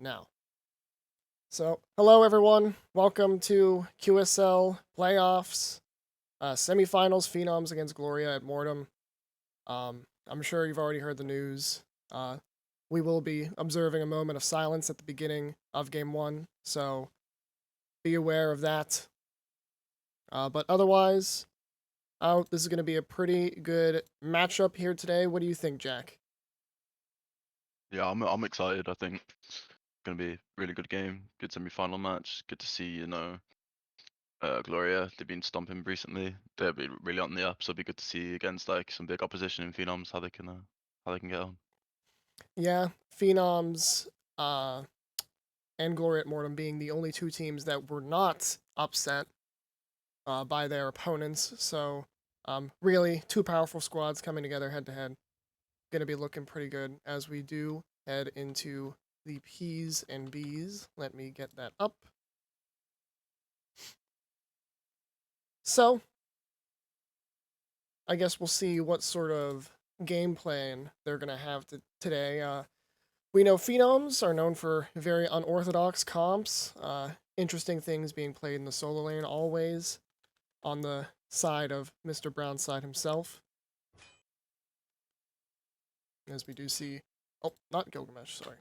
now. So, hello everyone. Welcome to QSL playoffs, semifinals. Phenoms against Gloria at Mortem. I'm sure you've already heard the news. We will be observing a moment of silence at the beginning of Game 1, so be aware of that. But otherwise, this is going to be a pretty good matchup here today. What do you think, Jack? Yeah, I'm excited. I think it's gonna be a really good game, good semi-final match. Good to see, Gloria. They've been stomping recently. They've been really on the up, so it'll be good to see against like some big opposition in Phenoms how they can get on. Yeah, Phenoms and Gloria at Mortem being the only two teams that were not upset by their opponents. So, really, two powerful squads coming together head to head. Going to be looking pretty good as we do head into the P's and B's. Let me get that up. So, I guess we'll see what sort of game plan they're going to have today. We know Phenoms are known for very unorthodox comps, interesting things being played in the solo lane always, on the side of Mr. Brownside himself. As we do see, oh, not Gilgamesh, sorry.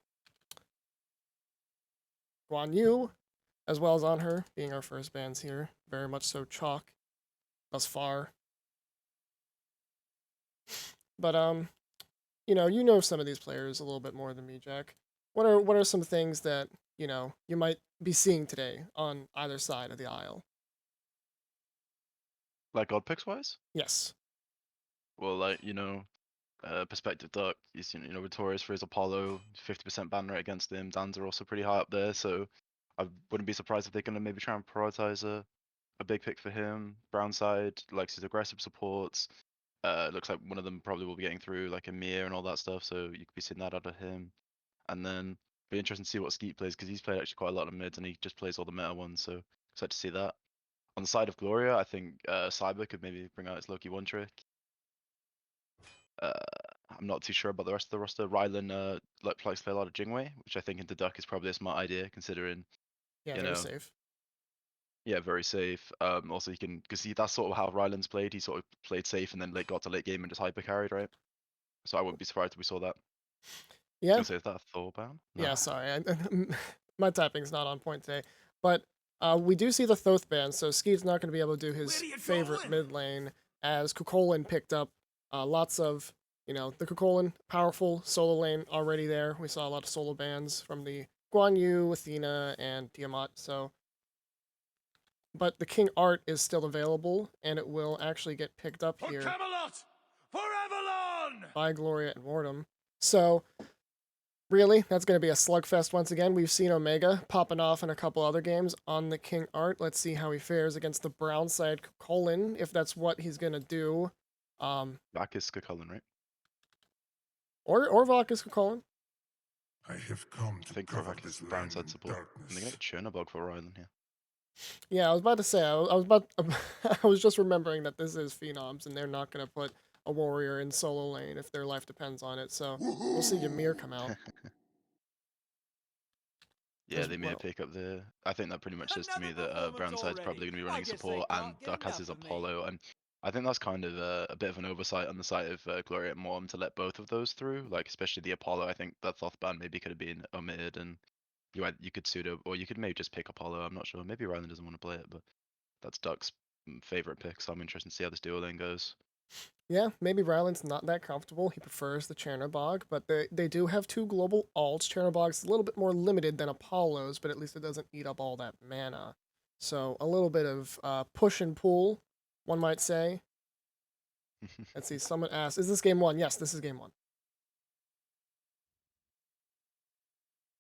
Guan Yu, as well as on her, being our first bans here. Very much so chalk thus far. But you know some of these players a little bit more than me, Jack. What are some things that, you might be seeing today on either side of the aisle? Like odd picks wise, Yes. well, Perspective Duck is notorious for his Apollo, 50% ban rate against him. Dan's are also pretty high up there, so I wouldn't be surprised if they're gonna maybe try and prioritize a big pick for him. Brownside likes his aggressive supports. Looks like one of them probably will be getting through like a Mir and all that stuff, so you could be seeing that out of him. And then be interesting to see what Skeet plays because he's played actually quite a lot of mids and he just plays all the meta ones, so excited to see that. On the side of Gloria, I think Cyber could maybe bring out his Loki one trick. Uh, I'm not too sure about the rest of the roster. Rylan likes to play a lot of Jingwei, which I think into Duck is probably a smart idea considering, Yeah, you very know, safe. yeah, very safe. Also he can, because that's sort of how Rylan's played. He sort of played safe and then got to late game and just hyper carried, right? So I wouldn't be surprised if we saw that. I Yeah, was gonna say, is that a Thor ban? No. yeah. Sorry, my typing's not on point today, but we do see the Thoth ban, so Skeet's not going to be able to do his favorite mid lane as Kukolin picked up lots of the Kukolin powerful solo lane already there. We saw a lot of solo bans from the Guan Yu, Athena, and Tiamat. So, but the King Art is still available, and it will actually get picked up here Camelot! For Avalon! by Gloria and Mortem. So really, that's going to be a slugfest once again. We've seen Omega popping off in a couple other games on the King Art. Let's see how he fares against the brown side Colin, if that's what he's going to do. Back is Skakullen, right? Or Valkis Colin. I have come I to think cover Korvac is this the brown land side in support. And they're gonna darkness. get Chernobog for Rylan here. Yeah, I was about to say, I was about, I was just remembering that this is Phenoms, and they're not going to put a warrior in solo lane if their life depends on it. So we'll see Ymir come out Yeah, as they made a well. pick up there. I think that pretty much says to me Another that performance Brownside's probably already. going to be I running guess they support, and can't get Duck has enough his of me. Apollo, and I think that's kind of a bit of an oversight on the side of Gloria and Mortem to let both of those through, like especially the Apollo. I think that Thoth ban maybe could have been omitted, and you could pseudo, or you could maybe just pick Apollo. I'm not sure. Maybe Rylan doesn't want to play it, but that's Duck's favorite pick, so I'm interested to see how this duo lane goes. Yeah, maybe Ryland's not that comfortable. He prefers the Chernobog, but they do have two global alts. Chernobog's a little bit more limited than Apollo's, but at least it doesn't eat up all that mana. So a little bit of push and pull, one might say. Let's see, someone asked, is this game one? Yes, this is game one.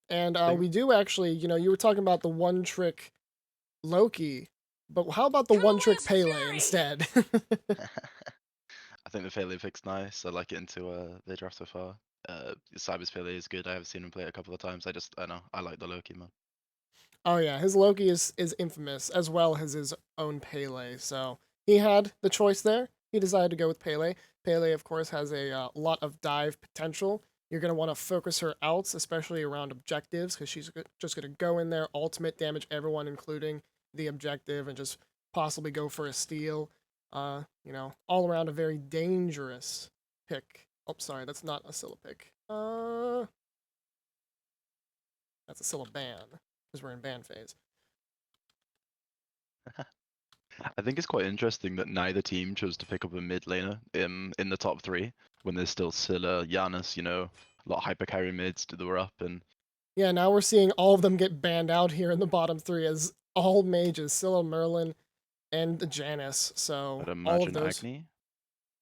And I think we do actually, you were talking about the one trick Loki, but how about the one trick Pele instead? I think the Pele pick's nice. I like it into the draft so far. Cyber's Pele is good. I have seen him play it a couple of times. I know I like the Loki man. Oh yeah, his Loki is infamous as well as his own Pele. So he had the choice there. He decided to go with Pele. Pele, of course, has a lot of dive potential. You're going to want to focus her outs, especially around objectives, because she's just going to go in there, ultimate damage everyone, including the objective, and just possibly go for a steal. All around a very dangerous pick. Oh, sorry, that's not a Scylla pick. That's a Scylla ban, because we're in ban phase. I think it's quite interesting that neither team chose to pick up a mid laner in the top 3 when there's still Scylla, Janus, a lot of hyper carry mids that were up, and Yeah, now we're seeing all of them get banned out here in the bottom 3 as all mages, Scylla, Merlin, and Janus. So I'd all of imagine those Agni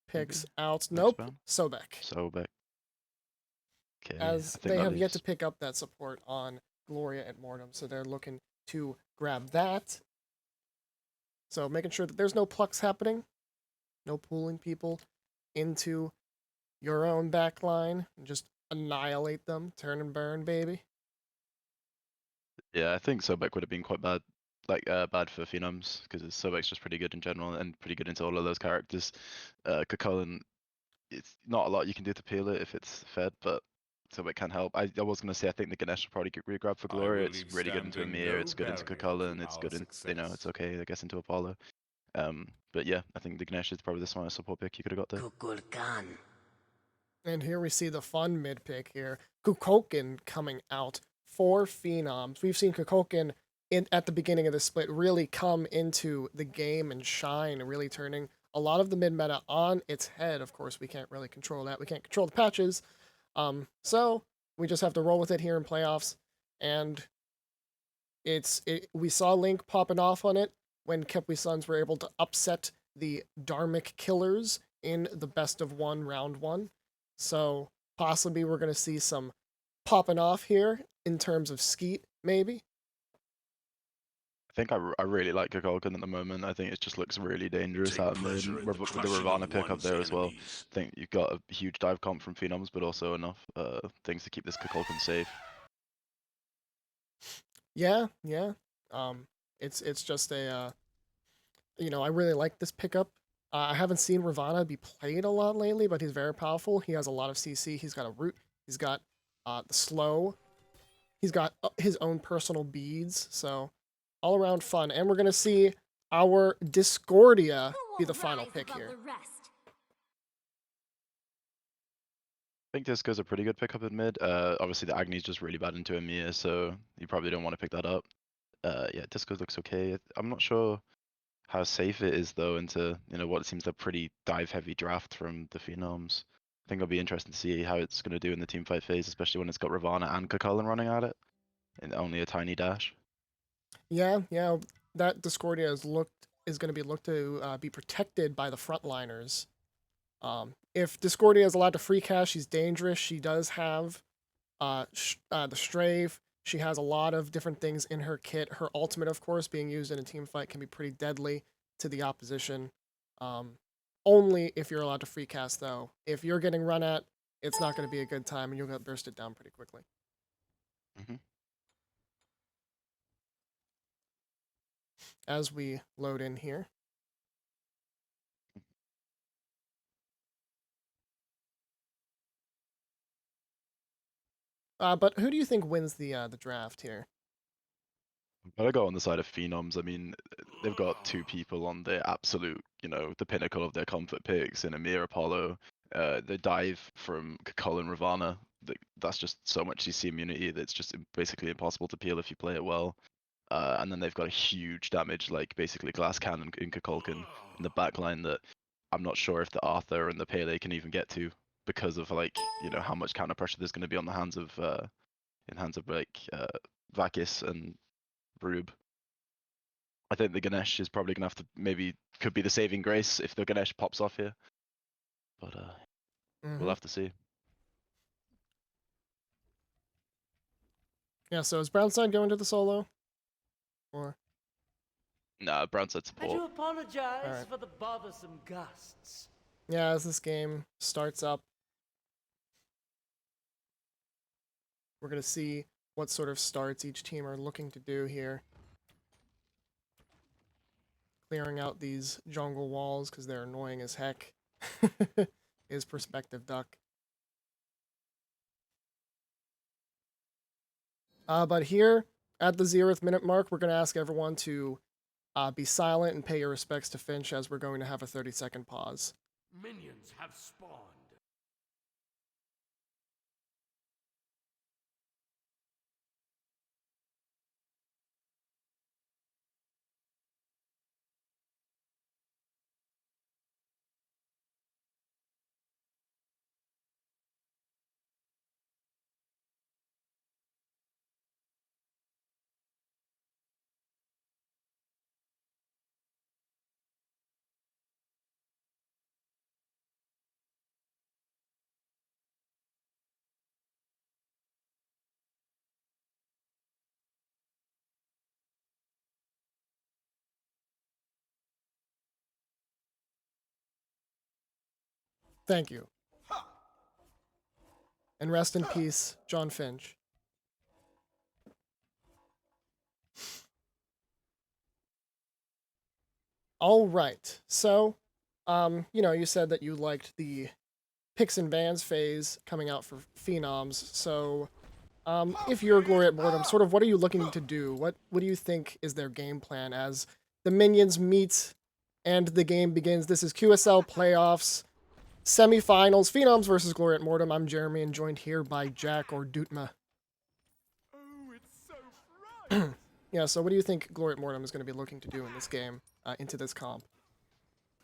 picks maybe out. next Nope, ban. Sobek. Sobek. Okay, As I think they that have yet to leaves. pick up that support on Gloria and Mortem, so they're looking to grab that. So making sure that there's no plucks happening, no pulling people into your own backline, and just annihilate them, turn and burn, baby. Yeah, I think Sobek would have been quite bad, bad for Phenoms because Sobek's just pretty good in general and pretty good into all of those characters. Kukulkan, it's not a lot you can do to peel it if it's fed, but Sobek can help. I was gonna say I think the Ganesh will probably get regrab for I Gloria. will It's leave really good into standing Amir. no It's good into barrier Kukulkan. to It's our good in success. it's okay I guess into Apollo. But yeah, I think the Ganesh is probably the smartest support pick you could have got there. And here we see the fun mid pick here. Kukulkan coming out for Phenoms. We've seen Kukulkan at the beginning of the split really come into the game and shine, really turning a lot of the mid meta on its head. Of course, we can't really control that. We can't control the patches. So we just have to roll with it here in playoffs. And we saw Link popping off on it when Kepwi Suns were able to upset the Dharmic Killers in the best of 1 round 1. So possibly we're going to see some popping off here in terms of Skeet, maybe. I think I really like Kukulkan at the moment. I think it just looks really dangerous Take out of mid. pleasure in the With the crushing Ravana of pick up one's there as well. enemies. I think you've got a huge dive comp from Phenoms, but also enough things to keep this Kukulkan safe. Yeah. It's just I really like this pickup. I haven't seen Ravana be played a lot lately, but he's very powerful. He has a lot of CC. He's got a root. He's got the slow. He's got his own personal beads. So all around fun. And we're going to see our Discordia be the final pick here. I think Disco's a pretty good pickup in mid. Obviously the Agni's just really bad into Amir, so you probably don't want to pick that up. Yeah, Disco looks okay. I'm not sure how safe it is though into what seems a pretty dive-heavy draft from the Phenoms. I think it'll be interesting to see how it's going to do in the team fight phase, especially when it's got Ravana and Kukulkan running at it, and only a tiny dash. Yeah. That Discordia is going to be looked to be protected by the frontliners. If Discordia is allowed to free cast, she's dangerous. She does have the Strafe. She has a lot of different things in her kit. Her ultimate, of course, being used in a team fight can be pretty deadly to the opposition. Only if you're allowed to free cast, though. If you're getting run at, it's not going to be a good time, and you'll get bursted down pretty quickly. Mm-hmm. As we load in here. But who do you think wins the draft here? But I go on the side of Phenoms. I mean, they've got 2 people on their absolute, the pinnacle of their comfort picks in Amir Apollo. The dive from Kukulkan Ravana. That's just so much CC immunity that's just basically impossible to peel if you play it well. And then they've got a huge damage, like basically glass cannon in Kukulkan in the backline that I'm not sure if the Arthur and the Pele can even get to because of how much counter pressure there's going to be on the hands of Vakis and Rube. I think the Ganesh is probably gonna have to could be the saving grace if the Ganesh pops off here. But we'll have to see. Yeah, so is Brownside going to the solo? Or Nah, Brown said I do support. apologize Alright. for the bothersome gusts. Yeah, as this game starts up, we're going to see what sort of starts each team are looking to do here. Clearing out these jungle walls because they're annoying as heck. Is Perspective Duck. But here at the 0th minute mark, we're going to ask everyone to be silent and pay your respects to Finch as we're going to have a 30-second pause. Minions have spawned. Thank you. And rest in peace, John Finch. All right. So, you said that you liked the picks and bans phase coming out for Phenoms. So, if you're Gloria at Mortem, sort of what are you looking to do? What do you think is their game plan as the minions meet and the game begins? This is QSL playoffs, semifinals, Phenoms versus Gloria at Mortem. I'm Jeremy and joined here by Jack or Dutma. Oh, it's so bright! Yeah, so what do you think Gloria at Mortem is going to be looking to do in this game, into this comp?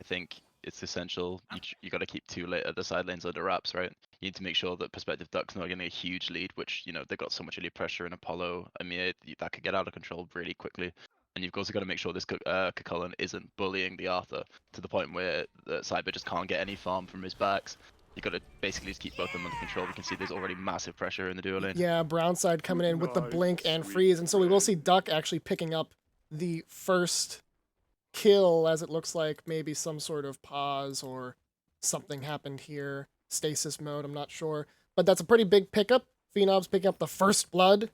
I think it's essential. You got to keep two at the side lanes under wraps, right? You need to make sure that Perspective Duck's not getting a huge lead, which they've got so much early pressure in Apollo. I mean, that could get out of control really quickly. And you've also got to make sure this Cucullin isn't bullying the Arthur to the point where the Cyber just can't get any farm from his backs. You got to basically just keep both of them under control. We can see there's already massive pressure in the duo lane. Yeah, Brownside coming in with the Night, blink and sweet freeze, and so we will see Duck actually picking up the first kill, as it looks like maybe some sort of pause or something happened here. Stasis mode, I'm not sure. But that's a pretty big pickup. Phenoms picking up the first blood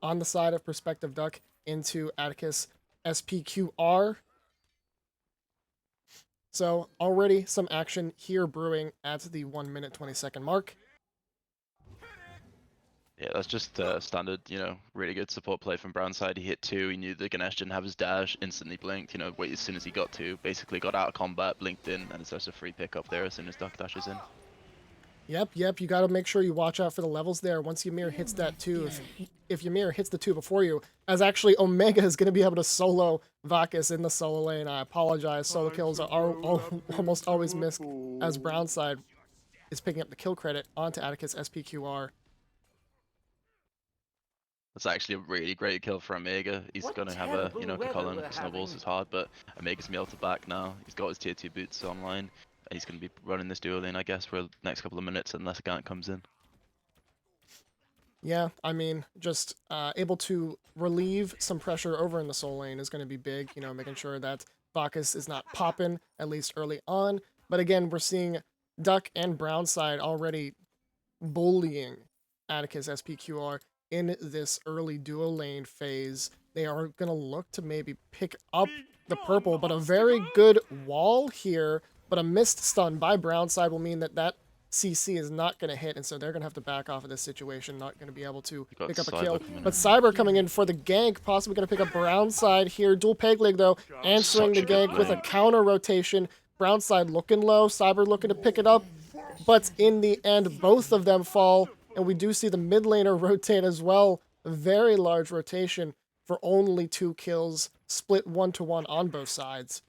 on the side of Perspective Duck into Atticus SPQR. So already some action here brewing at the 1 minute 20-second mark. Yeah, that's just standard, really good support play from Brownside. He hit 2, he knew the Ganesh didn't have his dash, instantly blinked, wait as soon as he got to, basically got out of combat, blinked in, and it's just a free pickup there as soon as Duck dashes in. Yep, you gotta make sure you watch out for the levels there once Ymir hits that 2. If Ymir hits the 2 before you, as actually Omega is gonna be able to solo Vakis in the solo lane. I apologize, solo kills are almost always missed as Brownside is picking up the kill credit onto Atticus SPQR. That's actually a really great kill for Omega. He's What gonna have a, terrible weather Cucullin, we're snowballs having. is hard, but Omega's gonna be able to back now. He's got his tier 2 boots online. He's gonna be running this duo lane, I guess, for the next couple of minutes unless a gank comes in. Yeah, I mean, just able to relieve some pressure over in the soul lane is going to be big, making sure that Bacchus is not popping, at least early on. But again, we're seeing Duck and Brownside already bullying Atticus SPQR in this early duo lane phase. They are going to look to maybe pick up the purple, but a very good wall here, but a missed stun by Brownside will mean that CC is not going to hit, and so they're going to have to back off of this situation, not going to be able to got pick up a Cyber kill. coming But in. Cyber coming in for the gank, possibly going to pick up Brownside here. Dual peg leg, though, answering the Such a good gank with a play. counter rotation. Brownside looking low, Cyber looking to pick it up, but in the end, both of them fall, and we do see the mid laner rotate as well. A very large rotation for only 2 kills, split 1-1 on both sides.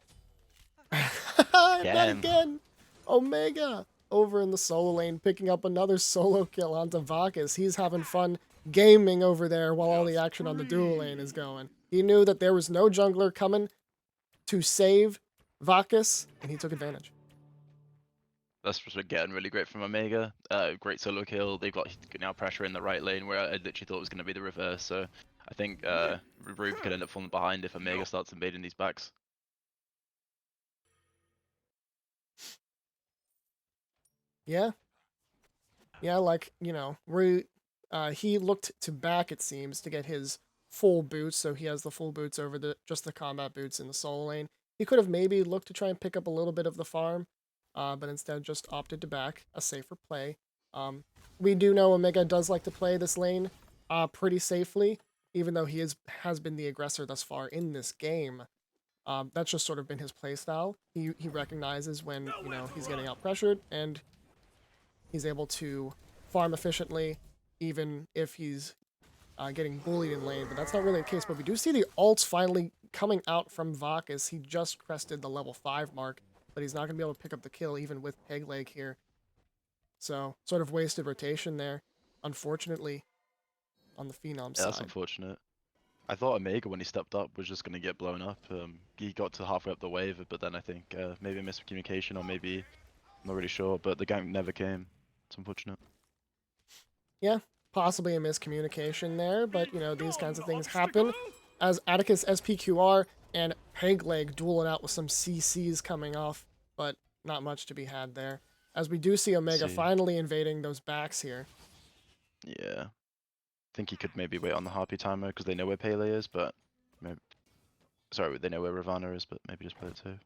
And then again, Omega over in the solo lane, picking up another solo kill onto Vakis. He's having fun gaming over there while all the action on the duo lane is going. He knew that there was no jungler coming to save Vakis, and he took advantage. That's just getting really great from Omega. Great solo kill. They've got now pressure in the right lane where I literally thought it was going to be the reverse. So I think Rube could end up falling behind if Omega starts invading these backs. Yeah. Yeah, like, he looked to back, it seems, to get his full boots, so he has the full boots over just the combat boots in the solo lane. He could have maybe looked to try and pick up a little bit of the farm, but instead just opted to back, a safer play. We do know Omega does like to play this lane pretty safely, even though he has been the aggressor thus far in this game. That's just sort of been his playstyle. He recognizes when, you know, he's getting out pressured, and he's able to farm efficiently, even if he's getting bullied in lane. But that's not really the case. But we do see the ults finally coming out from Vakis. He just crested the level 5 mark, but he's not going to be able to pick up the kill even with Peg Leg here. So, sort of wasted rotation there, unfortunately, on the Phenom Yeah, that's side. unfortunate. I thought Omega, when he stepped up, was just going to get blown up. He got to halfway up the wave, but then I think maybe a miscommunication, or maybe, I'm not really sure, but the gank never came. It's unfortunate. Yeah, possibly a miscommunication there, but, you know, these kinds of things happen as Atticus SPQR and Peg Leg dueling out with some CCs coming off, but not much to be had there. As we do see Omega finally invading those backs here. Yeah. I think he could maybe wait on the Harpy timer, because they know where Pele is, but maybe... Sorry, they know where Ravana is, but maybe just play it too.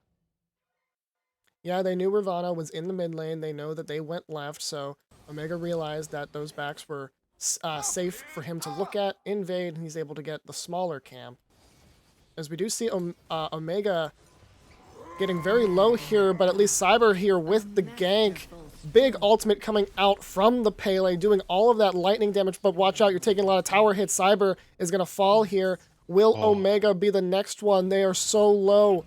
Yeah, they knew Ravana was in the mid lane. They know that they went left, so Omega realized that those backs were safe for him to look at, invade, and he's able to get the smaller camp. As we do see Omega getting very low here, but at least Cyber here with the gank. Big ultimate coming out from the Pele, doing all of that lightning damage, but watch out, you're taking a lot of tower hits. Cyber is going to fall here. Will Omega be the next one? They are so low.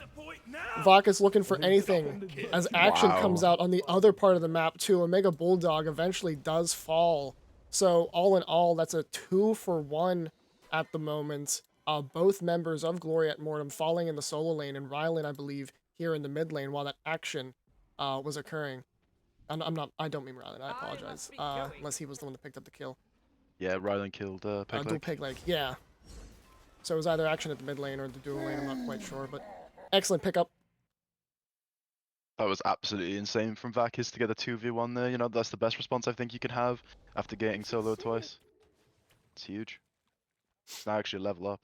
Vakis looking for anything as action comes out on the other part of the map too. Omega Bulldog eventually does fall. So all in all, that's a 2-for-1 at the moment. Both members of Gloria at Mortem falling in the solo lane, and Rylan, I believe, here in the mid lane while that action was occurring. I don't mean Rylan, I apologize. Unless he was the one that picked up the kill. Yeah, Rylan killed Peg Dual Leg. Peg Leg, yeah. So it was either action at the mid lane or the dual lane, I'm not quite sure, but excellent pickup. That was absolutely insane from Vakis to get a 2v1 there. You know, that's the best response I think you can have after getting solo twice. It's huge. It's now actually a level up.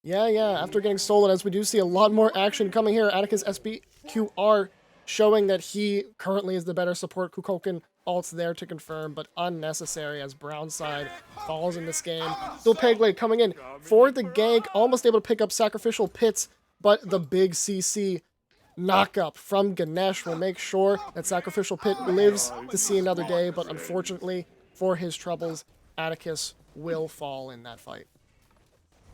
Yeah, after getting stolen, as we do see a lot more action coming here. Atticus SBQR showing that he currently is the better support. Kukoken ults there to confirm, but unnecessary as Brownside falls in this game. Still Peg Leg coming in for the gank, almost able to pick up Sacrificial Pits, but the big CC knock-up from Ganesh will make sure that Sacrificial Pit lives to see another day, but unfortunately for his troubles, Atticus will fall in that fight.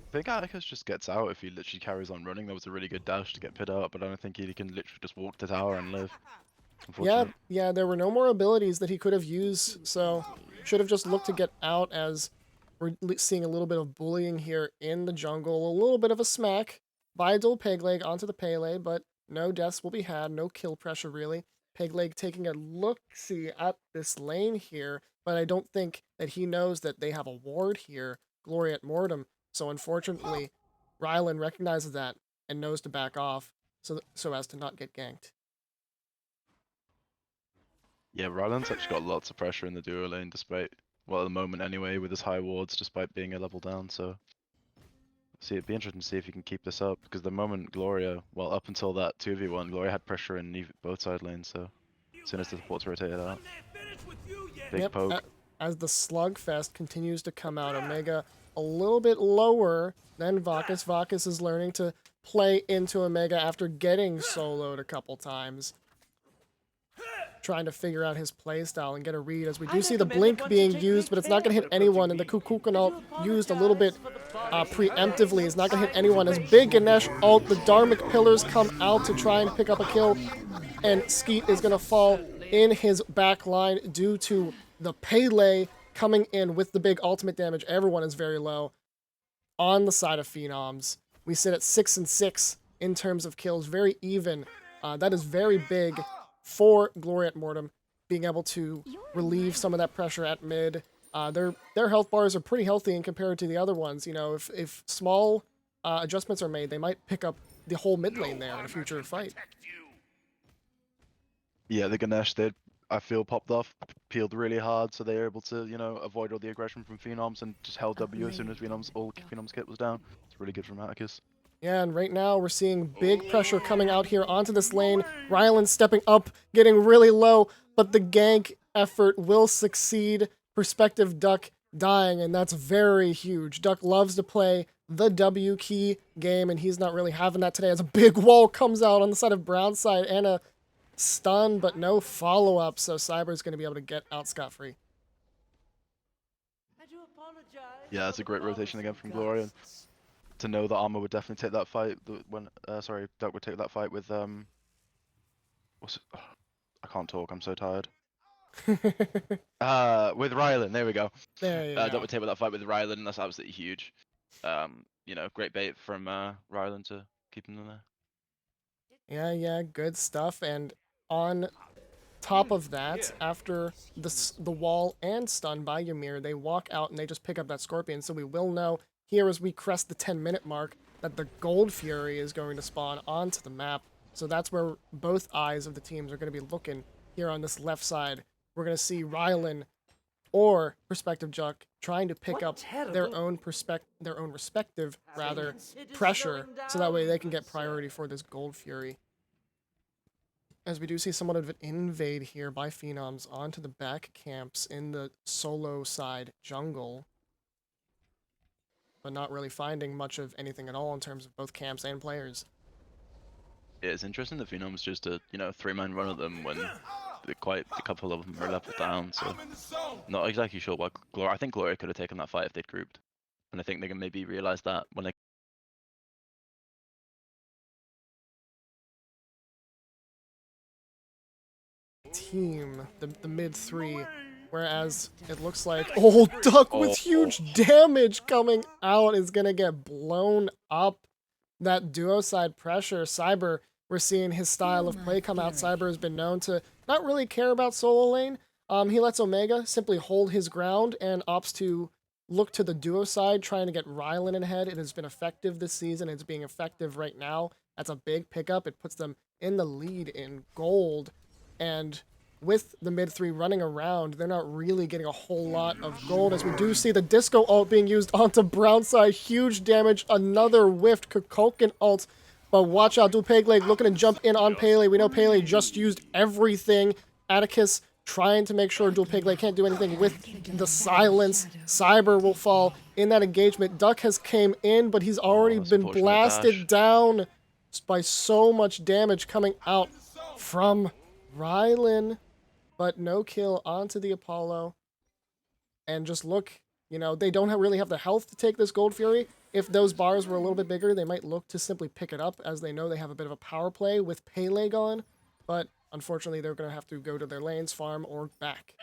I think Atticus just gets out if he literally carries on running. That was a really good dash to get pit out, but I don't think he can literally just walk to tower and live. Yeah, there were no more abilities that he could have used, so should have just looked to get out, as we're seeing a little bit of bullying here in the jungle. A little bit of a smack by Dual Peg Leg onto the Pele, but no deaths will be had, no kill pressure really. Peg Leg taking a look-see at this lane here, but I don't think that he knows that they have a ward here, Gloria at Mortem. So unfortunately, Rylan recognizes that and knows to back off so as to not get ganked. Yeah, Rylan's actually got lots of pressure in the duo lane, despite, well, at the moment anyway, with his high wards, despite being a level down, so... See, it'd be interesting to see if he can keep this up, because the moment Gloria, well, up until that 2v1, Gloria had pressure in both side lanes, so as soon as the supports rotated out. Big poke. As the slugfest continues to come out, Omega a little bit lower than Vakis. Vakis is learning to play into Omega after getting soloed a couple times. Trying to figure out his playstyle and get a read, as we do see the blink being used, but it's not going to hit anyone, and the Kukulkan ult used a little bit preemptively is not going to hit anyone, as big Ganesh ult, the Dharmic pillars come out to try and pick up a kill, and Skeet is going to fall in his back line due to the Pele coming in with the big ultimate damage. Everyone is very low on the side of Phenoms. We sit at 6-6 in terms of kills, very even. That is very big for Gloria at Mortem, being able to relieve some of that pressure at mid. Their health bars are pretty healthy in compared to the other ones. You know, if small adjustments are made, they might pick up the whole mid lane there in a future fight. Yeah, the Ganesh did, I feel, popped off, peeled really hard, so they were able to, you know, avoid all the aggression from Phenoms and just held W as soon as Phenoms kit was down. It's really good from Atticus. Yeah, and right now we're seeing big pressure coming out here onto this lane. Rylan stepping up, getting really low, but the gank effort will succeed. Perspective Duck dying, and that's very huge. Duck loves to play the W key game, and he's not really having that today as a big wall comes out on the side of Brown's side and a stun, but no follow-up, so Cyber's going to be able to get out scot-free. I do apologize. Yeah, it's a for the great loss rotation again of from Gloria. gusts. To know that Armor would definitely take that fight when Duck would take that fight with what's it? I can't talk, I'm so tired. With Rylan, there we go. There you Duck go. would take that fight with Rylan, and that's absolutely huge. You know, great bait from Rylan to keep him in there. Yeah, good stuff. And on top of that, after the wall and stun by Ymir, they walk out and they just pick up that Scorpion. So we will know here as we crest the 10-minute mark that the Gold Fury is going to spawn onto the map. So that's where both eyes of the teams are going to be looking here on this left side. We're going to see Rylan or Perspective Juck trying to pick What up terrible- their own respective pressure, so that way they can get priority for this Gold Fury. As we do see somewhat of an invade here by Phenoms onto the back camps in the solo side jungle, but not really finding much of anything at all in terms of both camps and players. Yeah, it's interesting that Phenoms just a 3-man run at them when a couple of them are level down. So not exactly sure why Gloria. I think Gloria could have taken that fight if they'd grouped, and I think they can maybe realize that when they. Team, the mid three, whereas it looks like Duck with huge damage coming out is gonna get blown up. That duo side pressure, Cyber, we're seeing his style of play come out. Cyber has been known to not really care about solo lane. He lets Omega simply hold his ground and opts to look to the duo side, trying to get Rylan ahead. It has been effective this season. It's being effective right now. That's a big pickup. It puts them in the lead in gold. And with the mid three running around, they're not really getting a whole lot of gold, as we do see the disco ult being used onto Brown side. Huge damage. Another whiffed Kukulkan ult. But watch out, Dupegleg looking to jump in on Pele. We know Pele just used everything. Atticus trying to make sure Dupegleg can't do anything with the silence. Cyber will fall in that engagement. Duck has came in, but he's already that's been unfortunate blasted dash. down by so much damage coming out from Rylan. But no kill onto the Apollo. And just look, they don't really have the health to take this Gold Fury. If those bars were a little bit bigger, they might look to simply pick it up, as they know they have a bit of a power play with Pele gone. But unfortunately, they're going to have to go to their lanes, farm, or back.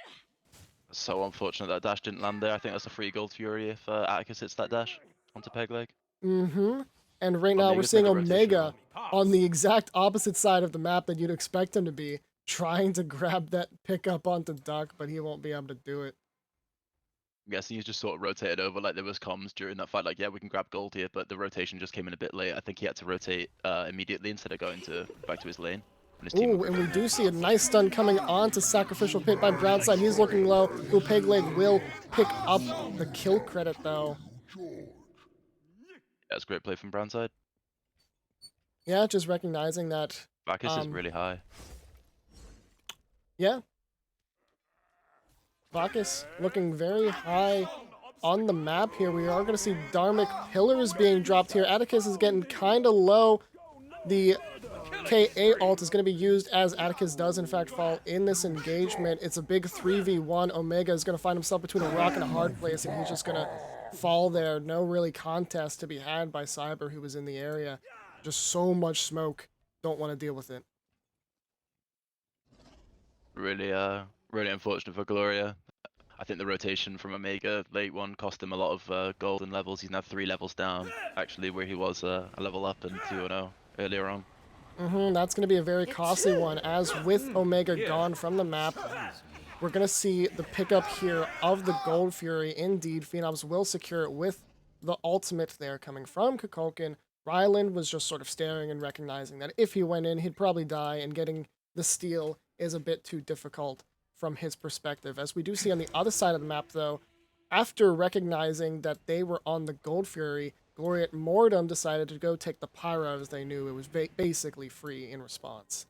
So unfortunate that dash didn't land there. I think that's a free Gold Fury if Atticus hits that dash onto Pegleg. And right now we're Omega's seeing making rotation. Omega on the exact opposite side of the map that you'd expect him to be, trying to grab that pickup onto Duck, but he won't be able to do it. I'm guessing he's just sort of rotated over, like there was comms during that fight, like, yeah, we can grab gold here, but the rotation just came in a bit late. I think he had to rotate immediately instead of going back to his lane. And his team Ooh, and we do see a nice stun coming on to Sacrificial Pit by Brownside. He's looking low. Pegleg will pick up the kill credit, though. Yeah, it's a great play from Brownside. Yeah, just recognizing that. Bacchus is really high. Yeah. Bacchus looking very high on the map here. We are going to see Dharmic pillars being dropped here. Atticus is getting kind of low. The KA ult is going to be used as Atticus does, in fact, fall in this engagement. It's a big 3v1. Omega is going to find himself between a rock and a hard place, and he's just going to fall there. No really contest to be had by Cyber, who was in the area. Just so much smoke. Don't want to deal with it. Really unfortunate for Gloria. I think the rotation from Omega late one cost him a lot of gold and levels. He's now 3 levels down, actually, where he was a level up and 2-0 earlier on. That's going to be a very costly one, as with Omega gone from the map, we're going to see the pickup here of the Gold Fury. Indeed, Phenoms will secure it with the ultimate there coming from Kukulkan. Ryland was just sort of staring and recognizing that if he went in, he'd probably die, and getting the steal is a bit too difficult from his perspective. As we do see on the other side of the map, though, after recognizing that they were on the Gold Fury, Gloria and Mortem decided to go take the Pyro, as they knew it was basically free in response.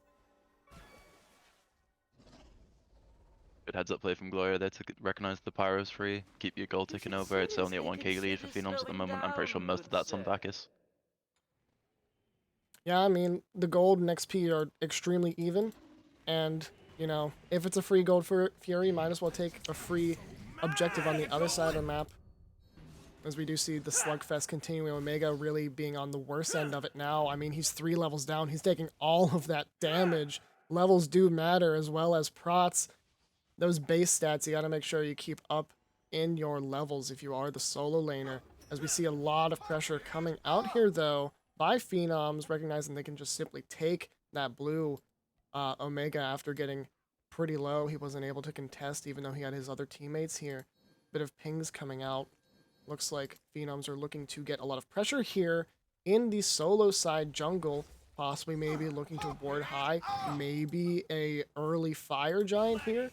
Good heads up play from Gloria there to recognize the Pyro's free. Keep your goal ticking over. It's only a 1k lead for Phenoms at the moment. I'm pretty sure most of that's on Bacchus. Yeah, I mean, the gold and XP are extremely even. And, you know, if it's a free gold for Fury, might as well take a free objective on the other side of the map. As we do see the slugfest continuing, Omega really being on the worst end of it now. I mean, he's 3 levels down. He's taking all of that damage. Levels do matter, as well as prots. Those base stats, you gotta make sure you keep up in your levels if you are the solo laner. As we see a lot of pressure coming out here, though, by Phenoms, recognizing they can just simply take that blue Omega after getting pretty low. He wasn't able to contest, even though he had his other teammates here. Bit of pings coming out. Looks like Phenoms are looking to get a lot of pressure here in the solo side jungle. Possibly maybe looking to ward high. Maybe a early fire giant here.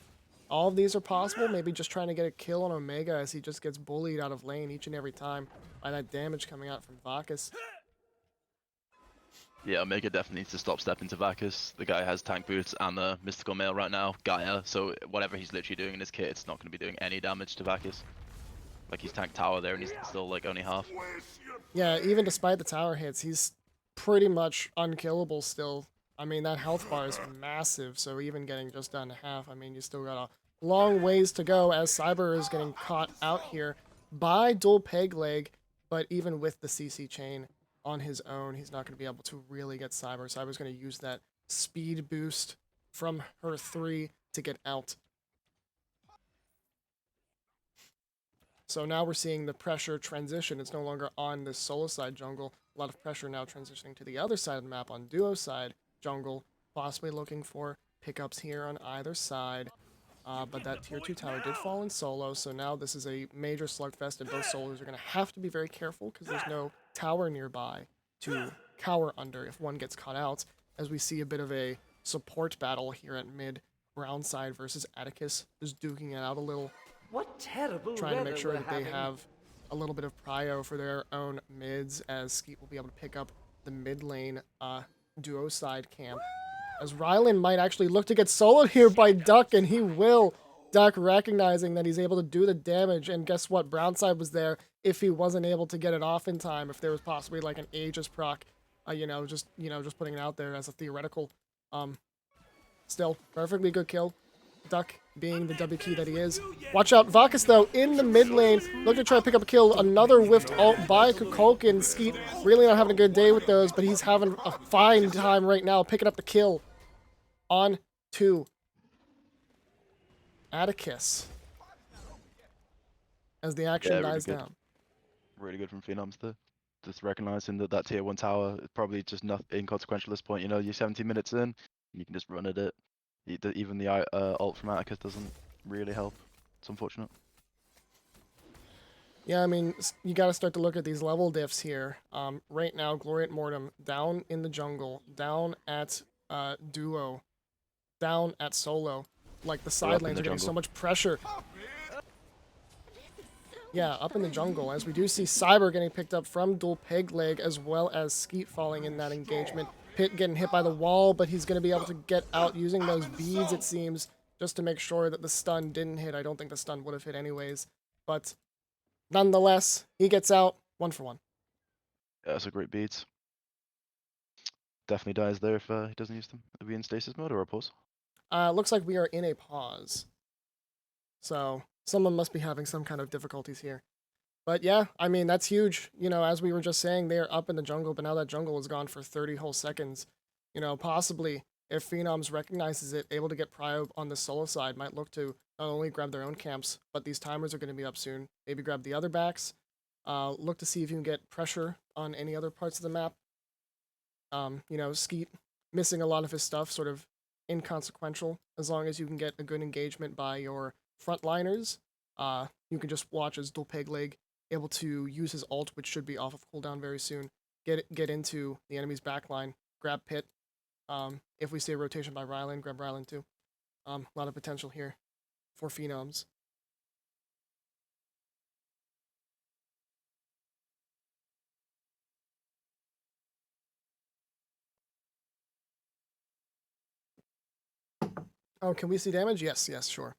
All of these are possible. Maybe just trying to get a kill on Omega as he just gets bullied out of lane each and every time by that damage coming out from Bacchus. Yeah, Omega definitely needs to stop stepping to Bacchus. The guy has tank boots and the mystical mail right now, Gaia, so whatever he's literally doing in his kit, it's not going to be doing any damage to Bacchus. Like, he's tank tower there and he's still, like, only half. Yeah, even despite the tower hits, he's pretty much unkillable still. I mean, that health bar is massive, so even getting just down to half, I mean, you still got a long ways to go as Cyber is getting caught out here by Dual Peg Leg, but even with the CC chain on his own, he's not going to be able to really get Cyber. Cyber's going to use that speed boost from her 3 to get out. So now we're seeing the pressure transition. It's no longer on this solo side jungle. A lot of pressure now transitioning to the other side of the map on duo side jungle. Possibly looking for pickups here on either side. But that tier 2 tower did fall in solo, so now this is a major slugfest, and both solos are going to have to be very careful because there's no tower nearby to cower under if one gets caught out, as we see a bit of a support battle here at mid. Brown side versus Atticus, just duking it out a little, What terrible trying to make weather sure we're that they having. have a little bit of prio for their own mids, as Skeet will be able to pick up the mid lane duo side camp. As Rylan might actually look to get soloed here by Duck, and he will. Duck recognizing that he's able to do the damage, and guess what? Brown side was there if he wasn't able to get it off in time, if there was possibly like an Aegis proc, just putting it out there as a theoretical. Still, perfectly good kill. Duck being the W key that he is. Watch out, Bacchus though, in the mid lane, looking to try to pick up a kill. Another whiffed ult by Kukulkan. Skeet really not having a good day with those, but he's having a fine time right now picking up the kill on to Atticus as the action Yeah, really dies good. down. Really good from Phenoms there. Just recognizing that tier 1 tower is probably just not inconsequential at this point. You know, you're 17 minutes in, you can just run at it. Even the ult from Atticus doesn't really help. It's unfortunate. Yeah, I mean, you got to start to look at these level diffs here. Right now, Gloria and Mortem down in the jungle, down at duo, down at solo. Like, the They're side up in lanes the are getting so jungle. much pressure. Yeah, up in the jungle, as we do see Cyber getting picked up from Dual Peg Leg, as well as Skeet falling in that engagement. Pit getting hit by the wall, but he's going to be able to get out using those beads, it seems, just to make sure that the stun didn't hit. I don't think the stun would have hit anyways. But nonetheless, he gets out 1 for 1. Yeah, that's a great beat. Definitely dies there if he doesn't use them. Are we in stasis mode or a pause? Looks like we are in a pause. So someone must be having some kind of difficulties here. But yeah, I mean, that's huge. You know, as we were just saying, they're up in the jungle, but now that jungle is gone for 30 whole seconds. You know, possibly, if Phenoms recognizes it, able to get prio on the solo side, might look to not only grab their own camps, but these timers are going to be up soon. Maybe grab the other backs. Look to see if you can get pressure on any other parts of the map. You know, Skeet missing a lot of his stuff, sort of inconsequential, as long as you can get a good engagement by your frontliners. You can just watch as Dual Peg Leg able to use his ult, which should be off of cooldown very soon. Get into the enemy's backline, grab Pit. If we see a rotation by Rylan, grab Rylan too. A lot of potential here for Phenoms. Oh, can we see damage? Yes, sure.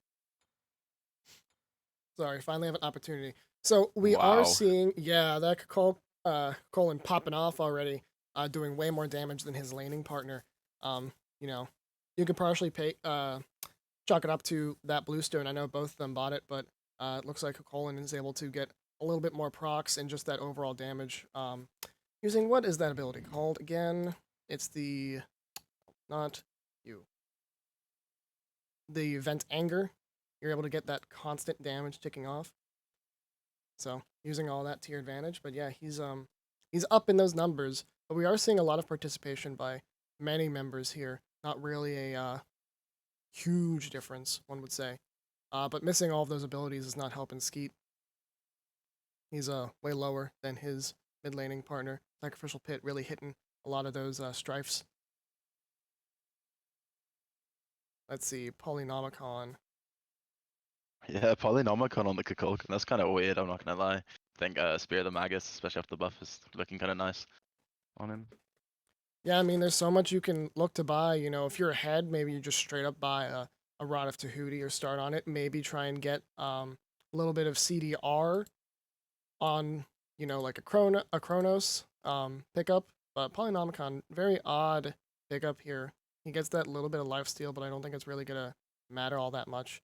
Sorry, finally have an opportunity. So we are Wow. seeing, yeah, that Colin popping off already, doing way more damage than his laning partner. You know, you could partially chalk it up to that blue stone. I know both of them bought it, but it looks like Colin is able to get a little bit more procs and just that overall damage. Using what is that ability called again? It's the not you. The Vent Anger. You're able to get that constant damage ticking off. So using all that to your advantage. But yeah, he's up in those numbers. But we are seeing a lot of participation by many members here. Not really a huge difference, one would say. But missing all of those abilities is not helping Skeet. He's way lower than his mid laning partner. Sacrificial Pit really hitting a lot of those strifes. Let's see, Polynomicon. Yeah, Polynomicon on the Kukulkan. That's kind of weird, I'm not gonna lie. I think Spear of the Magus, especially after the buff, is looking kind of nice on him. Yeah, I mean, there's so much you can look to buy. You know, if you're ahead, maybe you just straight up buy a Rod of Tahuti or start on it. Maybe try and get a little bit of CDR on, you know, like a Chronos pickup. But Polynomicon, very odd pickup here. He gets that little bit of lifesteal, but I don't think it's really gonna matter all that much.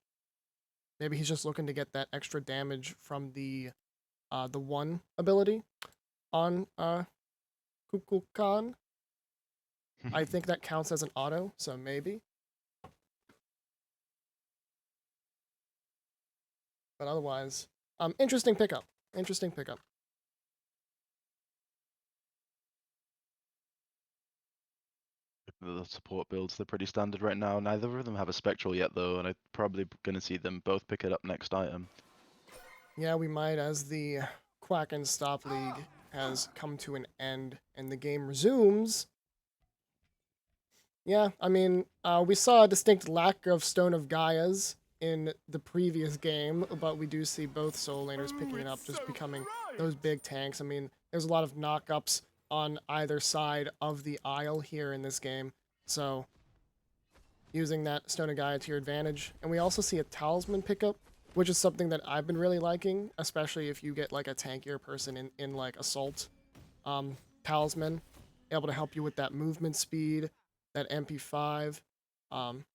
Maybe he's just looking to get that extra damage from the one ability on Kukulkan. I think that counts as an auto, so maybe. But otherwise, interesting pickup. Interesting pickup. The support builds, they're pretty standard right now. Neither of them have a Spectral yet, though, and I'm probably going to see them both pick it up next item. Yeah, we might, as the Quack and Stop League has come to an end and the game resumes. Yeah, I mean, we saw a distinct lack of Stone of Gaias in the previous game, but we do see both solo laners picking it up, just becoming those big tanks. I mean, there's a lot of knock-ups on either side of the aisle here in this game, so using that Stone of Gaia to your advantage. And we also see a Talisman pickup, which is something that I've been really liking, especially if you get like a tankier person in like Assault. Talisman, able to help you with that movement speed, that MP5.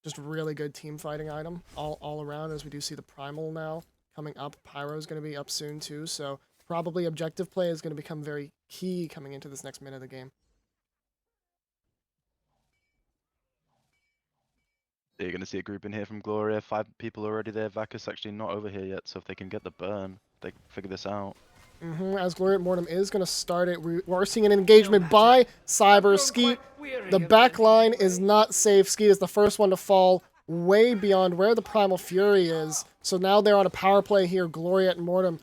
Just a really good team fighting item all around, as we do see the Primal now coming up. Pyro is going to be up soon too, so probably objective play is going to become very key coming into this next minute of the game. You're going to see a group in here from Gloria. 5 people already there. Vakus actually not over here yet, so if they can get the burn, they can figure this out. As Gloria Mortem is going to start it, we are seeing an engagement by Cyber. Skeet, the back line is not safe. Skeet is the first one to fall way beyond where the Primal Fury is. So now they're on a power play here. Gloria and Mortem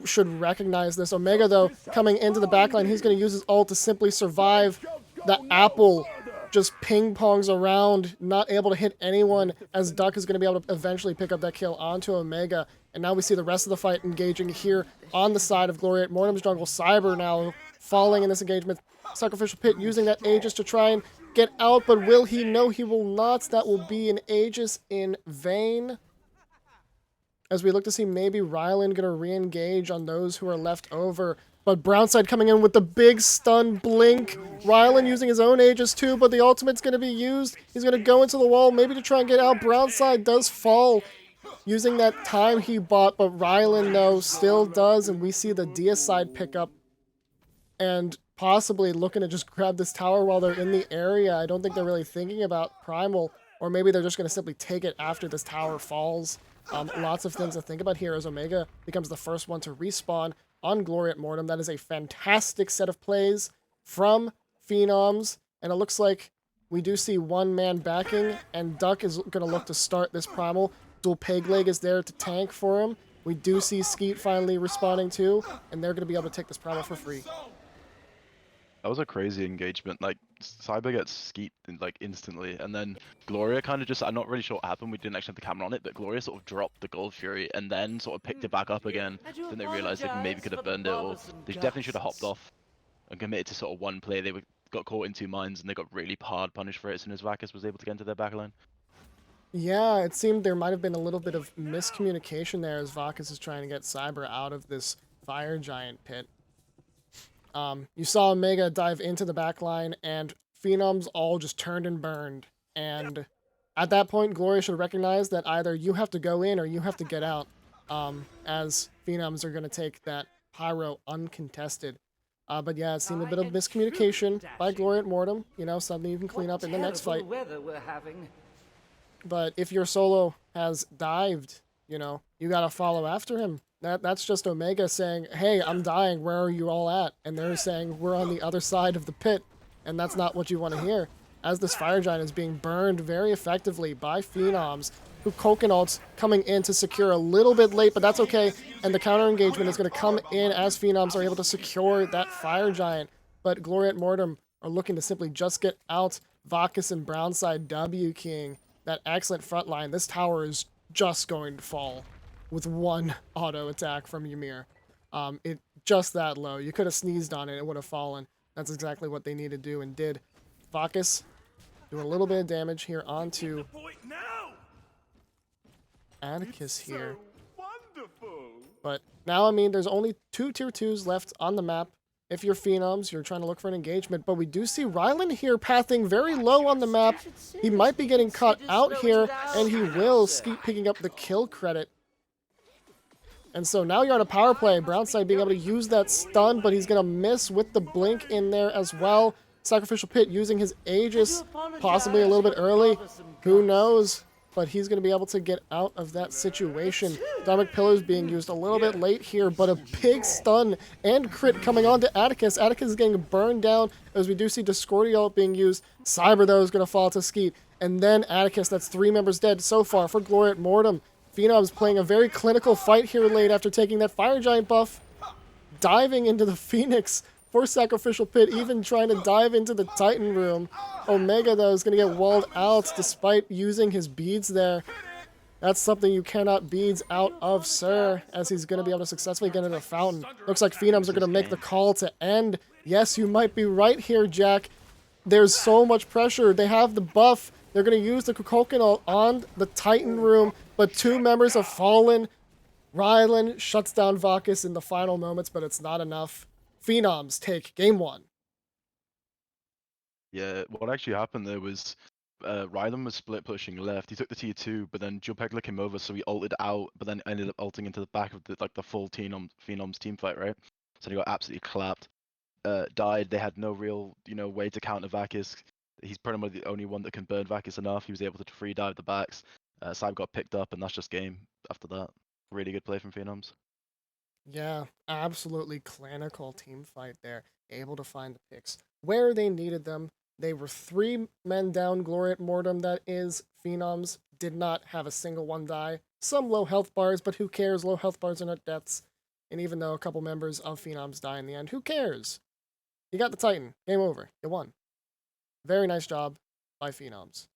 should recognize this. Omega, though, coming into the back line, he's going to use his ult to simply survive. The apple just ping-pongs around, not able to hit anyone, as Duck is going to be able to eventually pick up that kill onto Omega. And now we see the rest of the fight engaging here on the side of Gloria at Mortem's jungle. Cyber now falling in this engagement. Sacrificial Pit using that Aegis to try and get out, but will he? No, he will not. That will be an Aegis in vain. As we look to see maybe Rylan going to re-engage on those who are left over. But Brownside coming in with the big stun blink. Rylan using his own Aegis too, but the ultimate's going to be used. He's going to go into the wall, maybe to try and get out. Brownside does fall using that time he bought, but Rylan, though, still does, and we see the Deicide pick up and possibly looking to just grab this tower while they're in the area. I don't think they're really thinking about Primal, or maybe they're just going to simply take it after this tower falls. Lots of things to think about here as Omega becomes the first one to respawn on Gloria at Mortem. That is a fantastic set of plays from Phenoms, and it looks like we do see one man backing, and Duck is going to look to start this Primal. Dual Peg Leg is there to tank for him. We do see Skeet finally responding too, and they're going to be able to take this Primal for free. That was a crazy engagement. Like, Cyber gets Skeet like instantly, and then Gloria kind of just, I'm not really sure what happened. We didn't actually have the camera on it, but Gloria sort of dropped the Gold Fury and then sort of picked it back up again. Then they realized they maybe could have burned it, or they definitely should have hopped off and committed to sort of one play. Got caught in 2 mines, and they got really hard punished for it as soon as Vakus was able to get into their backline. Yeah, it seemed there might have been a little bit of miscommunication there as Vakis is trying to get Cyber out of this fire giant pit. You saw Omega dive into the back line, and Phenoms all just turned and burned. And at that point, Gloria should recognize that either you have to go in or you have to get out, as Phenoms are going to take that Pyro uncontested. But yeah, it seemed a bit of miscommunication by Gloria at Mortem. You know, something you can clean up in the next fight. Weather we're having. But if your solo has dived, you know, you gotta follow after him. That's just Omega saying, hey, I'm dying, where are you all at? And they're saying, we're on the other side of the pit. And that's not what you want to hear. As this fire giant is being burned very effectively by Phenoms, who Coconuts coming in to secure a little bit late, but that's okay. And the counter engagement is going to come in as Phenoms are able to secure that fire giant. But Gloria and Mortem are looking to simply just get out Vakis and Brownside W King. That excellent front line. This tower is just going to fall with one auto attack from Ymir. It just that low. You could have sneezed on it, it would have fallen. That's exactly what they need to do and did. Vakis doing a little bit of damage here onto Point now. Atticus here. So wonderful. But now, I mean, there's only 2 tier 2s left on the map. If you're Phenoms, you're trying to look for an engagement. But we do see Rylan here pathing very low on the map. He might be getting caught out here, and he will keep picking up the kill credit. And so now you're on a power play. Brownside being able to use that stun, but he's going to miss with the blink in there as well. Sacrificial Pit using his Aegis, possibly a little bit early. Who knows? But he's going to be able to get out of that situation. Dynamic Pillars being used a little bit late here, but a big stun and crit coming on to Atticus. Atticus is getting burned down as we do see Discordial being used. Cyber, though, is going to fall to Skeet. And then Atticus, that's 3 members dead so far for Gloria at Mortem. Phenoms playing a very clinical fight here late after taking that Fire Giant buff. Diving into the Phoenix for Sacrificial Pit, even trying to dive into the Titan room. Omega, though, is going to get walled out despite using his beads there. That's something you cannot beads out of, sir, as he's going to be able to successfully get into the fountain. Looks like Phenoms are going to make the call to end. Yes, you might be right here, Jack. There's so much pressure. They have the buff. They're going to use the coconut on the Titan room, but 2 members have fallen. Rylan shuts down Vakis in the final moments, but it's not enough. Phenoms take game 1. Yeah, what actually happened there was Rylan was split pushing left. He took the T2, but then Jupegler came over, so he ulted out, but then ended up ulting into the back of the full Phenoms team fight, right? So he got absolutely clapped. Died. They had no real way to counter Vakis. He's pretty much the only one that can burn Vakis enough. He was able to free dive the backs. Cyber got picked up, and that's just game after that. Really good play from Phenoms. Yeah, absolutely clinical team fight there. Able to find the picks where they needed them. They were 3 men down. Gloria at Mortem, that is. Phenoms did not have a single one die. Some low health bars, but who cares? Low health bars are not deaths. And even though a couple members of Phenoms die in the end, who cares? You got the Titan. Game over. You won. Very nice job by Phenoms.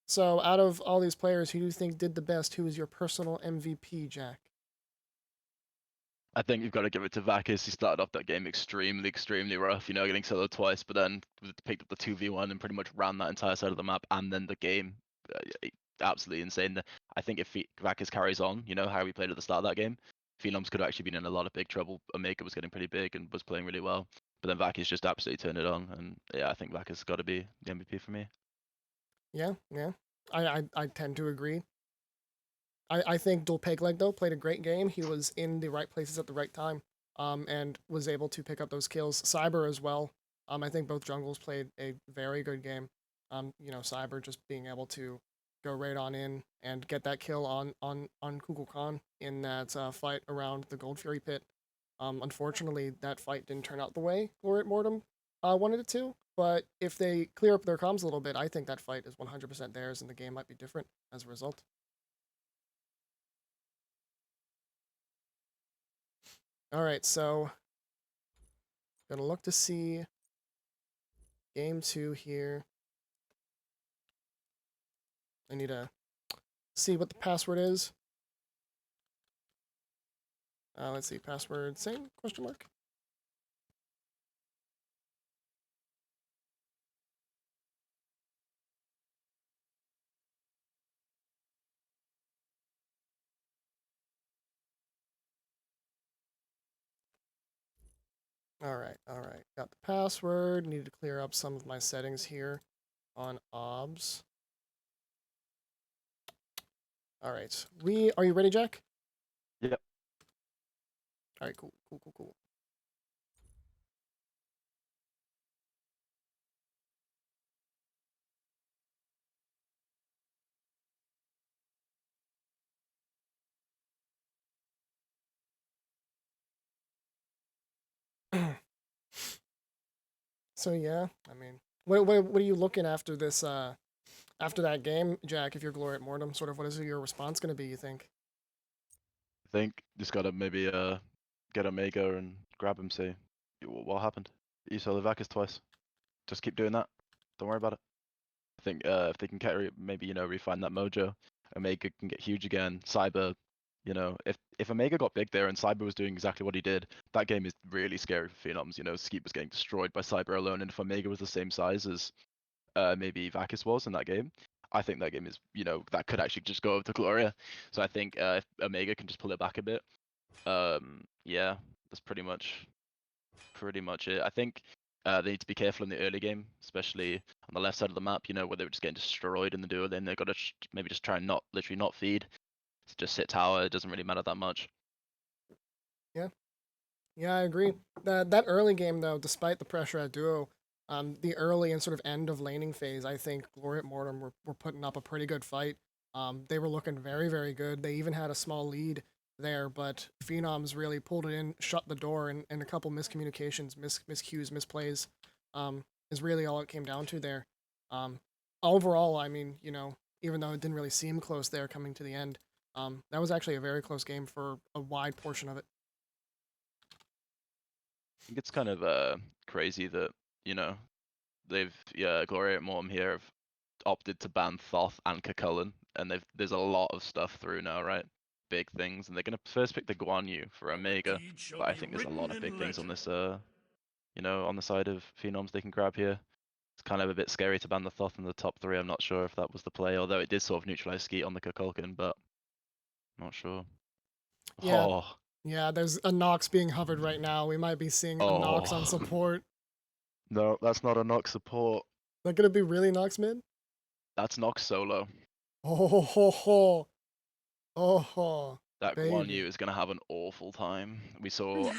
So, out of all these players, who do you think did the best? Who is your personal MVP, Jack? I think you've got to give it to Vakis. He started off that game extremely rough, getting soloed twice, but then picked up the 2v1 and pretty much ran that entire side of the map, and then the game. Absolutely insane. I think if Vakis carries on, how he played at the start of that game, Phenoms could have actually been in a lot of big trouble. Omega was getting pretty big and was playing really well. But then Vakis just absolutely turned it on, and yeah, I think Vakis got to be the MVP for me. Yeah. I tend to agree. I think Dulpegleg, though, played a great game. He was in the right places at the right time, and was able to pick up those kills. Cyber as well. I think both jungles played a very good game. Cyber just being able to go right on in and get that kill on Kukulkan in that fight around the Gold Fury pit. Unfortunately, that fight didn't turn out the way Gloria at Mortem wanted it to. But if they clear up their comms a little bit, I think that fight is 100% theirs, and the game might be different as a result. All right, so gonna look to see game 2 here. I need to see what the password is. Let's see, password same question mark. Alright, alright. Got the password. Need to clear up some of my settings here on OBS. Alright. Are you ready, Jack? Yep. Alright, cool, cool, cool, cool. So yeah, I mean, what are you looking after this after that game, Jack? If you're Gloria at Mortem, sort of, what is your response going to be? You think? I think just gotta maybe get Omega and grab him. See what happened. You saw the Vacus twice. Just keep doing that. Don't worry about it. I think if they can carry, maybe refine that mojo, Omega can get huge again. Cyber, if Omega got big there and Cyber was doing exactly what he did, that game is really scary for Phenoms. Skeep was getting destroyed by Cyber alone, and if Omega was the same size as maybe Vacus was in that game, I think that game is, that could actually just go over to Gloria. So I think if Omega can just pull it back a bit, yeah, that's pretty much it. I think they need to be careful in the early game, especially on the left side of the map, where they were just getting destroyed in the duel. Then they've got to maybe just try and literally not feed. Just sit tower. It doesn't really matter that much. Yeah, I agree. That early game though, despite the pressure at duo, the early and sort of end of laning phase, I think Gloria at Mortem were putting up a pretty good fight. They were looking very, very good. They even had a small lead there, but Phenoms really pulled it in, shut the door, and a couple miscommunications, miscues, misplays, is really all it came down to there. Overall, I mean, even though it didn't really seem close there coming to the end, that was actually a very close game for a wide portion of it. I think it's kind of crazy that Gloria at Mortem here have opted to ban Thoth and Kakullen, and there's a lot of stuff through now, right? Big things, and they're gonna first pick the Guan Yu for Omega, Deed shall but I be think there's a written lot of in big things on legend. this on the side of Phenoms they can grab here. It's kind of a bit scary to ban the Thoth in the top 3. I'm not sure if that was the play, although it did sort of neutralize Skeet on the Kukulkan, but not sure. Yeah, Oh, yeah, there's a Nox being hovered right now. We might be seeing a Nox on oh. support. No, that's not a Nox support. That gonna be really Nox mid? That's Nox solo. Oh ho ho. Oh ho. That Guan Baby. Yu is going to have an awful time. We saw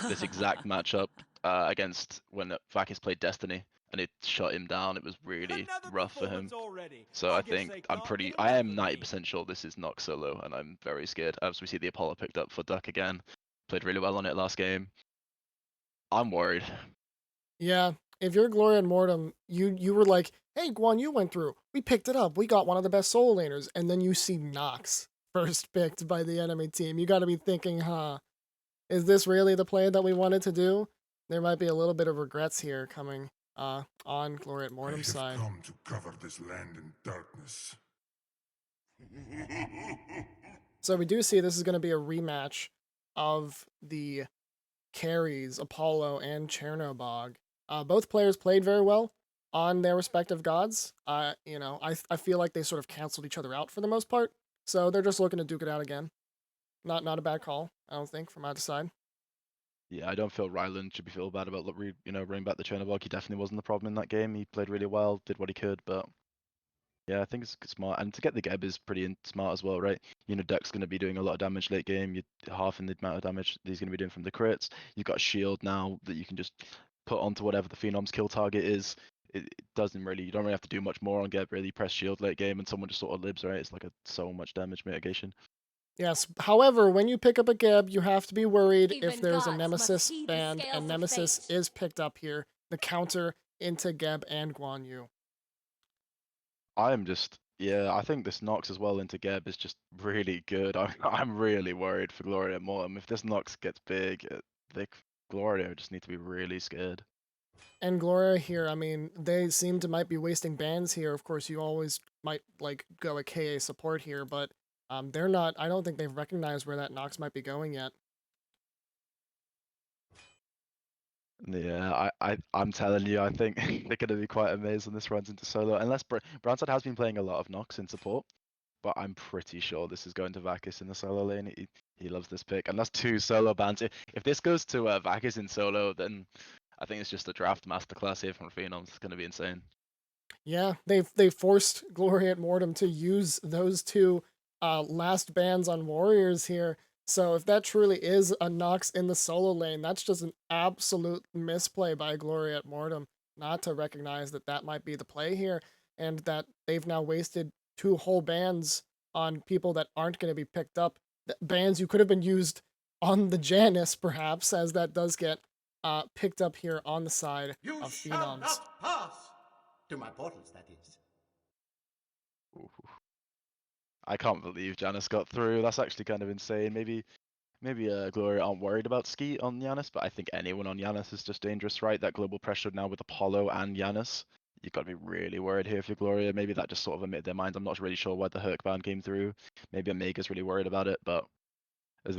this exact matchup against when Vakis played Destiny, and it shut him down. It was really Another rough for him. performance already. So I think Get I enough am of me. 90% sure this is Nox solo, and I'm very scared. As we see the Apollo picked up for Duck again, played really well on it last game. I'm worried. Yeah, if you're Gloria and Mortem, you were like, hey, Guan Yu went through. We picked it up. We got one of the best soul laners. And then you see Nox first picked by the enemy team. You gotta be thinking, huh, is this really the play that we wanted to do? There might be a little bit of regrets here coming on Gloria at Mortem's side. I have come to cover this land in darkness. So we do see this is going to be a rematch of the carries, Apollo and Chernobog. Both players played very well on their respective gods. I feel like they sort of canceled each other out for the most part. So they're just looking to duke it out again. Not a bad call, I don't think, from either side. Yeah, I don't feel Ryland should be feel bad about bringing back the Chernobog. He definitely wasn't the problem in that game. He played really well, did what he could, but yeah, I think it's smart. And to get the Geb is pretty smart as well, right? Duck's going to be doing a lot of damage late game. You're halving the amount of damage he's going to be doing from the crits. You've got a shield now that you can just put onto whatever the Phenom's kill target is. It doesn't really, you don't really have to do much more on Geb, really. Press shield late game and someone just sort of lives, right? It's like so much damage mitigation. Yes, however, when you pick up a Geb, you have to be worried if Even there's a gods must Nemesis heed the banned, scales and of Nemesis fate. is picked up here. The counter into Geb and Guan Yu. I think this Nox as well into Geb is just really good. I'm really worried for Gloria and Mortem. If this Nox gets big, Gloria just need to be really scared. And Gloria here, I mean, they seem to might be wasting bans here. Of course, you always might like go a KA support here, but they're not. I don't think they've recognized where that Nox might be going yet. Yeah, I'm telling you, I think they're going to be quite amazed when this runs into solo. Unless Brownside has been playing a lot of Nox in support, but I'm pretty sure this is going to Vakis in the solo lane. He loves this pick, and that's 2 solo bans. If this goes to Vakis in solo, then I think it's just a draft masterclass here from Phenoms. It's going to be insane. Yeah, they forced Gloria at Mortem to use those two last bans on warriors here. So if that truly is a Nox in the solo lane, that's just an absolute misplay by Gloria at Mortem not to recognize that that might be the play here, and that they've now wasted 2 whole bans on people that aren't going to be picked up. Bans you could have been used on the Janus, perhaps, as that does get picked up here on the side You of shall Phenoms. not pass! To my portals, that is. Ooh. I can't believe Janus got through. That's actually kind of insane. Maybe Gloria aren't worried about Skeet on Janus, but I think anyone on Janus is just dangerous, right? That global pressure now with Apollo and Janus. You've got to be really worried here if you're Gloria. Maybe that just sort of omitted their minds. I'm not really sure why the Herc ban came through. Maybe Omega's really worried about it, but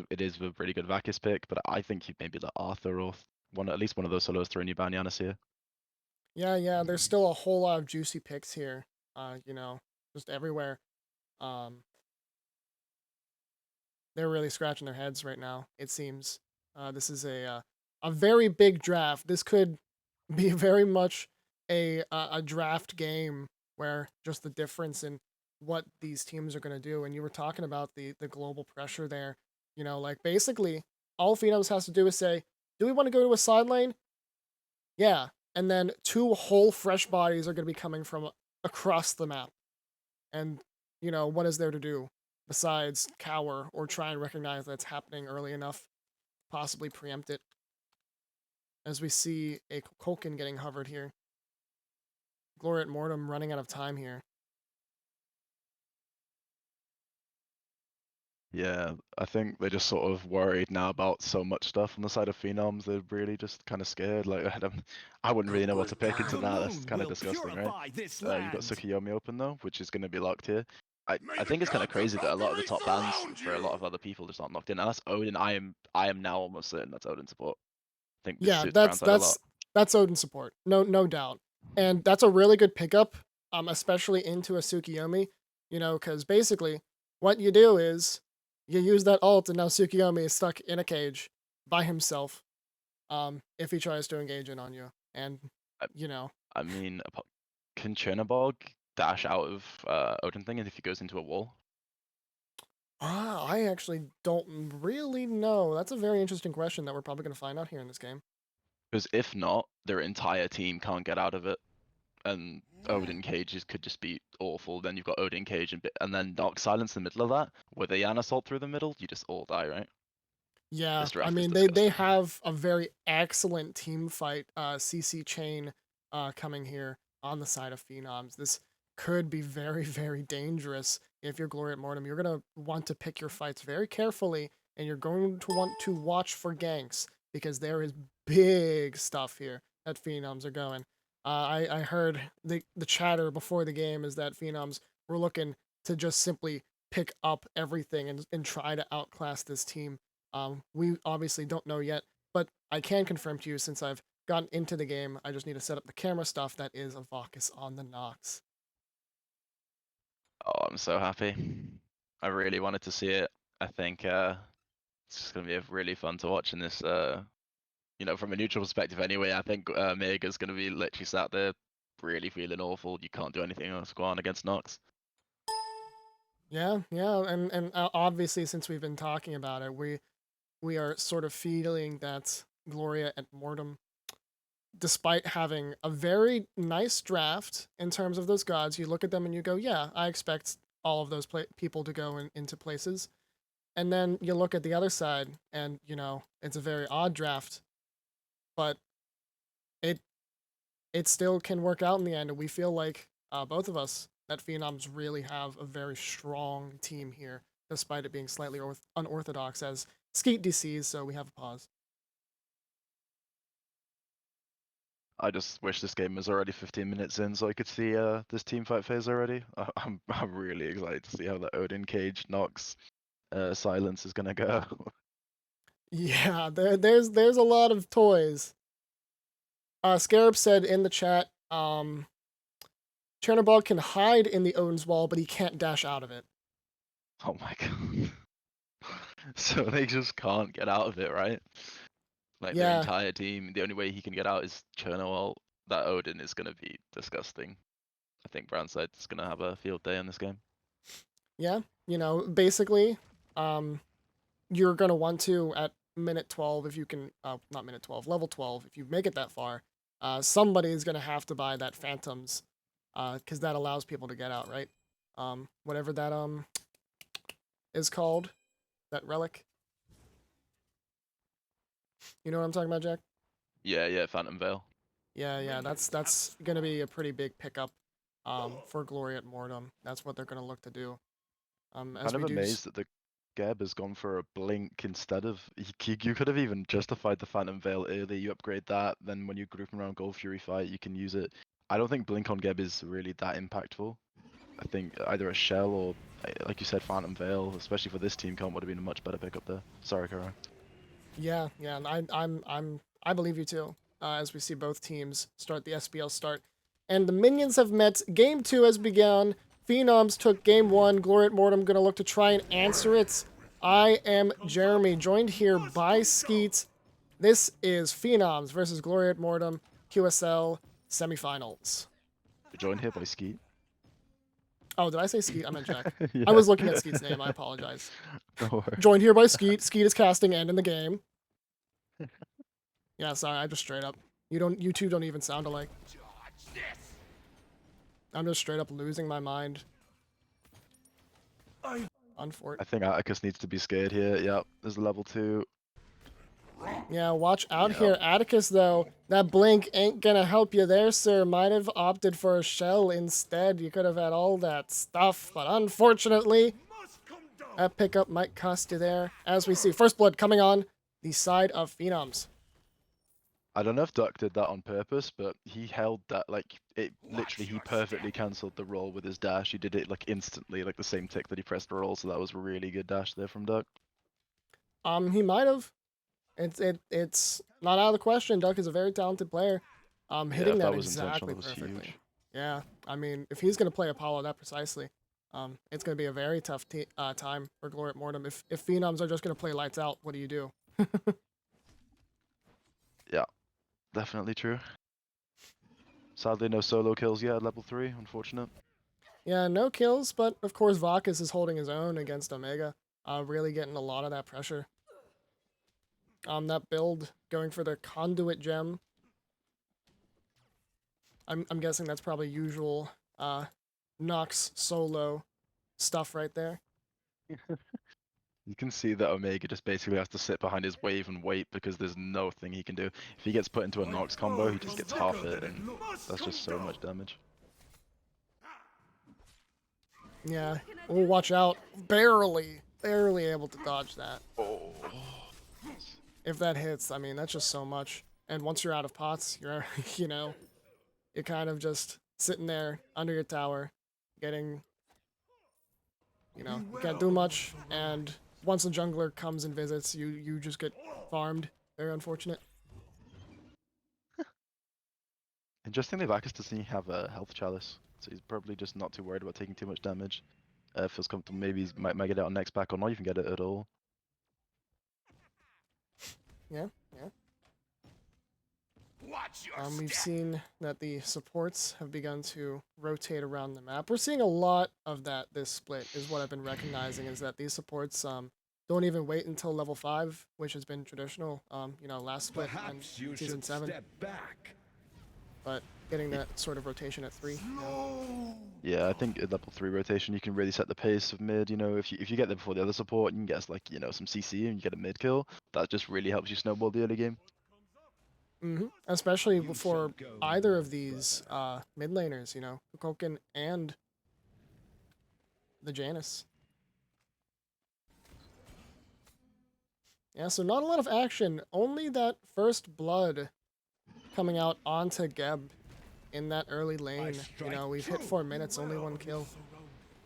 it is a pretty good Vakis pick. But I think you maybe let Arthur or at least one of those solos throw a new ban Janus here. Yeah, there's still a whole lot of juicy picks here. Just everywhere. They're really scratching their heads right now, it seems. This is a very big draft. This could be very much a draft game where just the difference in what these teams are going to do. And you were talking about the global pressure there. Like basically all Phenoms has to do is say, do we want to go to a side lane? Yeah. And then 2 whole fresh bodies are going to be coming from across the map. And, what is there to do besides cower or try and recognize that it's happening early enough, possibly preempt it? As we see a Kulkin getting hovered here. Gloria at Mortem running out of time here. Yeah, I think they're just sort of worried now about so much stuff on the side of Phenoms. They're really just kind of scared. Like I wouldn't really know what to pick into The that. That's moon kind of will disgusting, right? purify this You've got land. Tsukuyomi open though, which is going to be locked here. I May think the it's kind of gods crazy that a lot of the Valkyrie top bans surround for a lot of you! other people just aren't locked in. And that's Odin. I am now almost certain that's Odin support. I think this Yeah, suits that's Brownside a lot. that's that's Odin support. No doubt. And that's a really good pickup, especially into a Tsukuyomi, because basically what you do is you use that ult and now Tsukuyomi is stuck in a cage by himself. If he tries to engage in on you. And I, you know. I mean, can Chernobog dash out of Odin thing if he goes into a wall? I actually don't really know. That's a very interesting question that we're probably going to find out here in this game. Because if not, their entire team can't get out of it, and Odin cages could just be awful. Then you've got Odin cage and then Dark Silence in the middle of that, with a Yan assault through the middle, you just all die, right? Yeah, This I draft is mean they disgusting. have a very excellent team fight CC chain coming here on the side of Phenoms. This could be very very dangerous if you're Gloria at Mortem. You're going to want to pick your fights very carefully and you're going to want to watch for ganks because there is big stuff here that Phenoms are going. I heard the chatter before the game is that Phenoms were looking to just simply pick up everything and try to outclass this team. We obviously don't know yet, but I can confirm to you since I've gotten into the game, I just need to set up the camera stuff that is a Vacus on the Nox. Oh, I'm so happy. I really wanted to see it. I think it's just gonna be really fun to watch in this. From a neutral perspective, anyway. I think Mega's gonna be literally sat there, really feeling awful. You can't do anything else. Go on against Nox. Yeah, and obviously since we've been talking about it, we are sort of feeling that Gloria and Mortem, despite having a very nice draft in terms of those gods, you look at them and you go, yeah, I expect all of those people to go into places. And then you look at the other side, and it's a very odd draft, but it it still can work out in the end. And we feel like both of us that Phenoms really have a very strong team here, despite it being slightly unorthodox as Skeet DCs. So we have a pause. I just wish this game was already 15 minutes in so I could see this team fight phase already. I'm really excited to see how the Odin cage Nox silence is gonna go. Yeah, there's a lot of toys. Scarab said in the chat, Chernobog can hide in the Odin's wall, but he can't dash out of it. Oh my god. So they just can't get out of it, right? Like their Yeah, entire team, the only way he can get out is Cherno ult. That Odin is gonna be disgusting. I think Brownside's gonna have a field day in this game. yeah. Basically, you're gonna want to at minute 12 if you can. Not minute 12, level 12. If you make it that far, somebody's gonna have to buy that Phantoms, because that allows people to get out, right? Whatever that is called, that relic. You know what I'm talking about, Jack? Yeah, Phantom Veil. Yeah. That's gonna be a pretty big pickup, for Gloria at Mortem. That's what they're gonna look to do. As Kind of we do. amazed that the Geb has gone for a blink instead of you could have even justified the Phantom Veil early. You upgrade that, then when you group them around Gold Fury fight, you can use it. I don't think blink on Geb is really that impactful. I think either a shell or, like you said, Phantom Veil, especially for this team comp, would have been a much better pickup there. Sorry, Kara. Yeah, and I believe you too. As we see both teams start the SPL start, and the minions have met. Game 2 has begun. Phenoms took game 1. Gloria at Mortem gonna look to try and answer it. I am Jeremy, joined here by Skeet. This is Phenoms versus Gloria at Mortem QSL semifinals. We're joined here by Skeet. Oh, did I say Skeet? I meant Jack. Yeah. I was looking at Skeet's name. I apologize. No worries. Joined here by Skeet. Skeet is casting and in the game. Yeah, sorry, I just straight up. You two don't even sound alike. I'm just straight up losing my mind. Unfort. I think Atticus needs to be scared here. Yep, there's a level 2. Yeah, watch out Yep. here. Atticus, though, that blink ain't gonna help you there, sir. Might have opted for a shell instead. You could have had all that stuff, but unfortunately, that pickup might cost you there. As we see, First Blood coming on the side of Phenoms. I don't know if Duck did that on purpose, but he held that, like, it literally, he perfectly cancelled the roll with his dash. He did it, like, instantly, like the same tick that he pressed the roll, so that was a really good dash there from Duck. He might have. It's not out of the question. Duck is a very talented player. Yeah, Hitting if that that was intentional, exactly it was perfectly. huge. Yeah, I mean, if he's gonna play Apollo that precisely, it's gonna be a very tough time for Gloria at Mortem. If Phenoms are just gonna play lights out, what do you do? Yeah, definitely true. Sadly, no solo kills yet at level 3, unfortunate. Yeah, no kills, but of course Vakas is holding his own against Omega, really getting a lot of that pressure. That build going for the conduit gem. I'm guessing that's probably usual Nox solo stuff right there. You can see that Omega just basically has to sit behind his wave and wait because there's nothing he can do. If he gets put into a Nox combo, he just gets half it, and that's just so much damage. Yeah. Oh, watch out. Barely able to dodge that. Oh. If that hits, I mean, that's just so much. And once you're out of pots, you're, you're kind of just sitting there under your tower, getting, you can't do much. And once a jungler comes and visits, you just get farmed. Very unfortunate. Interestingly, Vakas doesn't have a health chalice, so he's probably just not too worried about taking too much damage. Feels comfortable. Maybe he might get it on next back or not even get it at all. Yeah. Watch your We've step. seen that the supports have begun to rotate around the map. We're seeing a lot of that this split, is what I've been recognizing, is that these supports don't even wait until level 5, which has been traditional, last split and Perhaps you season should 7. step back. But getting that sort of rotation at 3. Yeah, I think at level 3 rotation you can really set the pace of mid. If you get there before the other support, you can get like some CC and you get a mid kill. That just really helps you snowball the early game. Especially for either of these mid laners, Kukoken and the Janus. Yeah, so not a lot of action. Only that first blood coming out onto Geb in that early lane. We've hit 4 minutes, only 1 kill.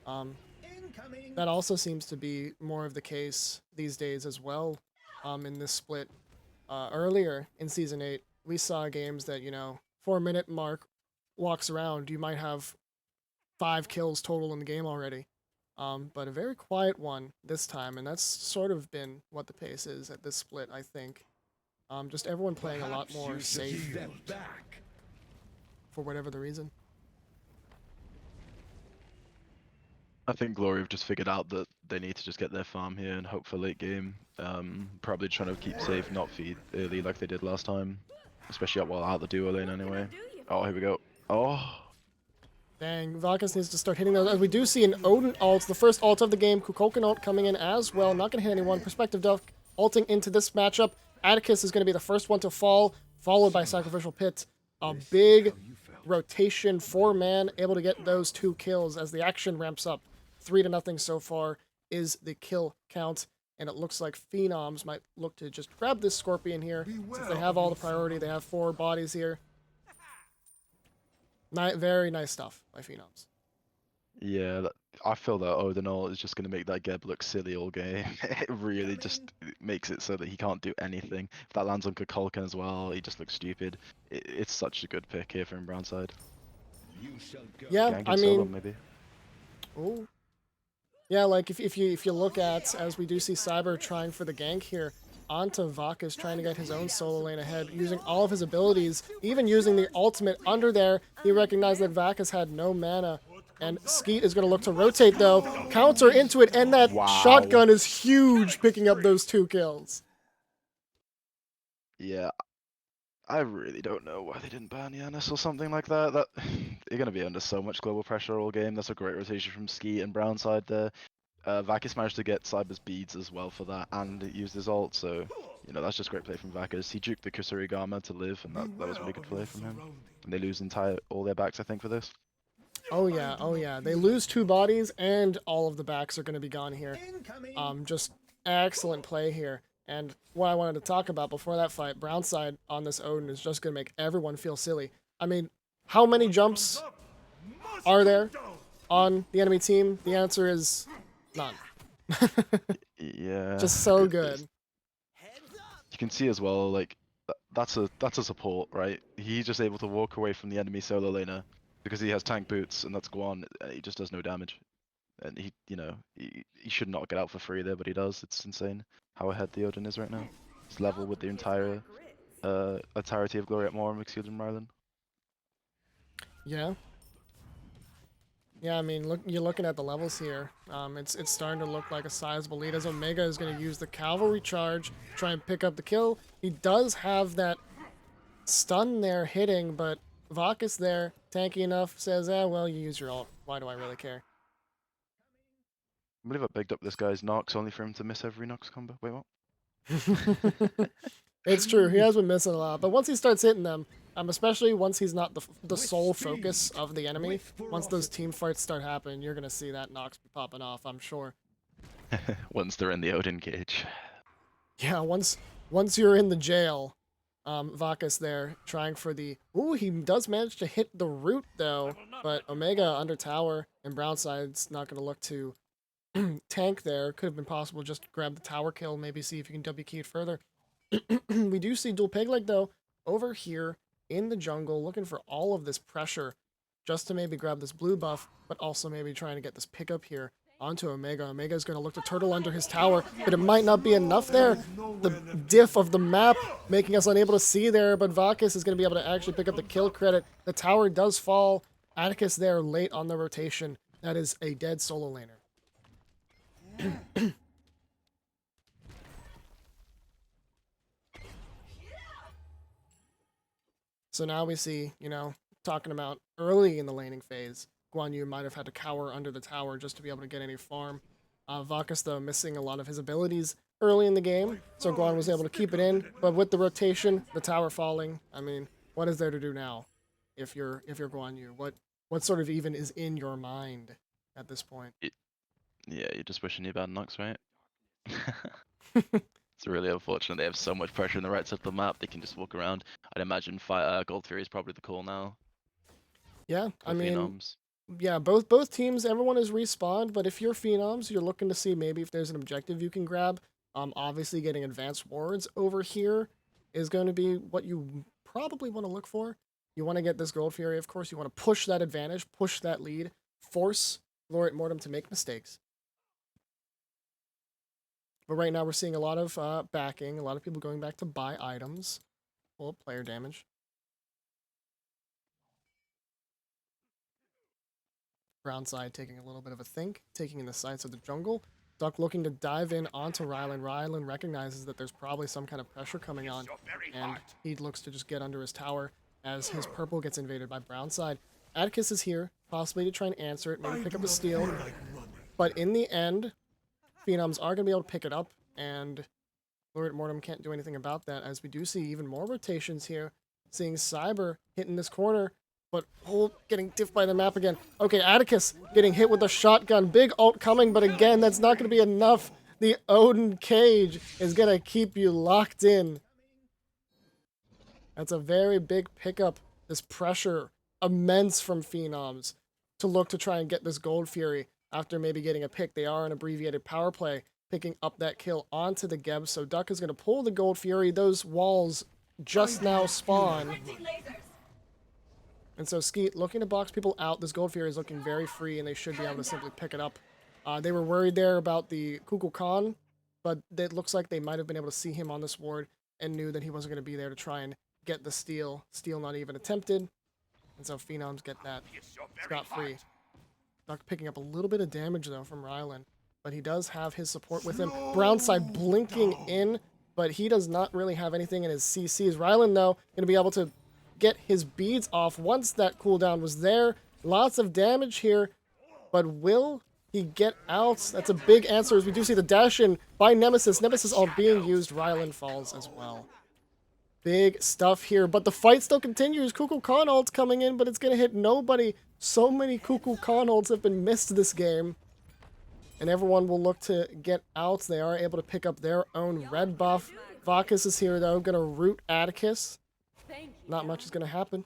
That also seems to be more of the case these days as well. In this split, earlier in season 8, we saw games that 4-minute mark walks around, you might have 5 kills total in the game already. But a very quiet one this time, and that's sort of been what the pace is at this split, I think. Just everyone playing a lot more safe for whatever the reason. I think Gloria have just figured out that they need to just get their farm here and hope for late game. Probably trying to keep safe, not feed early like they did last time. Especially out out the duo lane anyway. Oh, here we go. Oh, Dang, Vakas needs to start hitting those. We do see an Odin ult, the first ult of the game. Kukulkan ult coming in as well. Not going to hit anyone. Perspective Duck ulting into this matchup. Atticus is going to be the first one to fall, followed by Sacrificial Pit. A big rotation, 4-man, able to get those 2 kills as the action ramps up. 3-0 so far is the kill count. And it looks like Phenoms might look to just grab this Scorpion here. Since they have all the priority, they have 4 bodies here. Very nice stuff by Phenoms. yeah. I feel that Odin ult is just going to make that Geb look silly all game. It really just makes it so that he can't do anything. If that lands on Kukulkan as well, he just looks stupid. It's such a good pick here from brown side. Yeah, Gank I him solo, mean, maybe. oh, yeah, like if you look at, as we do see Cyber trying for the gank here, onto Vakas trying to get his own solo lane ahead, using all of his abilities, even using the ultimate under there. He recognized that Vakas had no mana, and Skeet is going to look to rotate though, counter into it, and that shotgun is huge, picking up those 2 kills. Yeah, I really don't know why they didn't ban Yanis or something like that. That you're gonna be under so much global pressure all game. That's a great rotation from Ski and brown side there. Vakis managed to get Cyber's beads as well for that, and it used his ult. So that's just great play from Vakis. He juked the Kusarigama to live, and that was really good play from him. And they lose all their backs, I think, for this. Oh yeah. They lose 2 bodies, and all of the backs are going to be gone here. Just excellent play here. And what I wanted to talk about before that fight, brown side on this Odin is just going to make everyone feel silly. I mean, how many jumps are there on the enemy team? The answer is none. Yeah. Just so it's- good. You can see as well, like that's a support, right? He's just able to walk away from the enemy solo laner because he has tank boots, and that's Guan. He just does no damage, and he should not get out for free there, but he does. It's insane how ahead the Odin is right now. It's level with the entirety of Gloria at Mortem, Exiled and Marlin. Yeah. Yeah, I mean, you're looking at the levels here. It's starting to look like a sizable lead as Omega is going to use the cavalry charge, try and pick up the kill. He does have that stun there hitting, but Vakas there, tanky enough, says, well, you use your ult. Why do I really care? I believe I picked up this guy's Nox only for him to miss every Nox combo. Wait, what? It's true, he has been missing a lot, but once he starts hitting them, especially once he's not the sole focus of the enemy, once those team fights start happening, you're going to see that Nox be popping off, I'm sure. Once they're in the Odin cage. Yeah, once you're in the jail, Vakas there trying for the... Ooh, he does manage to hit the root though, but Omega under tower, and Brownside's not going to look to tank there. Could have been possible just to grab the tower kill, maybe see if you can W key it further. We do see Dual Peg Leg though over here in the jungle looking for all of this pressure just to maybe grab this blue buff, but also maybe trying to get this pickup here onto Omega. Omega's going to look to turtle under his tower, but it might not be enough there. The diff of the map making us unable to see there, but Vakas is going to be able to actually pick up the kill credit. The tower does fall. Atticus there late on the rotation. That is a dead solo laner. So now we see, talking about early in the laning phase, Guan Yu might have had to cower under the tower just to be able to get any farm. Vakas, though, missing a lot of his abilities early in the game, so Guan was able to keep it in. But with the rotation, the tower falling, I mean, what is there to do now if you're Guan Yu? What sort of even is in your mind at this point? Yeah, you're just wishing you bad Nox, right? It's really unfortunate. They have so much pressure on the right side of the map. They can just walk around. I'd imagine Gold Fury is probably the call now. Yeah, I mean, Phenoms. yeah, both teams, everyone is respawned, but if you're Phenoms, you're looking to see maybe if there's an objective you can grab. Obviously getting advanced wards over here is going to be what you probably want to look for. You want to get this Gold Fury, of course. You want to push that advantage, push that lead, force Gloria Mortem to make mistakes, But right now we're seeing a lot of backing, a lot of people going back to buy items. Pull up player damage. Brown side taking a little bit of a think, taking in the sights of the jungle. Duck looking to dive in onto Rylan. Rylan recognizes that there's probably some kind of pressure coming on, and he looks to just get under his tower as his purple gets invaded by brown side. Atticus is here, possibly to try and answer it, maybe pick up a steal. But in the end, Phenoms are going to be able to pick it up, and Lord Mortem can't do anything about that, as we do see even more rotations here. Seeing Cyber hitting this corner, but getting diffed by the map again. Okay, Atticus getting hit with a shotgun. Big ult coming, but again, that's not going to be enough. The Odin cage is going to keep you locked in. That's a very big pickup. This pressure, immense from Phenoms, to look to try and get this Gold Fury after maybe getting a pick. They are an abbreviated power play, picking up that kill onto the Geb. So Duck is going to pull the Gold Fury. Those walls just now spawn. And so Skeet looking to box people out. This Gold Fury is looking very free, and they should be able to simply pick it up. They were worried there about the Kukulkan, but it looks like they might have been able to see him on this ward and knew that he wasn't going to be there to try and get the steal. Steal not even attempted. And so Phenoms get that scot-free. Duck picking up a little bit of damage, though, from Rylan. But he does have his support with him. Brownside blinking in, but he does not really have anything in his CCs. Rylan, though, going to be able to get his beads off once that cooldown was there. Lots of damage here, but will he get out? That's a big answer, as we do see the dash in by Nemesis. Nemesis all being used. Rylan falls as well. Big stuff here, but the fight still continues. Kukulkan ult's coming in, but it's going to hit nobody. So many Kukulkan ults have been missed this game. And everyone will look to get out. They are able to pick up their own red buff. Vakis is here, though, going to root Atticus. Not much is going to happen.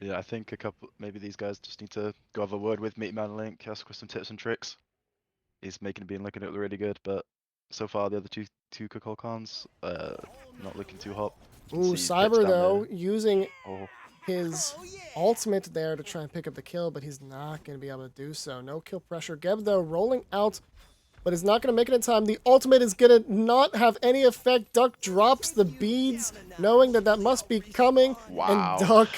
Yeah, I think maybe these guys just need to go have a word with Meat Man Link, ask for some tips and tricks. He's looking at really good, but so far the other two Kukulkans, not looking too hot. Ooh, Cyber, though, using his ultimate there to try and pick up the kill, but he's not going to be able to do so. No kill pressure. Geb, though, rolling out, but is not going to make it in time. The ultimate is going to not have any effect. Duck drops the beads, knowing that that must be coming. Wow. And Duck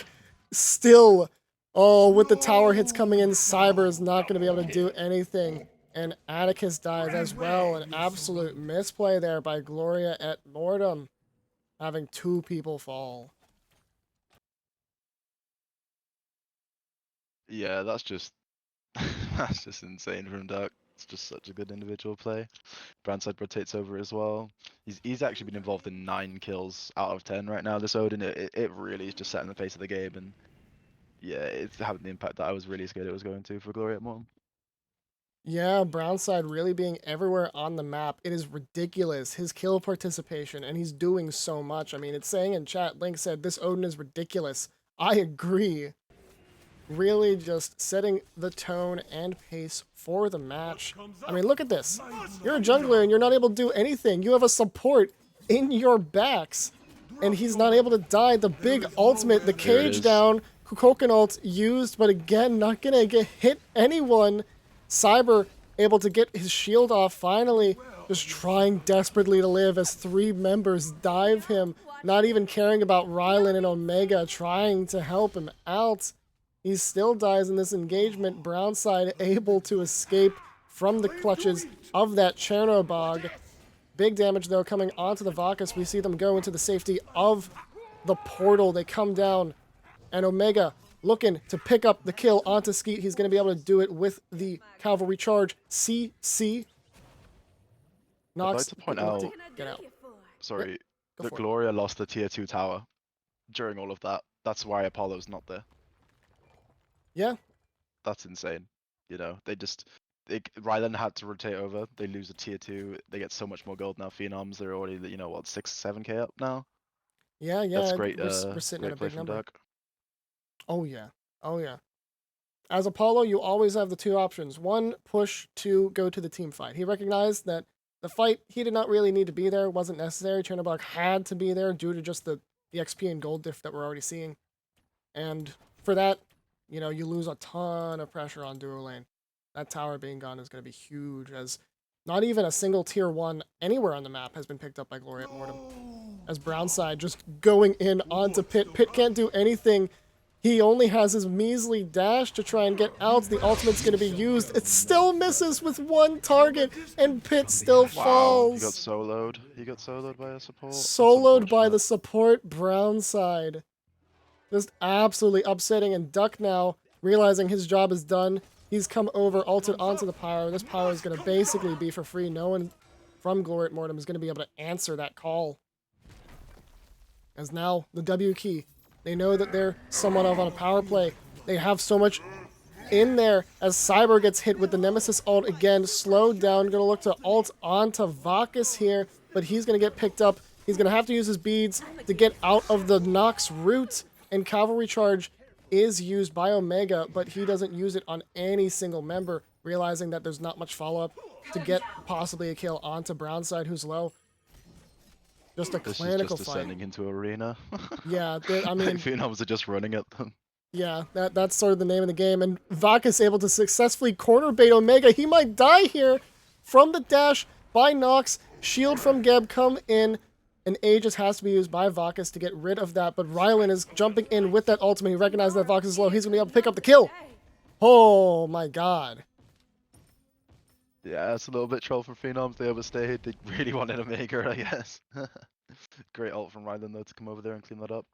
still, with the tower hits coming in, Cyber is not going to be able to do anything. And Atticus dies as well. An absolute misplay there by Gloria at Mortem, having two people fall. Yeah, that's just that's just insane from Duck. It's just such a good individual play. Brandside rotates over as well. He's actually been involved in 9 kills out of 10 right now. This Odin, it really is just setting the pace of the game, and yeah, it's having the impact that I was really scared it was going to for Gloria at Mortem. Yeah, Brownside really being everywhere on the map. It is ridiculous, his kill participation, and he's doing so much. I mean, it's saying in chat, Link said, this Odin is ridiculous. I agree. Really just setting the tone and pace for the match. I mean, look at this. You're a jungler and you're not able to do anything. You have a support in your backs, and he's not able to die. The big ultimate, the cage down, Kukulkan ult used, but again, not gonna hit anyone. Cyber able to get his shield off finally, just trying desperately to live as 3 members dive him, not even caring about Rylan and Omega, trying to help him out. He still dies in this engagement. Brownside able to escape from the clutches of that Chernobog. Big damage, though, coming onto the Vakis. We see them go into the safety of the portal. They come down, and Omega looking to pick up the kill onto Skeet. He's going to be able to do it with the cavalry charge. CC. Nox, I'd like to point out, get out. sorry, Go that for it. Gloria lost the tier 2 tower during all of that. That's why Apollo's not there. Yeah, That's insane. You know, Rylan had to rotate over. They lose a tier 2. They get so much more gold now. Phenoms, they're already, 6, 7k up now. yeah. That's great. We're sitting Great at a play big from number. Duck. Oh, yeah. Oh, yeah. As Apollo, you always have the 2 options. 1, push. 2, go to the team fight. He recognized that the fight, he did not really need to be there. Wasn't necessary. Chernobog had to be there due to just the XP and gold diff that we're already seeing. And for that, you lose a ton of pressure on duo lane. That tower being gone is going to be huge, as Not even a single tier 1 anywhere on the map has been picked up by Gloria at Mortem. As Brownside just going in onto Pit. Pit can't do anything. He only has his measly dash to try and get out. The ultimate's going to be used. It still misses with one target, and Pit still Wow, falls. he got soloed. He got soloed by a support. That's Soloed by the unfortunate. support Brownside. Just absolutely upsetting, and Duck now, realizing his job is done, he's come over, ulted onto the power. This power is going to basically be for free. No one from Gloria at Mortem is going to be able to answer that call. As now, the W key. They know that they're somewhat of on a power play. They have so much in there as Cyber gets hit with the Nemesis ult again. Slowed down. Going to look to ult onto Vakis here, but he's going to get picked up. He's going to have to use his beads to get out of the Nox route. And Cavalry Charge is used by Omega, but he doesn't use it on any single member, realizing that there's not much follow-up to get possibly a kill onto Brownside, who's low. Just a This clinical is just fight. descending into arena. Yeah, I mean, Phenoms are just running at them. yeah, that's sort of the name of the game. And Vakis able to successfully corner bait Omega. He might die here from the dash by Nox. Shield from Geb come in. And Aegis has to be used by Vakis to get rid of that. But Rylan is jumping in with that ultimate. He recognizes that Vakis is low. He's going to be able to pick up the kill. Oh my god. Yeah, it's a little bit troll from Phenoms. They overstayed. They really wanted Omega, I guess. Great ult from Rylan though to come over there and clean that up.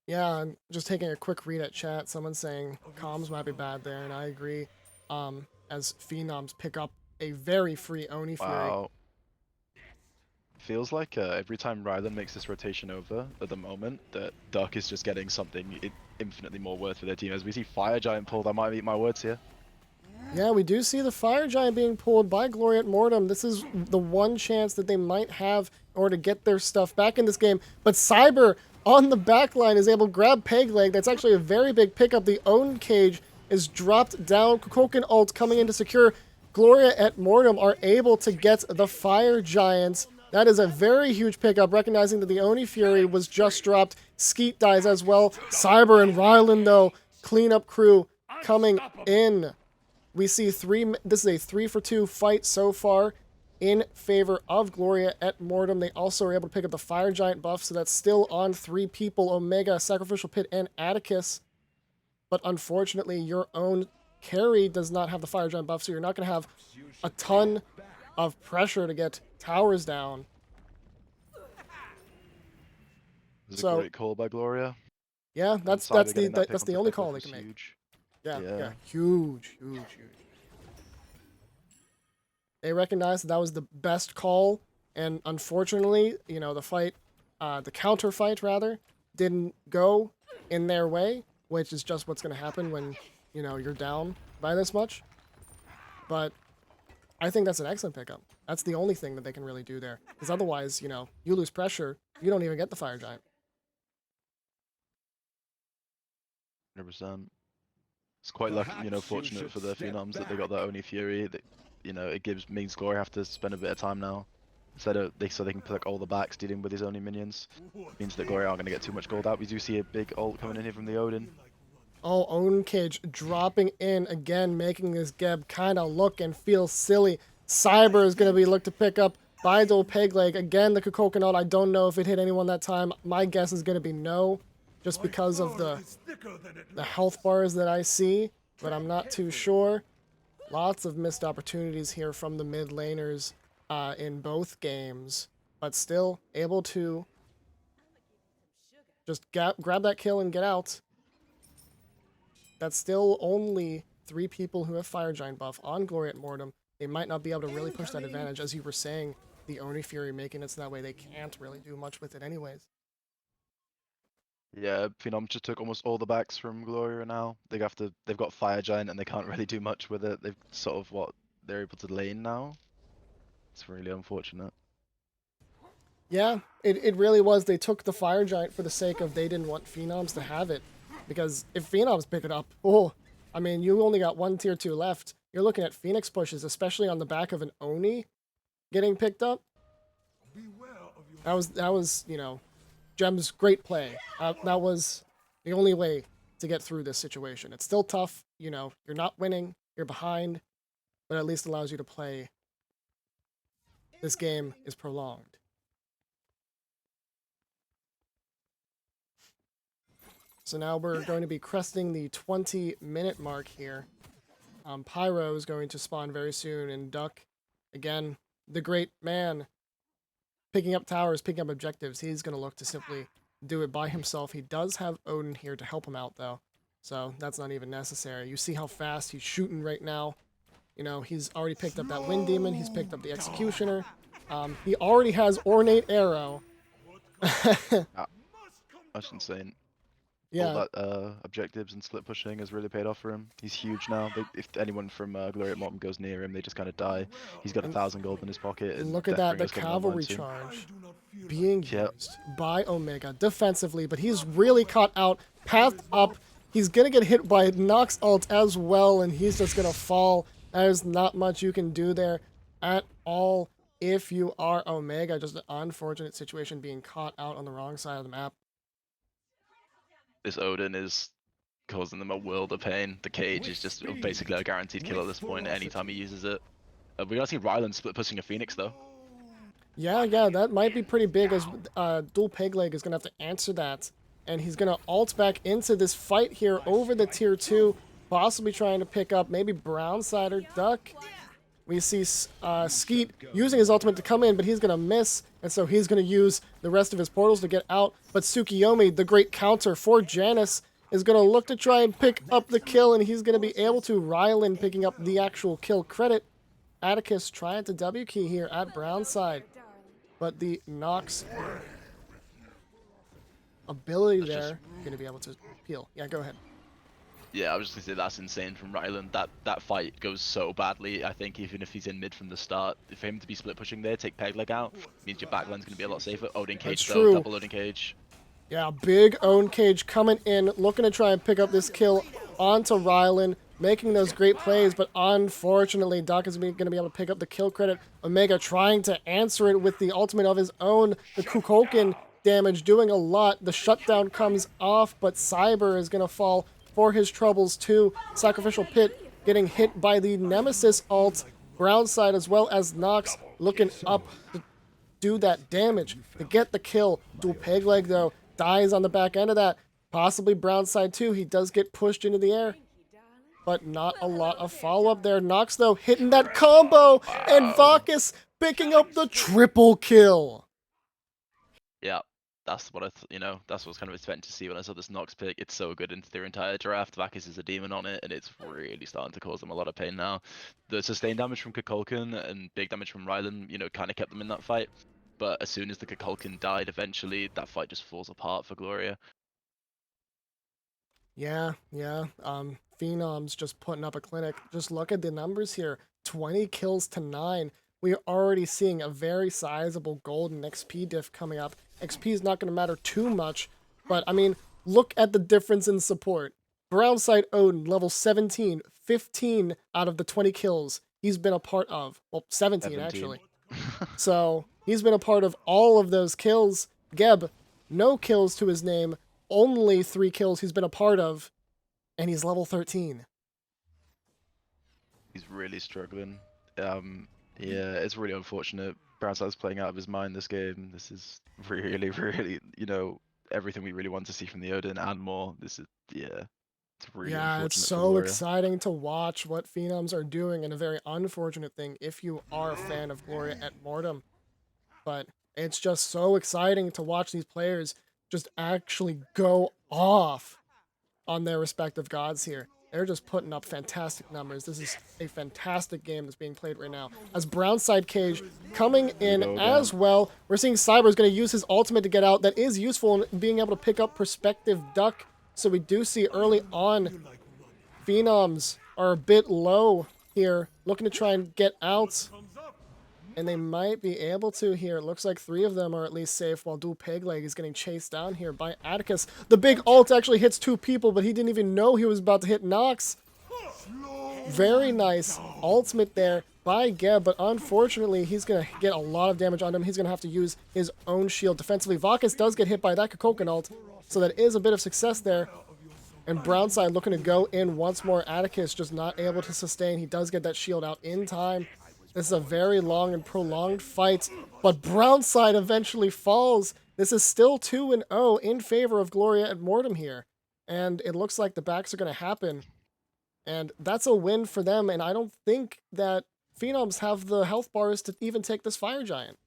Yeah, I'm just taking a quick read at chat. Someone's saying comms might be bad there, and I agree. As Phenoms pick up a very free Oni Fury. Wow. Feels like every time Rylan makes this rotation over at the moment, that Duck is just getting something infinitely more worth for their team. As we see Fire Giant pulled, I might eat my words here. Yeah, we do see the Fire Giant being pulled by Gloria at Mortem. This is the one chance that they might have in order to get their stuff back in this game. But Cyber on the back line is able to grab Peg Leg. That's actually a very big pickup. The own cage is dropped down. Kukoken ult coming in to secure. Gloria at Mortem are able to get the Fire Giants. That is a very huge pickup, recognizing that the Oni Fury was just dropped. Skeet dies as well. Cyber and Rylan, though, cleanup crew coming in. We see this is a 3-for-2 fight so far in favor of Gloria at Mortem. They also are able to pick up the Fire Giant buff, so that's still on 3 people, Omega, Sacrificial Pit, and Atticus. But unfortunately, your own carry does not have the Fire Giant buff, so you're not going to have a ton of pressure to get towers down. This is a great call by Gloria. Yeah, that's the only call they can make. Huge. Yeah, huge. They recognized that was the best call, and unfortunately, you know, the counter fight rather, didn't go in their way, which is just what's going to happen when, you know, you're down by this much. But I think that's an excellent pickup. That's the only thing that they can really do there, because otherwise, you know, you lose pressure, you don't even get the Fire Giant. 100%. It's quite lucky, you know, fortunate for the Phenoms that they got that Oni Fury. That, you know, it means Gloria have to spend a bit of time now. So they can pick all the backs dealing with his Oni minions. Means that Gloria aren't going to get too much gold out. We do see a big ult coming in here from the Odin. Oh, Own Cage dropping in again, making this Geb kind of look and feel silly. Cyber is going to be looked to pick up by Dole Pegleg. Again, the Kukoken ult, I don't know if it hit anyone that time. My guess is going to be no, just because of the health bars that I see, but I'm not too sure. Lots of missed opportunities here from the mid laners in both games, but still able to just grab that kill and get out. That's still only 3 people who have Fire Giant buff on Gloria at Mortem. They might not be able to really push that advantage. As you were saying, the Oni Fury making it so that way they can't really do much with it anyways. Yeah, Phenoms just took almost all the backs from Gloria now. They've got Fire Giant and they can't really do much with it. They've sort of they're able to lane now. It's really unfortunate. Yeah, it really was. They took the Fire Giant for the sake of they didn't want Phenoms to have it. Because if Phenoms pick it up, I mean, you only got 1 tier 2 left. You're looking at Phoenix pushes, especially on the back of an Oni getting picked up. That was, you know, Gem's great play. That was the only way to get through this situation. It's still tough, you know, you're not winning, you're behind, but at least allows you to play. This game is prolonged. So now we're going to be cresting the 20-minute mark here. Pyro is going to spawn very soon, and Duck, again, the great man, picking up towers, picking up objectives. He's going to look to simply do it by himself. He does have Odin here to help him out, though, so that's not even necessary. You see how fast he's shooting right now. You know, he's already picked up that Wind Demon. He's picked up the Executioner. He already has Ornate Arrow. That's insane. Yeah. All that objectives and split pushing has really paid off for him. He's huge now. If anyone from Gloria at Mortem goes near him, they just kind of die. He's got 1,000 gold in his pocket. And And look at that, the Deathbringer's coming online cavalry soon. charge being Yep. used by Omega defensively, but he's really caught out, pathed up. He's going to get hit by Nox ult as well, and he's just going to fall. There's not much you can do there at all if you are Omega. Just an unfortunate situation being caught out on the wrong side of the map. This Odin is causing them a world of pain. The cage is just basically a guaranteed kill at this point anytime he uses it. We gotta see Ryland split pushing a Phoenix though. Yeah, that might be pretty big, as Dual Peg Leg is going to have to answer that. And he's going to ult back into this fight here over the tier 2, possibly trying to pick up maybe Brownside or Duck. We see Skeet using his ultimate to come in, but he's going to miss, and so he's going to use the rest of his portals to get out. But Tsukiyomi, the great counter for Janus, is going to look to try and pick up the kill, and he's going to be able to. Rylan picking up the actual kill credit. Atticus trying to W key here at Brownside, but the Nox ability there going to be able to peel. Yeah, go ahead. Yeah, I was just gonna say that's insane from Ryland. That fight goes so badly. I think even if he's in mid from the start, for him to be split pushing there, take peg leg out, means your backline's gonna be a lot safer. Odin cage That's though, true. double Odin cage. Yeah, big own cage coming in, looking to try and pick up this kill onto Rylan, making those great plays, but unfortunately, Doc is going to be able to pick up the kill credit. Omega trying to answer it with the ultimate of his own. The Kukulkan damage doing a lot. The shutdown comes off, but Cyber is going to fall for his troubles too. Sacrificial Pit getting hit by the Nemesis ult. Brownside as well as Nox looking up to do that damage to get the kill. Dual Peg Leg though dies on the back end of that. Possibly Brownside too. He does get pushed into the air, but not a lot of follow-up there. Nox though hitting that combo, and Vakis picking up the triple kill. Yeah, that's what that's what I was kind of expecting to see when I saw this Nox pick. It's so good into their entire draft. Vakis is a demon on it, and it's really starting to cause them a lot of pain now. The sustained damage from Kukulkan and big damage from Rylan, kind of kept them in that fight. But as soon as the Kukulkan died, eventually that fight just falls apart for Gloria. Yeah. Phenoms just putting up a clinic. Just look at the numbers here. 20 kills to 9. We are already seeing a very sizable golden XP diff coming up. XP is not going to matter too much, but I mean, look at the difference in support. Brownside Odin, level 17, 15 out of the 20 kills he's been a part of. Well, 17 actually. So he's been a part of all of those kills. Geb, no kills to his name, only 3 kills he's been a part of, and he's level 13. He's really struggling. Yeah, it's really unfortunate. Brownside's playing out of his mind this game. This is really, everything we really want to see from the Odin and more. It's really unfortunate It's for so Gloria. exciting to watch what Phenoms are doing, and a very unfortunate thing if you are a fan of Gloria at Mortem. But it's just so exciting to watch these players just actually go off on their respective gods here. They're just putting up fantastic numbers. This is a fantastic game that's being played right now. As Brownside Cage coming in as well, we're seeing Cyber's going to use his ultimate to get out. That is useful in being able to pick up Perspective Duck. So we do see early on, Phenoms are a bit low here, looking to try and get out. And they might be able to here. It looks like 3 of them are at least safe, while Dual Peg Leg is getting chased down here by Atticus. The big ult actually hits 2 people, but he didn't even know he was about to hit Nox. Very nice ultimate there by Geb, but unfortunately he's going to get a lot of damage on him. He's going to have to use his own shield defensively. Vakis does get hit by that Kukulkan ult, so that is a bit of success there. And Brownside looking to go in once more. Atticus just not able to sustain. He does get that shield out in time. This is a very long and prolonged fight, but Brownside eventually falls. This is still 2-0 in favor of Gloria and Mortem here. And it looks like the backs are going to happen. And that's a win for them, and I don't think that Phenoms have the health bars to even take this Fire Giant.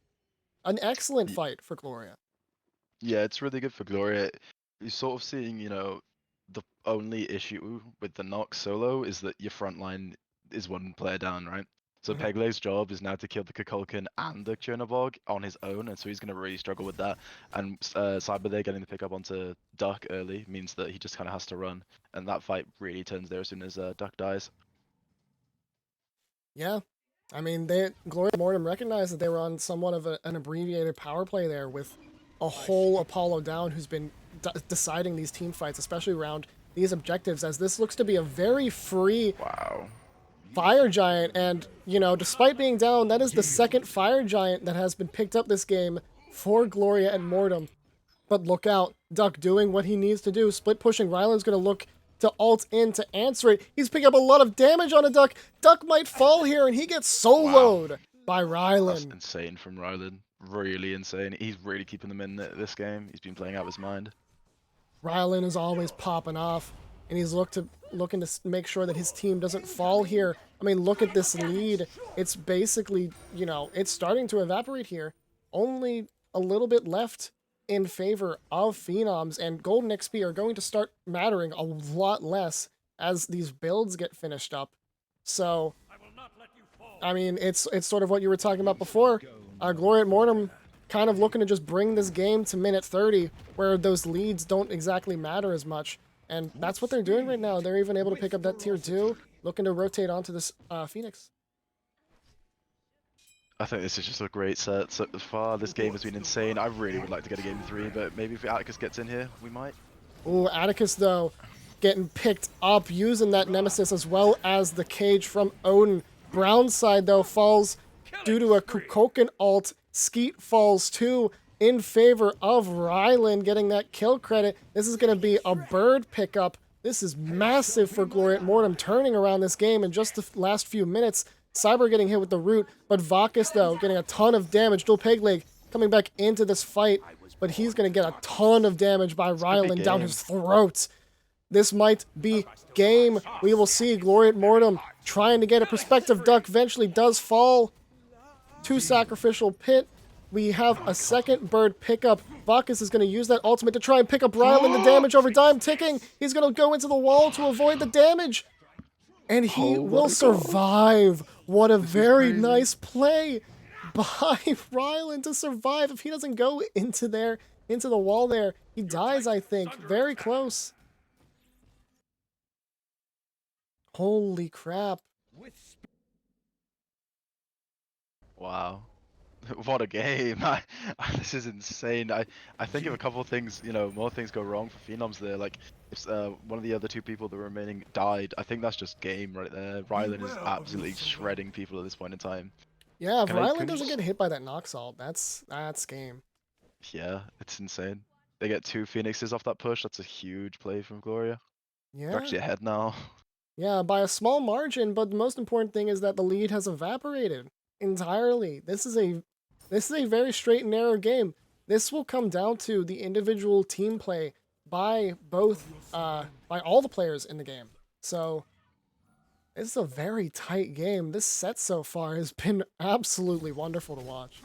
An excellent Y- fight for Gloria. Yeah, it's really good for Gloria. You're sort of seeing, the only issue with the Nox solo is that your front line is one player down, right? So Mhm. Peglay's job is now to kill the Kukulkan and the Chernobog on his own, and so he's going to really struggle with that. And Cyber there getting the pick up onto Duck early means that he just kind of has to run, and that fight really turns there as soon as Duck dies. Yeah. I mean, Gloria and Mortem recognized that they were on somewhat of an abbreviated power play there with a whole Apollo down who's been deciding these team fights, especially around these objectives, as this looks to be a very free Wow. Fire Giant. And, despite being down, that is the second Fire Giant that has been picked up this game for Gloria and Mortem. But look out, Duck doing what he needs to do. Split pushing. Ryland's going to look to ult in to answer it. He's picking up a lot of damage on a Duck. Duck might fall here, and he gets soloed by That's Ryland. insane from Rylan. Really insane. He's really keeping them in this game. He's been playing out of his mind. Ryland is always popping off, and he's looking to make sure that his team doesn't fall here. I mean, look at this lead. It's basically, it's starting to evaporate here. Only a little bit left in favor of Phenoms, and Golden XP are going to start mattering a lot less as these builds get finished up. So, I mean, it's sort of what you were talking about before. Gloria and Mortem kind of looking to just bring this game to minute 30, where those leads don't exactly matter as much. And that's what they're doing right now. They're even able to pick up that tier 2, looking to rotate onto this Phoenix. I think this is just a great set so far. This game has been insane. I really would like to get a game 3, but maybe if Atticus gets in here, we might. Ooh, Atticus, though, getting picked up using that Nemesis as well as the cage from Odin. Brownside, though, falls due to a Kukoken ult. Skeet falls, too, in favor of Ryland getting that kill credit. This is going to be a bird pickup. This is massive for Gloria and Mortem, turning around this game in just the last few minutes. Cyber getting hit with the root, but Vakis, though, getting a ton of damage. Dual Peg Leg coming back into this fight, but he's going to get a ton of damage by Ryland down his throat. This might be game. We will see. Gloria and Mortem trying to get a perspective. Duck eventually does fall to Sacrificial Pit. We have a second bird pickup. Vakis is going to use that ultimate to try and pick up Ryland. The damage over time ticking. He's going to go into the wall to avoid the damage. And he will survive. What a very nice play by Ryland to survive. If he doesn't go into the wall there, he dies, I think. Very close. Holy crap. Wow. What a game. This is insane. I think if a couple of things, more things go wrong for Phenoms there, like if one of the other two people that were remaining died, I think that's just game right there. Rylan is absolutely shredding people at this point in time. Yeah, if Can I- Ryland can doesn't you- get hit by that Nox ult, that's game. Yeah, it's insane. They get 2 Phoenixes off that push. That's a huge play from Gloria. They're Yeah. actually ahead now. Yeah, by a small margin, but the most important thing is that the lead has evaporated entirely. This is a very straight and narrow game. This will come down to the individual team play by by all the players in the game. So it's a very tight game. This set so far has been absolutely wonderful to watch.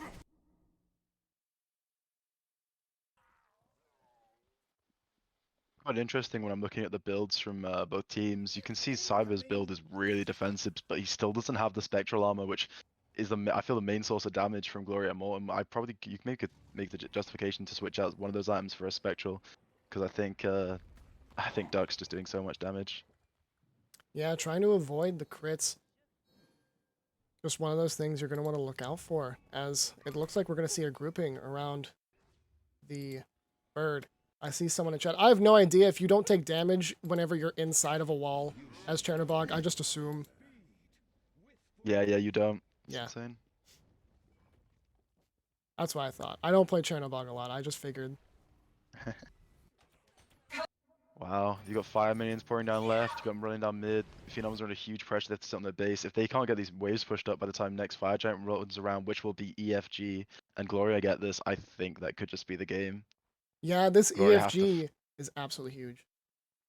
Quite interesting when I'm looking at the builds from both teams. You can see Cyber's build is really defensive, but he still doesn't have the spectral armor, which is I feel the main source of damage from Gloria and Mortem. You could make the justification to switch out one of those items for a spectral, because I think Duck's just doing so much damage. Yeah, trying to avoid the crits. Just one of those things you're going to want to look out for, as it looks like we're going to see a grouping around the bird. I see someone in chat. I have no idea if you don't take damage whenever you're inside of a wall as Chernobog. I just assume. Yeah, you don't. It's Yeah. insane. That's what I thought. I don't play Chernobog a lot. I just figured. Wow. Wow, you got fire minions pouring down left, you got them running down mid. Phenoms are under huge pressure, they have to sit on their base. If they can't get these waves pushed up by the time next fire giant runs around, which will be EFG, and Gloria get this, I think that could just be the game. Yeah, this Gloria have to EFG is absolutely huge.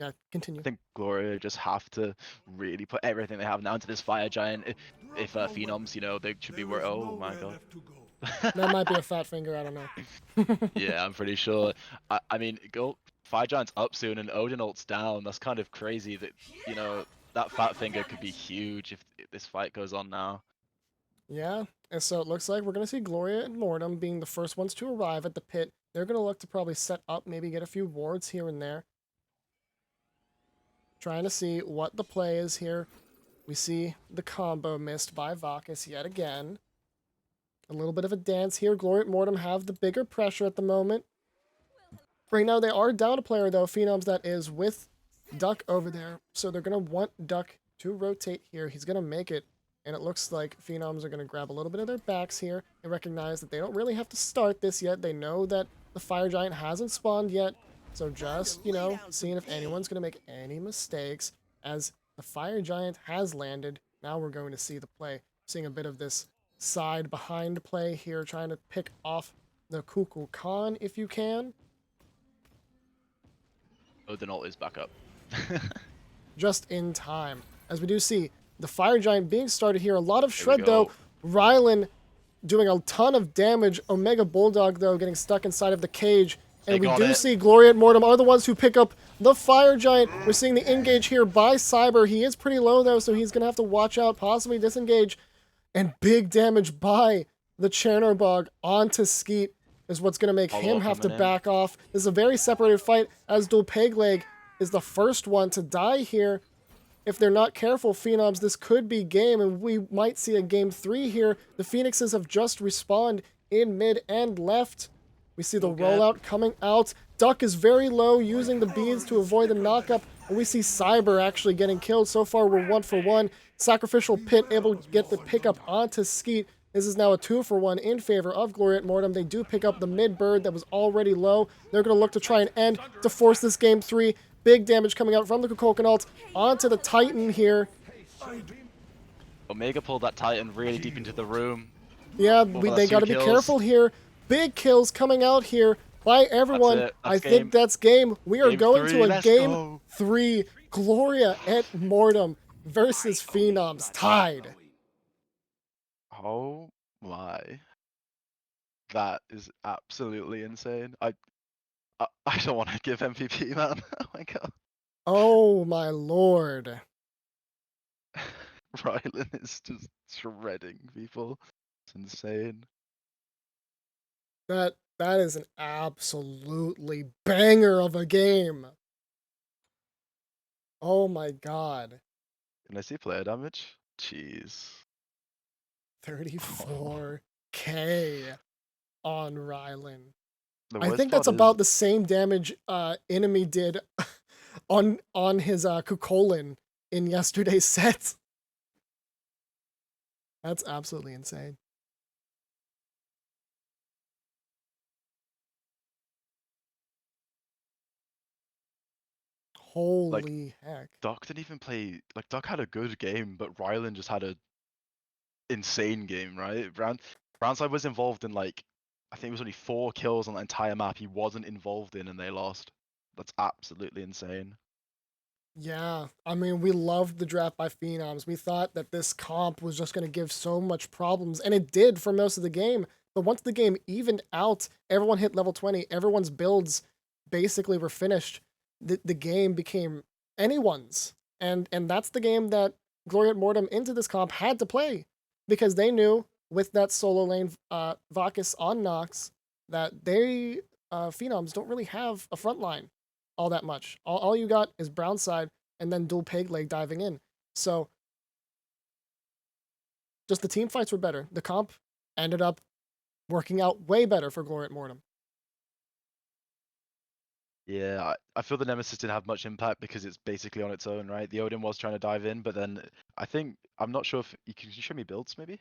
Yeah, I continue. think Gloria just have to really put everything they have now into this fire giant. If Phenoms, you know, they should be worried. Oh my god. That might be a fat finger, I don't know. Yeah, I'm pretty sure. I mean, go fire giant's up soon and Odin ult's down. That's kind of crazy that, you know, that fat finger could be huge if this fight goes on now. Yeah, and so it looks like we're going to see Gloria and Mortem being the first ones to arrive at the pit. They're going to look to probably set up, maybe get a few wards here and there. Trying to see what the play is here. We see the combo missed by Vakis yet again. A little bit of a dance here. Gloria and Mortem have the bigger pressure at the moment. Right now they are down a player though, Phenoms, that is with Duck over there. So they're going to want Duck to rotate here. He's going to make it. And it looks like Phenoms are going to grab a little bit of their backs here and recognize that they don't really have to start this yet. They know that the Fire Giant hasn't spawned yet. So just, you know, seeing if anyone's going to make any mistakes as the Fire Giant has landed. Now we're going to see the play. Seeing a bit of this side behind play here, trying to pick off the Cuckoo Khan if you can. Odin ult is back up. Just in time. As we do see the Fire Giant being started here. A lot of Here we shred though. go. Rylan doing a ton of damage. Omega Bulldog though getting stuck inside of the cage. And They we got do it. see Gloria and Mortem are the ones who pick up the Fire Giant. We're seeing the engage here by Cyber. He is pretty low though, so he's going to have to watch out, possibly disengage. And big damage by the Chernobog onto Skeet is what's going to make him have to coming in. back off. This is a very separated fight as Dual Pegleg is the first one to die here. If they're not careful, Phenoms, this could be game, and we might see a game 3 here. The Phoenixes have just respawned in mid and left. We see the rollout coming out. Duck is very low, using the beads to avoid the knockup, and we see Cyber actually getting killed. So far, we're 1 for 1. Sacrificial Pit able to get the pickup onto Skeet. This is now a 2 for 1 in favor of Gloria and Mortem. They do pick up the mid bird that was already low. They're going to look to try and end to force this game 3. Big damage coming out from the Coconut onto the Titan here. Omega pulled that Titan really deep into the room. Yeah, Well, they that's got to 2 be kills. careful here. Big kills coming out here by everyone. That's it. That's I think game. that's game. We are Game going 3, to a let's game go. 3. Gloria and Mortem versus Phenoms tied. Oh my. That is absolutely insane. I don't want to give MVP, man. Oh my god. Oh my lord. Rylan is just shredding people. It's insane. That is an absolutely banger of a game. Oh my god. Can I see player damage? Jeez. 34k on Rylan. The I worst think that's part is- about the same damage enemy did on his Kukolin in yesterday's set. That's absolutely insane. Holy heck. Doc didn't even play. Like Doc had a good game, but Rylan just had a insane game, right? Brownside was involved in like, I think it was only 4 kills on the entire map he wasn't involved in, and they lost. That's absolutely insane. Yeah, I mean, we loved the draft by Phenoms. We thought that this comp was just going to give so much problems, and it did for most of the game. But once the game evened out, everyone hit level 20, everyone's builds basically were finished. The game became anyone's. And that's the game that Gloria and Mortem into this comp had to play, because they knew with that solo lane Vakis on Nox that they, Phenoms, don't really have a front line all that much. All you got is Brownside and then Dual Pegleg diving in. So just the team fights were better. The comp ended up working out way better for Gloria and Mortem. Yeah, I feel the Nemesis didn't have much impact because it's basically on its own, right? The Odin was trying to dive in, but then I'm not sure if you can show me builds maybe.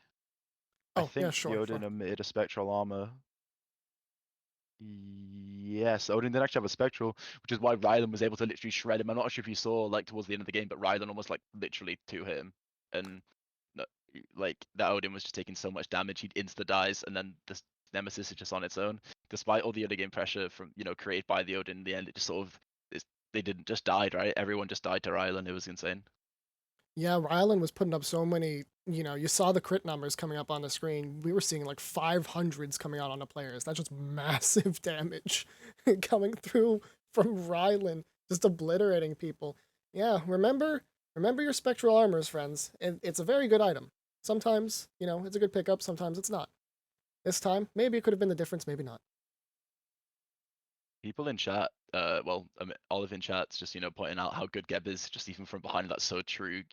I Oh, think yeah, sure. the Odin omitted a spectral armor. Yes, Odin didn't actually have a spectral, which is why Rylan was able to literally shred him. I'm not sure if you saw like towards the end of the game, but Rylan almost like literally two hit him, and like that Odin was just taking so much damage, he'd insta dies, and then this Nemesis is just on its own. Despite all the early game pressure from created by the Odin, in the end it just sort of they didn't just died, right? Everyone just died to Rylan. It was insane. Yeah, Rylan was putting up so many, you saw the crit numbers coming up on the screen. We were seeing like 500s coming out on the players. That's just massive damage coming through from Rylan, just obliterating people. Yeah, remember your spectral armors, friends. It's a very good item. Sometimes, it's a good pickup, sometimes it's not. This time, maybe it could have been the difference, maybe not. People in chat, Olive in chat's just pointing out how good Geb is, just even from behind. That's so true.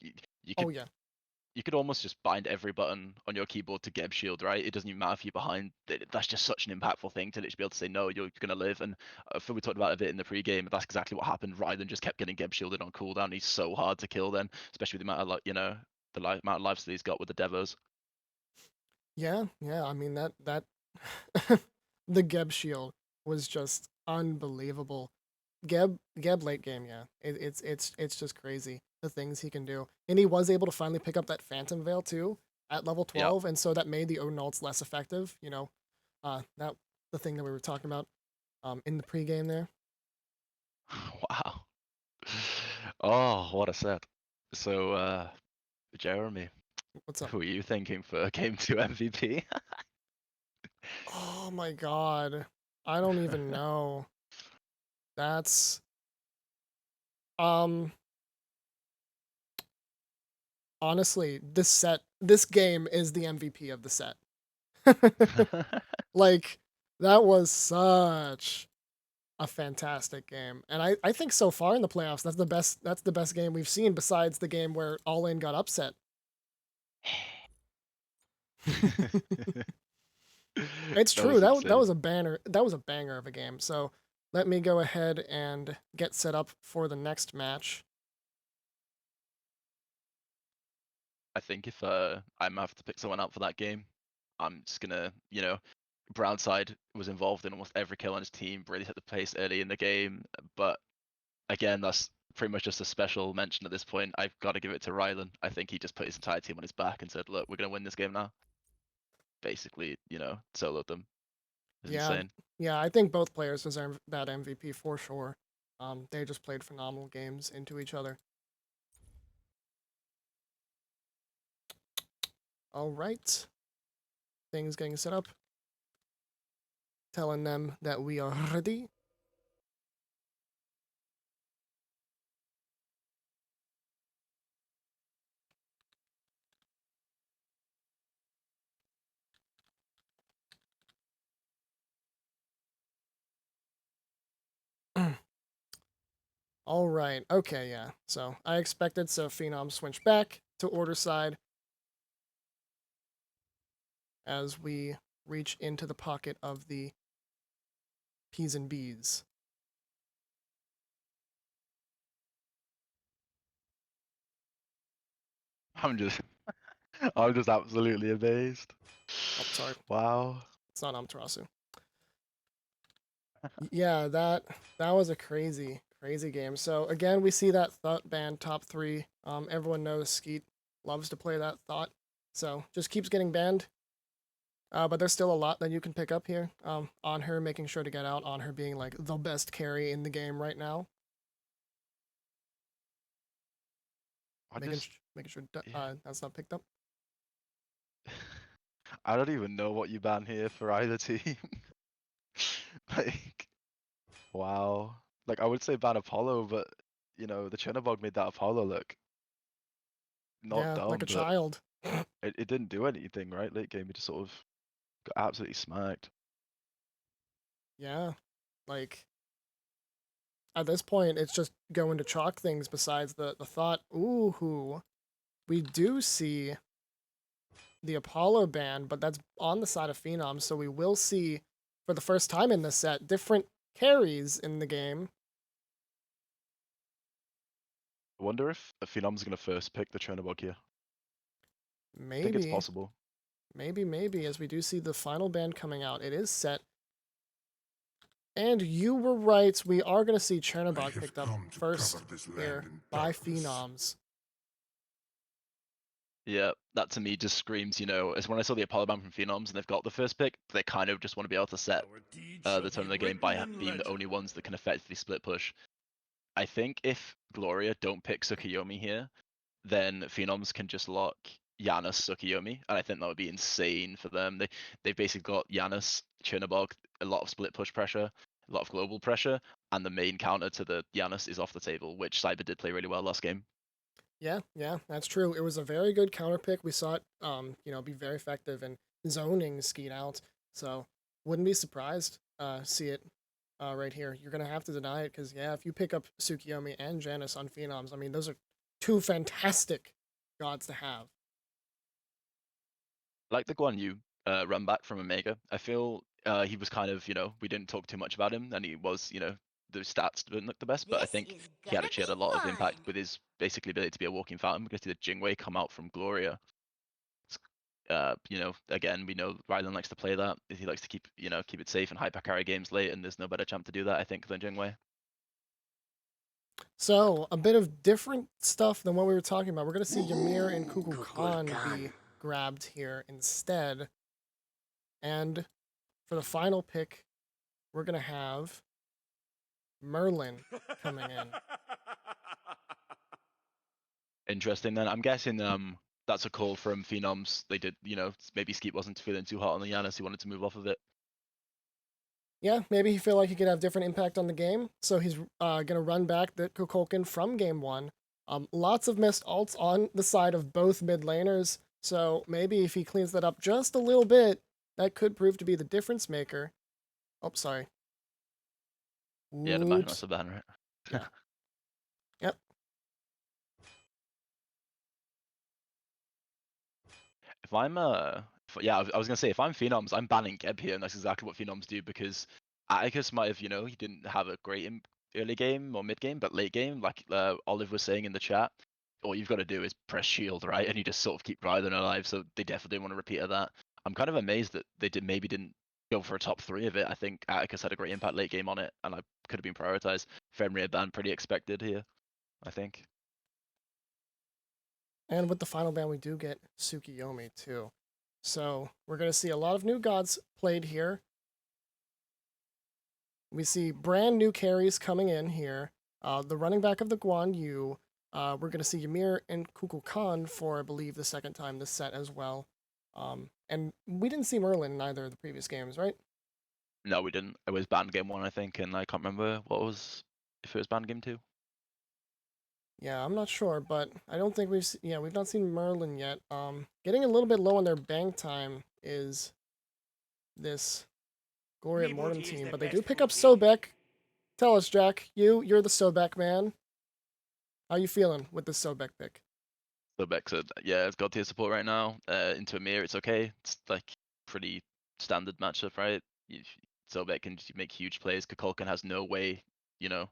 You Oh could yeah. you could almost just bind every button on your keyboard to Geb shield, right? It doesn't even matter if you're behind. That's just such an impactful thing to literally be able to say no, you're gonna live. And I feel we talked about it a bit in the pre-game. That's exactly what happened. Rylan just kept getting Geb shielded on cooldown. He's so hard to kill then, especially with the amount of amount of lives that he's got with the Devos. Yeah, I mean that the Geb shield was just unbelievable. Geb late game, yeah. It's just crazy the things he can do. And he was able to finally pick up that Phantom Veil too at level Yeah. 12, and so that made the Odin ults less effective, that the thing that we were talking about in the pregame there. Wow. Oh, what a set. So, Jeremy, What's up? who are you thinking for Game 2 MVP? Oh my god. I don't even know. That's um honestly, this game is the MVP of the set. Like, that was such a fantastic game. And I think so far in the playoffs, that's the best game we've seen besides the game where All In got upset. It's That true. was That insane. was a banner. That was a banger of a game. So let me go ahead and get set up for the next match. I think if I'm have to pick someone out for that game, I'm just gonna, Brownside was involved in almost every kill on his team, really set the pace early in the game. But again, that's pretty much just a special mention at this point. I've got to give it to Rylan. I think he just put his entire team on his back and said, "Look, we're gonna win this game now." Basically, soloed them. It's Yeah, insane. I think both players deserve that MVP for sure. They just played phenomenal games into each other. All right, things getting set up. Telling them that we are ready. All right. Okay, yeah. So I expected Phenoms switch back to order side as we reach into the pocket of the P's and B's. I'm just, I'm just absolutely amazed. Oh, sorry. Wow. It's not Amaterasu. Yeah, that was a crazy game. So again, we see that Thought band top 3. Everyone knows Skeet loves to play that Thought. So just keeps getting banned. But there's still a lot that you can pick up here. On her making sure to get out, on her being like the best carry in the game right now. Making sure Yeah. that's not picked up. I don't even know what you ban here for either team. Like, wow. Like, I would say ban Apollo, but the Chernobog made that Apollo look not Yeah, like a dumb, but child. it didn't do anything, right? Late game, it just sort of got absolutely smacked. Yeah, like at this point, it's just going to chalk things besides the Thought. Ooh, we do see the Apollo ban, but that's on the side of Phenom, so we will see, for the first time in this set, different carries in the game. I wonder if Phenom's gonna first pick the Chernobog here. I think it's Maybe, possible. maybe, as we do see the final ban coming out. It is set And you were right. We are going to see I Chernobog have picked up come to first cover this land here in by darkness. Phenoms. Yeah, that to me just screams, it's when I saw the Apollo ban from Phenoms and they've got the first pick, they kind of just want to be able to set Our deeds shall the tone of be the game by written in being the only legend. ones that can effectively split push. I think if Gloria don't pick Tsukuyomi here, then Phenoms can just lock Janus Tsukuyomi, and I think that would be insane for them. They've basically got Janus, Chernobog, a lot of split push pressure, a lot of global pressure, and the main counter to the Janus is off the table, which Cyber did play really well last game. Yeah, that's true. It was a very good counter pick. We saw it, be very effective in zoning Skeet out. So wouldn't be surprised see it right here. You're gonna have to deny it because yeah, if you pick up Tsukiyomi and Janus on Phenoms, I mean those are two fantastic gods to have. Like the Guan Yu run back from Omega, I feel he was kind of, we didn't talk too much about him, and he was, the stats didn't look the best, but I This think is he gonna actually had be a lot of fun. impact with his basically ability to be a walking fountain. We're going to see the Jingwei come out from Gloria. Again, we know Rylan likes to play that. He likes to keep it safe and hyper carry games late, and there's no better champ to do that, I think, than Jingwei. So a bit of different stuff than what we were talking about. We're gonna see Ymir and Kukulkan Kukulkan. be grabbed here instead. And for the final pick, we're gonna have Merlin coming in. Interesting then. I'm guessing that's a call from Phenoms. They did, maybe Skeet wasn't feeling too hot on the Janus. He wanted to move off of it. Yeah, maybe he feel like he could have different impact on the game, so he's gonna run back the Kukulkan from game one. Lots of missed ults on the side of both mid laners, so maybe if he cleans that up just a little bit, that could prove to be the difference maker. Oh, sorry. Yeah, the ban Oops. was the ban, right? Yeah. Yep. If I'm I was gonna say if I'm Phenoms, I'm banning Geb here, and that's exactly what Phenoms do because Atticus might have, he didn't have a great early game or mid game, but late game, like Olive was saying in the chat, all you've got to do is press shield, right, and you just sort of keep Rylan alive. So they definitely want to repeat of that. I'm kind of amazed that they didn't go for a top 3 of it. I think Atticus had a great impact late game on it, and I could have been prioritized. Fenrir ban pretty expected here, I think. And with the final ban, we do get Tsukiyomi too. So we're going to see a lot of new gods played here. We see brand new carries coming in here. The running back of the Guan Yu. We're going to see Ymir and Kukulkan for, I believe, the second time this set as well. And we didn't see Merlin in either of the previous games, right? No, we didn't. It was banned game 1, I think, and I can't remember if it was banned game 2. Yeah, I'm not sure, but I don't think we've not seen Merlin yet. Getting a little bit low on their bank time is this Gloria Mortem Rebooty is team, the but they best do pick up booty. Sobek. Tell us, Jack. You're the Sobek man. How you feeling with this Sobek pick? So Beck said, yeah, it's God tier support right now. Into Amir, it's okay. It's like pretty standard matchup, right? Sobek can make huge plays. Kukulkan has no way, to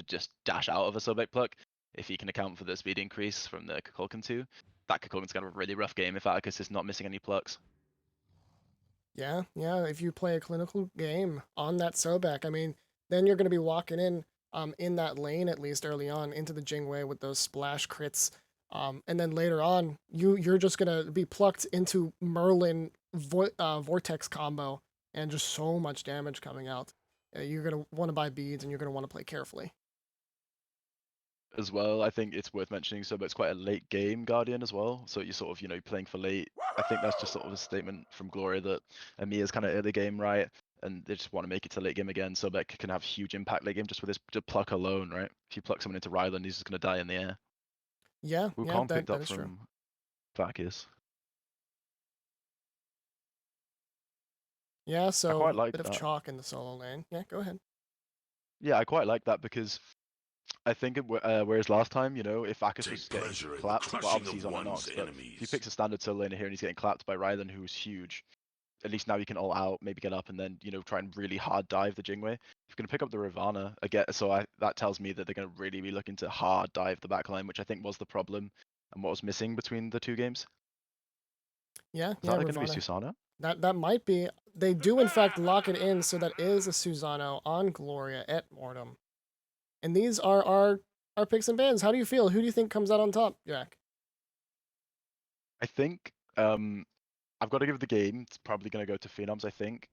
just dash out of a Sobek pluck. If he can account for the speed increase from the Kukulkan 2, that Kukulkan's gonna have a really rough game if Atticus is not missing any plucks. Yeah. If you play a clinical game on that Sobek, I mean, then you're going to be walking in that lane at least early on into the Jingwei with those splash crits. And then later on, you're just going to be plucked into Merlin Vortex combo and just so much damage coming out. You're going to want to buy beads and you're going to want to play carefully. As well, I think it's worth mentioning Sobek's quite a late game Guardian as well. So you're sort of, playing for late. I think that's just sort of a statement from Gloria that Amir's kind of early game, right? And they just want to make it to late game again. Sobek can have huge impact late game just with his pluck alone, right? If you pluck someone into Ryland, he's just going to die in the air. Yeah, Wukong picked that up is true. from Vakis. Yeah, I so quite a like bit of that. chalk in the solo lane. Yeah, go ahead. Yeah, I quite like that because I think whereas last time, if Vakis Take was getting pleasure in the clapped, well, crushing obviously he's of on a one's Nox, but if he enemies. picks a standard solo laner here and he's getting clapped by Rylan, who's huge, at least now you can all out, maybe get up, and then try and really hard dive the Jingwei. If you're gonna pick up the Ravana again, that tells me that they're gonna really be looking to hard dive the backline, which I think was the problem and what was missing between the two games. Yeah, Is that gonna be Ravana. Susana? That might be. They do in fact lock it in, so that is a Susano on Gloria at Mortem. And these are our picks and bans. How do you feel? Who do you think comes out on top, Jack? I think I've got to give the game. It's probably going to go to Phenoms, I think.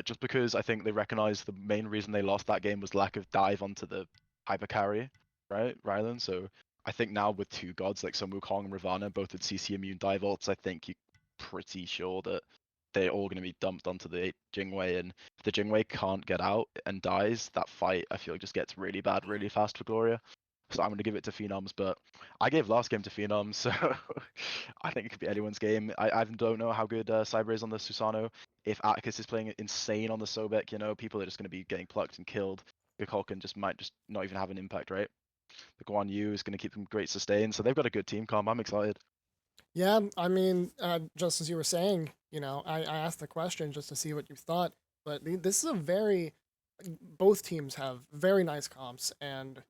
Just because I think they recognize the main reason they lost that game was lack of dive onto the hyper carry, right, Rylan? So I think now with two gods like Sun Wukong and Ravana, both with CC immune dive ults, I think you're pretty sure that they're all going to be dumped onto the Jingwei. And if the Jingwei can't get out and dies, that fight I feel just gets really bad really fast for Gloria. So I'm going to give it to Phenoms, but I gave last game to Phenoms, so I think it could be anyone's game. I don't know how good Cyber is on the Susano. If Atticus is playing insane on the Sobek, you know, people are just going to be getting plucked and killed. Big Hulkin might just not even have an impact, right? The Guan Yu is going to keep them great sustain, so they've got a good team comp. I'm excited. Yeah, I mean, just as you were saying, you know, I asked the question just to see what you thought, but this is a very, both teams have very nice comps, and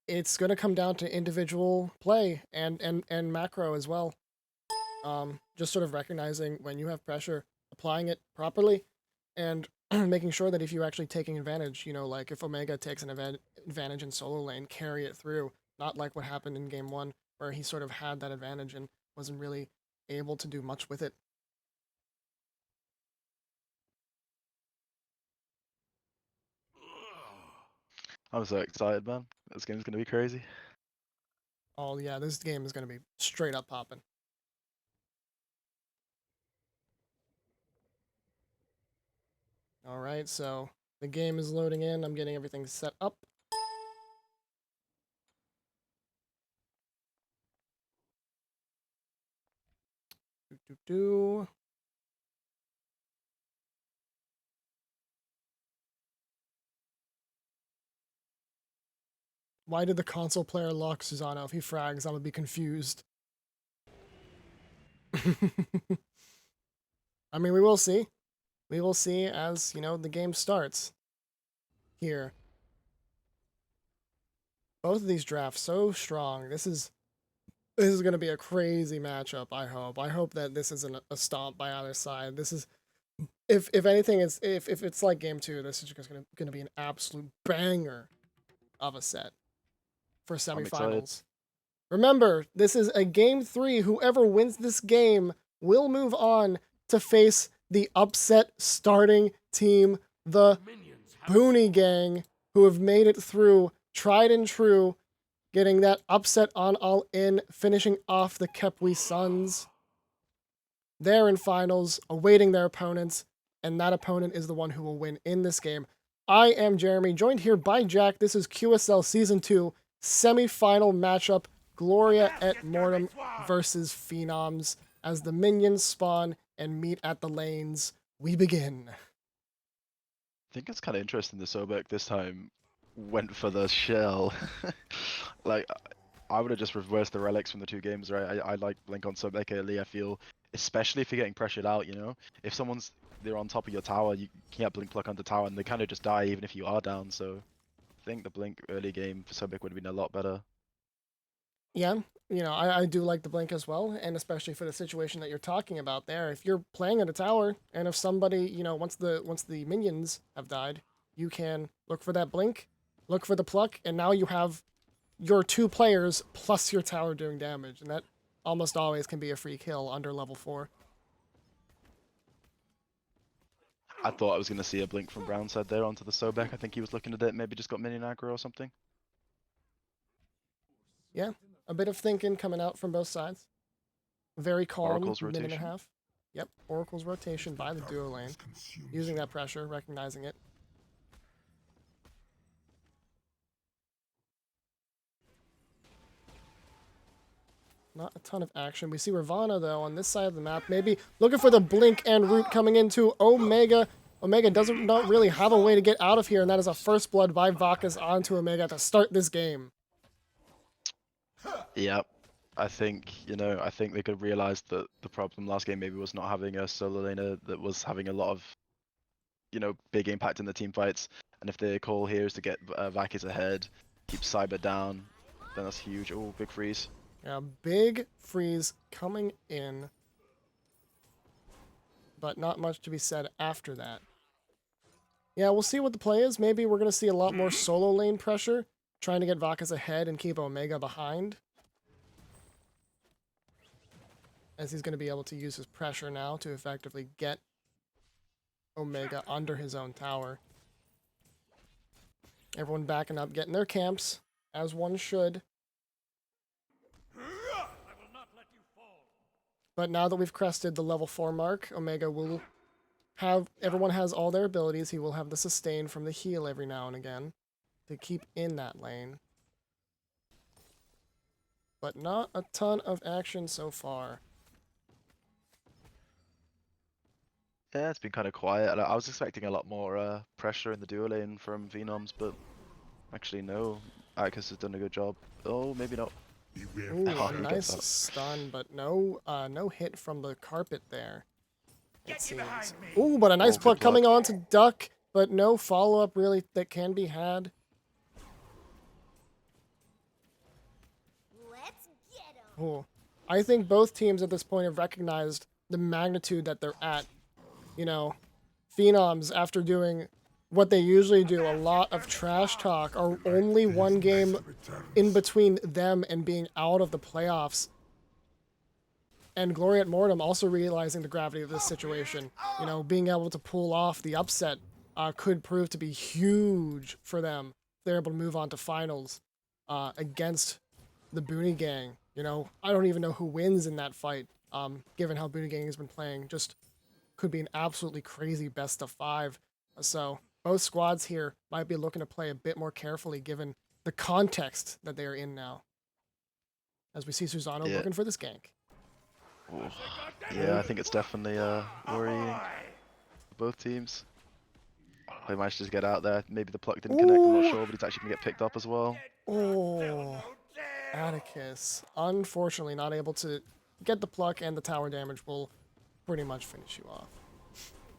it's going to come down to individual play and macro as well. Just sort of recognizing when you have pressure, applying it properly, and making sure that if you're actually taking advantage, you know, like if Omega takes an advantage in solo lane, carry it through, not like what happened in game one, where he sort of had that advantage and wasn't really able to do much with it. I'm so excited, man. This game's going to be crazy. Oh yeah, this game is going to be straight up popping. All right, so the game is loading in. I'm getting everything set up. Do. Why did the console player lock Susano? If he frags, I would be confused. I mean, we will see. We will see as, you know, the game starts. Here. Both of these drafts so strong. This is going to be a crazy matchup, I hope. I hope that this isn't a stomp by either side. This is if anything is if it's like game 2, this is just going to be an absolute banger of a set for I'm excited. semifinals. Remember, this is a game 3. Whoever wins this game will move on to face the upset starting team, the Booney Gang, who have made it through tried and true, getting that upset on All In, finishing off the Kepwi Suns. They're in finals, awaiting their opponents, and that opponent is the one who will win in this game. I am Jeremy, joined here by Jack. This is QSL Season 2 semi-final matchup, Gloria at Mortem versus Phenoms. As the minions spawn and meet at the lanes, we begin. I think it's kind of interesting the Sobek this time went for the shell. Like, I would have just reversed the relics from the two games, right? I like Blink on Sobek early, I feel, especially if you're getting pressured out, you know? If they're on top of your tower, you can't Blink pluck onto tower and they kind of just die even if you are down, so I think the Blink early game for Sobek would have been a lot better. Yeah, you know, I do like the blink as well, and especially for the situation that you're talking about there. If you're playing at a tower, and if somebody, you know, once the minions have died, you can look for that blink, look for the pluck, and now you have your 2 players plus your tower doing damage, and that almost always can be a free kill under level 4. I thought I was going to see a Blink from Brown side there onto the Sobek. I think he was looking at it, maybe just got minion aggro or something. Yeah, a bit of thinking coming out from both sides. Very calm, Oracle's minute and a rotation. half. Yep, Oracle's rotation by the duo lane, using that pressure, recognizing it. Not a ton of action. We see Ravana, though, on this side of the map. Maybe looking for the blink and root coming into Omega. Omega doesn't not really have a way to get out of here, and that is a first blood by Vakas onto Omega to start this game. Yep. I think, I think they could realize that the problem last game maybe was not having a solo laner that was having a lot of, big impact in the team fights. And if their call here is to get Vakis ahead, keep Cyber down, then that's huge. Oh, big freeze. Yeah, big freeze coming in. but not much to be said after that. Yeah, we'll see what the play is. Maybe we're going to see a lot more solo lane pressure, trying to get Vakas ahead and keep Omega behind. As he's going to be able to use his pressure now to effectively get Omega under his own tower. Everyone backing up, getting their camps, as one should. But now that we've crested the level 4 mark, Omega will have, everyone has all their abilities. He will have the sustain from the heal every now and again to keep in that lane. But not a ton of action so far. Yeah, it's been kind of quiet. I was expecting a lot more pressure in the duo lane from Phenoms, but actually no. Atticus has done a good job. Oh, maybe not. Beware Ooh, Oh, a he nice gets that. stun, but no hit from the carpet there. It Get you seems. behind me. Ooh, but a nice Oh, pluck good coming luck. on to Duck, but no follow-up really that can be had. Let's get 'em. Ooh. I think both teams at this point have recognized the magnitude that they're at. You know, Phenoms, after doing what they usually do, a lot of trash talk, are only one game in between them and being out of the playoffs. And Gloria at Mortem also realizing the gravity of this situation. You know, being able to pull off the upset could prove to be huge for them. They're able to move on to finals against the Booney Gang. You know, I don't even know who wins in that fight, given how Booney Gang has been playing. Just could be an absolutely crazy best of 5. So both squads here might be looking to play a bit more carefully given the context that they are in now. As we see Susano Yeah. looking for this gank. Ooh. Yeah, I think it's definitely worrying for both teams. They managed to get out there. Maybe the pluck didn't connect, I'm not Ooh. sure, but he's actually going to get picked up as well. Oh, Atticus. Unfortunately not able to get the pluck, and the tower damage will pretty much finish you off.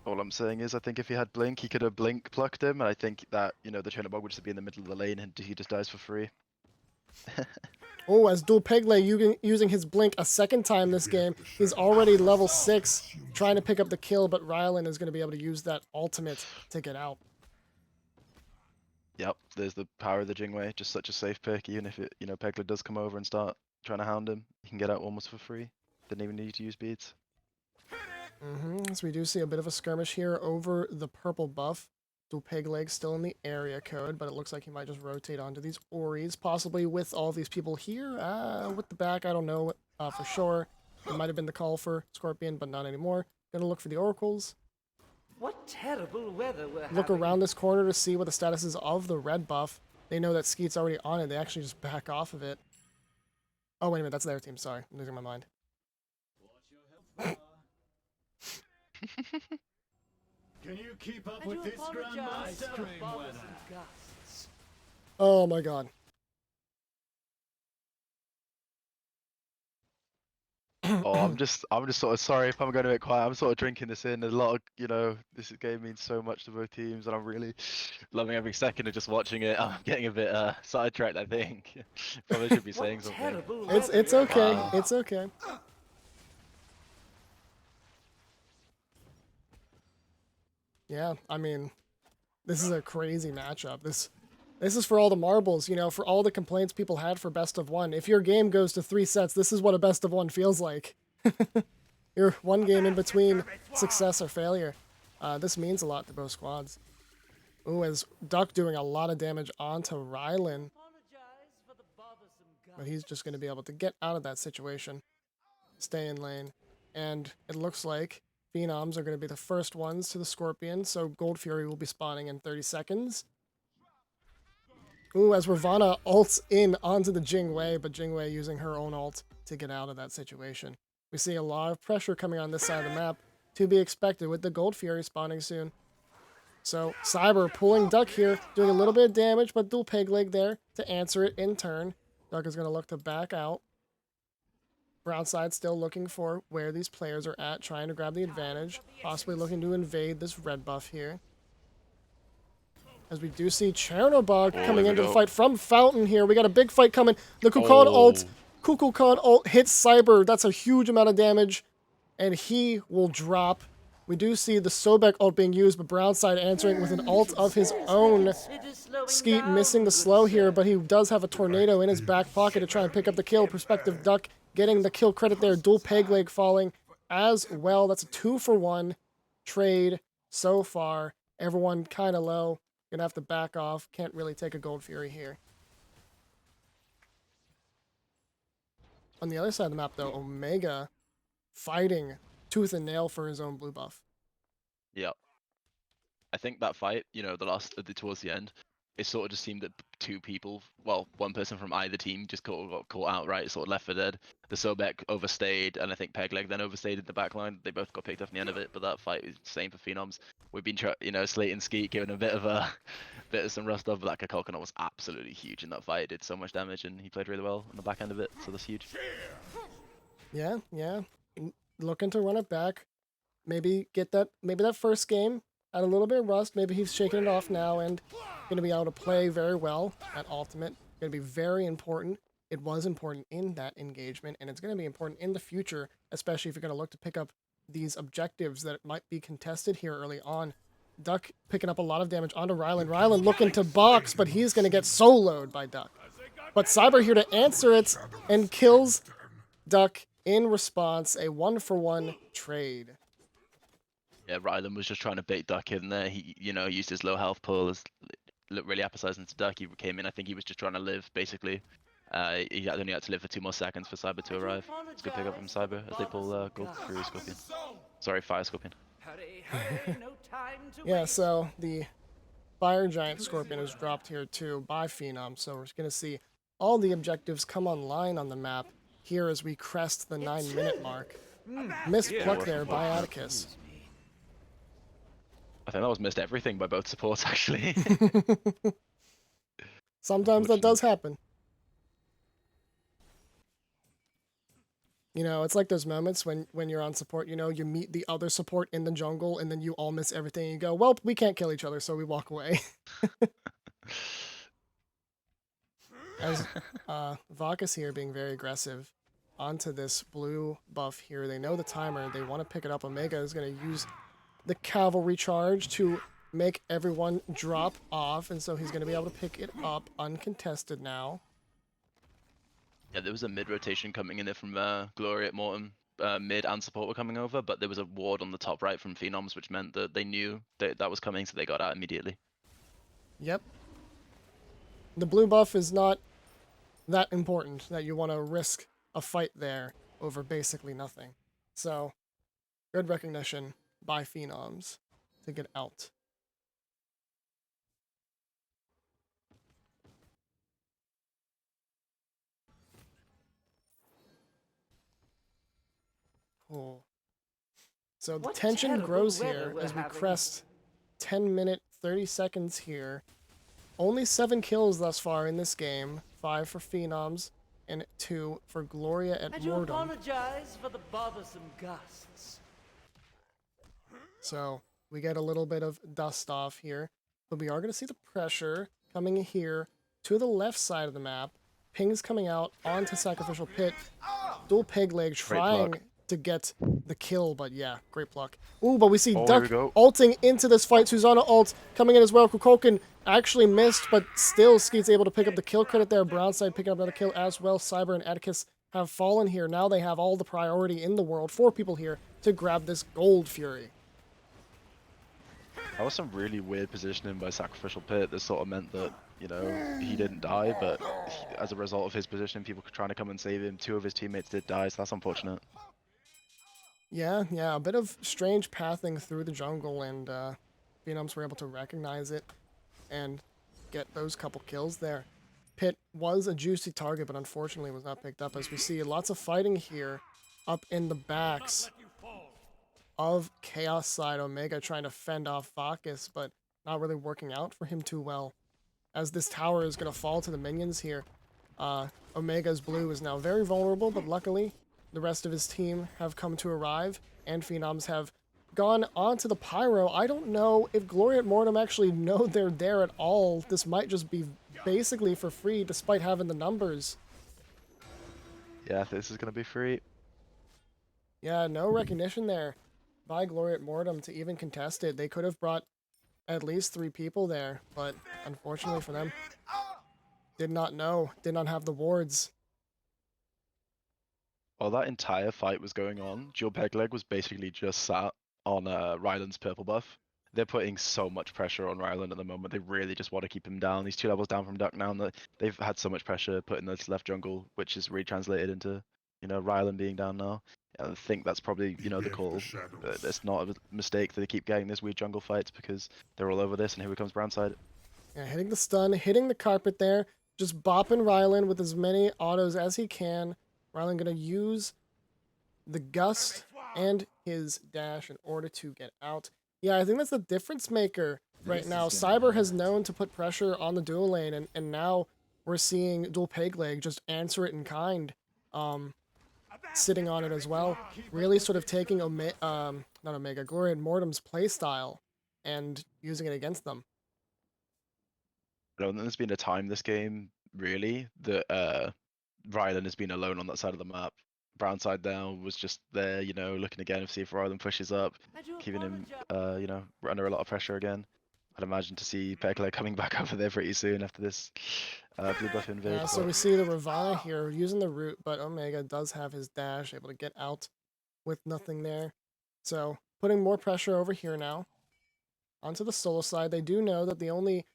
All I'm saying is, I think if he had Blink, he could have Blink plucked him, and I think that, you know, the Trainer Bug would just be in the middle of the lane and he just dies for free. Oh, as Dual Pegle using his blink a second time this game. He's already level 6, trying to pick up the kill, but Rylan is going to be able to use that ultimate to get out. Yep, there's the power of the Jingwei, just such a safe pick, even if it, you know, Pegler does come over and start trying to hound him, he can get out almost for free. Didn't even need to use beads. So we do see a bit of a skirmish here over the purple buff. Dual Peg still in the area code, but it looks like he might just rotate onto these Oris, possibly with all these people here. With the back, I don't know for sure. It might have been the call for Scorpion, but not anymore. Gonna look for the Oracles. What terrible weather we're Look having. around this corner to see what the status is of the red buff. They know that Skeet's already on it. They actually just back off of it. Oh, wait a minute. That's their team. Sorry. I'm losing my mind. Can you keep up I with do this, apologize Grandmaster? for the bothersome gusts. Oh, my God. Oh, I'm just sort of sorry if I'm going to be quiet. I'm sort of drinking this in. There's a lot of, you know, this game means so much to both teams, and I'm really loving every second of just watching it. I'm getting a bit sidetracked, I think. Probably should be saying What something. terrible It's weather. okay. Wow. It's okay. Yeah, I mean, this is a crazy matchup. This is for all the marbles, you know, for all the complaints people had for best of 1. If your game goes to 3 sets, this is what a best of 1 feels like. You're one game in between success or failure. This means a lot to both squads. Ooh, as Duck doing a lot of damage onto Rylan, Apologize for the bothersome gusts. but he's just going to be able to get out of that situation. Stay in lane. And it looks like Phenoms are going to be the first ones to the Scorpion, so Gold Fury will be spawning in 30 seconds. Ooh, as Ravana ults in onto the Jingwei, but Jingwei using her own ult to get out of that situation. We see a lot of pressure coming on this side of the map, to be expected with the Gold Fury spawning soon. So Cyber pulling Duck here, doing a little bit of damage, but Dual Peg there to answer it in turn. Duck is going to look to back out. Brown side still looking for where these players are at, trying to grab the advantage, possibly looking to invade this red buff here. As we do see Chernobog coming here we into the go. fight from Fountain here. We got a big fight coming. The Kukulkan ult. Kukulkan ult hits Cyber. That's a huge amount of damage. And he will drop We do see the Sobek ult being used, but Brownside answering with an ult of his own. It is slowing Skeet down, missing the good slow here, sir. but he does have a tornado in his back pocket to try and pick up the kill. Perspective Duck getting the kill credit there. Dual peg leg falling as well. That's a 2-for-1 trade so far. Everyone kind of low. Gonna have to back off. Can't really take a Gold Fury here. On the other side of the map, though, Omega fighting tooth and nail for his own blue buff. Yeah. I think that fight, you know, towards the end, it sort of just seemed that two people, well, one person from either team just got caught out, right? Sort of left for dead. The Sobek overstayed, and I think Pegleg then overstayed in the back line. They both got picked up in the end of it, but that fight is the same for Phenoms. We've been, Slate and Skeet giving a bit of some rust off, but that Coconut was absolutely huge in that fight. It did so much damage, and he played really well on the back end of it, so that's huge. Yeah. Looking to run it back. Maybe that first game had a little bit of rust. Maybe he's shaking it off now and going to be able to play very well at Ultimate. Going to be very important. It was important in that engagement, and it's going to be important in the future, especially if you're going to look to pick up these objectives that might be contested here early on. Duck picking up a lot of damage onto Rylan. Rylan looking to box, but he's going to get soloed by Duck. But Cyber here to answer it and kills Duck in response. A 1-for-1 trade. Yeah, Rylan was just trying to bait Duck in there. He, used his low health pull as looked really appetizing to Duck. He came in. I think he was just trying to live, basically. He only had to live for 2 more seconds for Cyber to arrive. It's a good pick up from Cyber as they pull Gold Fury Scorpion. Sorry, Fire Scorpion. Hurry, hurry, no time to Yeah, waste. so the Fire Giant Scorpion is dropped here too by Phenom, so we're going to see all the objectives come online on the map here as we crest the 9-minute mark. Missed pluck there by Atticus. I think that was missed everything by both supports, actually. Sometimes that does happen. It's like those moments when you're on support, you meet the other support in the jungle and then you all miss everything and you go, well, we can't kill each other, so we walk away. As Vakas here being very aggressive onto this blue buff here. They know the timer. They want to pick it up. Omega is going to use the cavalry charge to make everyone drop off, and so he's going to be able to pick it up uncontested now. Yeah, there was a mid-rotation coming in there from Gloria at Mortem. Mid and support were coming over, but there was a ward on the top right from Phenoms, which meant that they knew that was coming, so they got out immediately. Yep. The blue buff is not that important that you want to risk a fight there over basically nothing. So, good recognition by Phenoms to get out. Cool. So the What tension terrible grows weather here we're as we having. crest 10-minute, 30 seconds here. Only 7 kills thus far in this game. 5 for Phenoms and 2 for Gloria at I do Mortem. apologize for the bothersome gusts. So we get a little bit of dust off here, but we are going to see the pressure coming here to the left side of the map. Pings coming out onto Sacrificial Pit. Dual peg leg trying to get the kill, but yeah, great pluck. Ooh, but we see Oh, Duck here we go. ulting into this fight. Susanna ult coming in as well. Kukulkan actually missed, but still Skeet's able to pick up the kill credit there. Brownside picking up another kill as well. Cyber and Atticus have fallen here. Now they have all the priority in the world. 4 people here to grab this Gold Fury. That was some really weird positioning by Sacrificial Pit that sort of meant that, he didn't die, but as a result of his position, people were trying to come and save him. 2 of his teammates did die, so that's unfortunate. Yeah, a bit of strange pathing through the jungle, and Phenoms were able to recognize it and get those couple kills there. Pit was a juicy target, but unfortunately was not picked up, as we see lots of fighting here up in the backs of Chaos side. Omega trying to fend off Vakas, but not really working out for him too well, as this tower is going to fall to the minions here. Omega's blue is now very vulnerable, but luckily the rest of his team have come to arrive, and Phenoms have gone onto the Pyro. I don't know if Gloria and Mortem actually know they're there at all. This might just be basically for free, despite having the numbers. Yeah, this is going to be free. Yeah, no recognition there. by Gloria at Mortem to even contest it. They could have brought at least 3 people there, but unfortunately for them, did not know, did not have the wards. While that entire fight was going on, Jill Pegleg was basically just sat on Ryland's purple buff. They're putting so much pressure on Ryland at the moment. They really just want to keep him down. He's 2 levels down from Duck now, and they've had so much pressure put in this left jungle, which is retranslated into, Ryland being down now. I think that's probably, the Beware call. shadows. But it's not a mistake that they keep getting this weird jungle fights because they're all over this, and here comes Brownside. Yeah, hitting the stun, hitting the carpet there, just bopping Ryland with as many autos as he can. Ryland gonna use the gust and his dash in order to get out. Yeah, I think that's the difference maker right now. Cyber has known to put pressure on the dual lane, and now we're seeing Dual Pegleg just answer it in kind, sitting on it as well. Really sort of taking not Omega, Gloria and Mortem's playstyle and using it against them. I don't think there's been a time this game, really, that Ryland has been alone on that side of the map. Brownside now was just there, looking again to see if Ryland pushes up, I do keeping him, apologize. under a lot of pressure again. I'd imagine to see Pekler coming back over there pretty soon after this blue buff invade. Yeah, so but we see the Ravana here using the root, but Omega does have his dash, able to get out with nothing there. So putting more pressure over here now. Onto the solo side, they do know that the only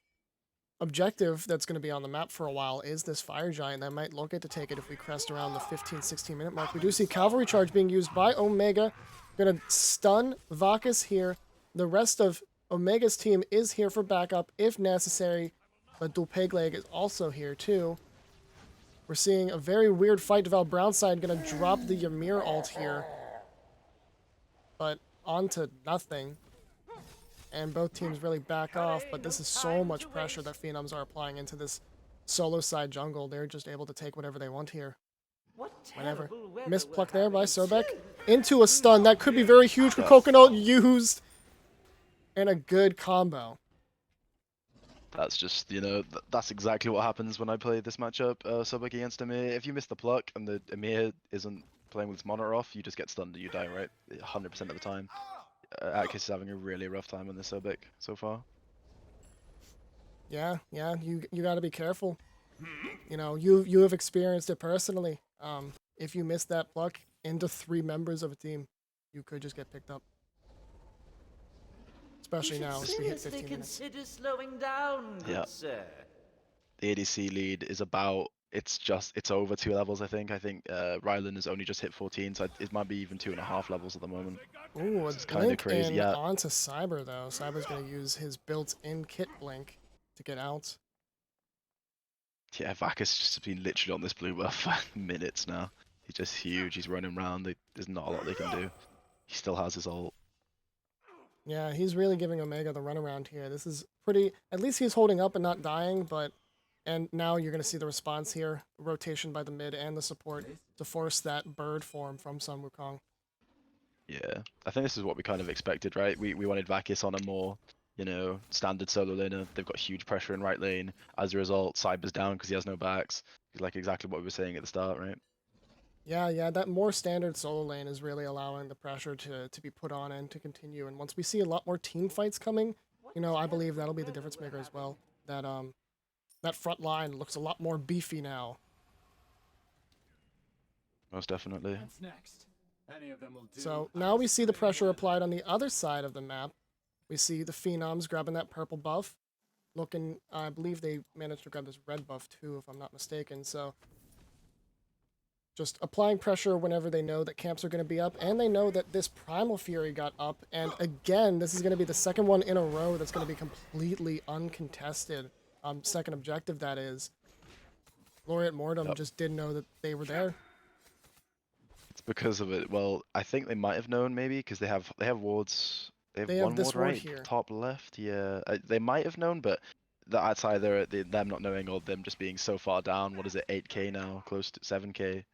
objective that's going to be on the map for a while is this Fire Giant that might look at to take it if we crest around the 15-16 minute mark. We do see Cavalry Charge being used by Omega. Going to stun Vakis here. The rest of Omega's team is here for backup if necessary, but Dual Pegleg is also here too. We're seeing a very weird fight develop. Brownside going to drop the Ymir ult here, but onto nothing. And both teams really back off, but this is so much pressure that Phenoms are applying into this solo side jungle. They're just able to take whatever they want here. What Whenever. terrible weather Missed we're pluck there by having. Sobek. Into a stun. That could be very huge for Coconut used. And a good combo. that's just, that's exactly what happens when I play this matchup, Subak against Emir. If you miss the pluck and the Emir isn't playing with his monitor off, you just get stunned and you die, right? 100% of the time. Akis is having a really rough time on this Sobek so far. Yeah, you got to be careful. You have experienced it personally. If you miss that pluck into 3 members of a team, you could just get picked up. Especially You should now as we hit seriously 15 minutes. consider slowing down, good Yeah. sir. The ADC lead is it's over 2 levels, I think. I think Ryland has only just hit 14, so it might be even 2.5 levels at the moment. Ooh, a It's kinda blink crazy, in yeah. onto Cyber though. Cyber's gonna use his built-in kit blink to get out. Yeah, Vakis just been literally on this blue buff for minutes now. He's just huge. He's running around. There's not a lot they can do. He still has his ult. Yeah, he's really giving Omega the runaround here. This is pretty. At least he's holding up and not dying. And now you're gonna see the response here, rotation by the mid and the support to force that bird form from Sun Wukong. Yeah, I think this is what we kind of expected, right? We wanted Vakis on a more, standard solo laner. They've got huge pressure in right lane. As a result, Cyber's down because he has no backs. Like exactly what we were saying at the start, right? Yeah, that more standard solo lane is really allowing the pressure to be put on and to continue. And once we see a lot more team fights coming, I believe that'll be the difference maker as well. That front line looks a lot more beefy now. Most definitely. What's next? Any of them will do. So now we see the pressure applied on the other side of the map. We see the Phenoms grabbing that purple buff. Looking, I believe they managed to grab this red buff too, if I'm not mistaken. So just applying pressure whenever they know that camps are going to be up, and they know that this Primal Fury got up. And again, this is going to be the second one in a row that's going to be completely uncontested. Second objective, that is. Gloria at Mortem Yep. just didn't know that they were there. It's because of it. Well, I think they might have known maybe because they have wards. They They have have one this ward ward right here. top left. Yeah, they might have known, but that's either them not knowing or them just being so far down. What is it, 8k now, close to 7k?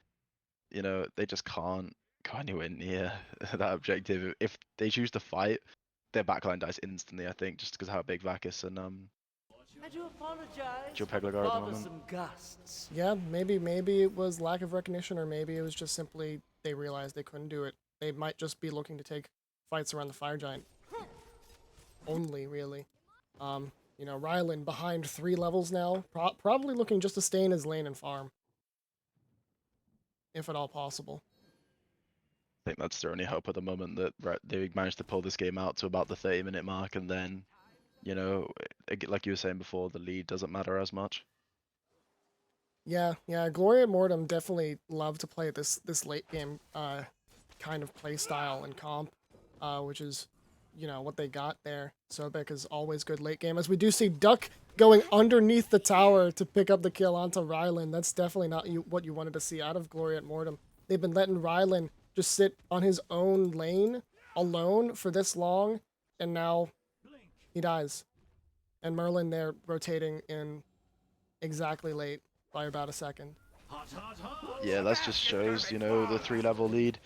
They just can't go anywhere near that objective. If they choose to fight, their backline dies instantly. I think just because how big Vakis and I do apologize Jill for the Pegler are at the moment. bothersome gusts. Yeah, maybe it was lack of recognition, or maybe it was just simply they realized they couldn't do it. They might just be looking to take fights around the Fire Giant. Only, really. You know, Rylan behind 3 levels now, probably looking just to stay in his lane and farm. If at all possible. I think that's their only hope at the moment, that they managed to pull this game out to about the 30-minute mark, and then, you know, like you were saying before, the lead doesn't matter as much. Yeah, Gloria and Mortem definitely love to play this late game kind of play style and comp, which is, you know, what they got there. Sobek is always good late game, as we do see Duck going underneath the tower to pick up the kill onto Rylan. That's definitely not what you wanted to see out of Gloria and Mortem. They've been letting Rylan just sit on his own lane alone for this long, and now he dies. And Merlin there rotating in exactly late by about a second. Yeah, that just shows, you know, the 3-level lead.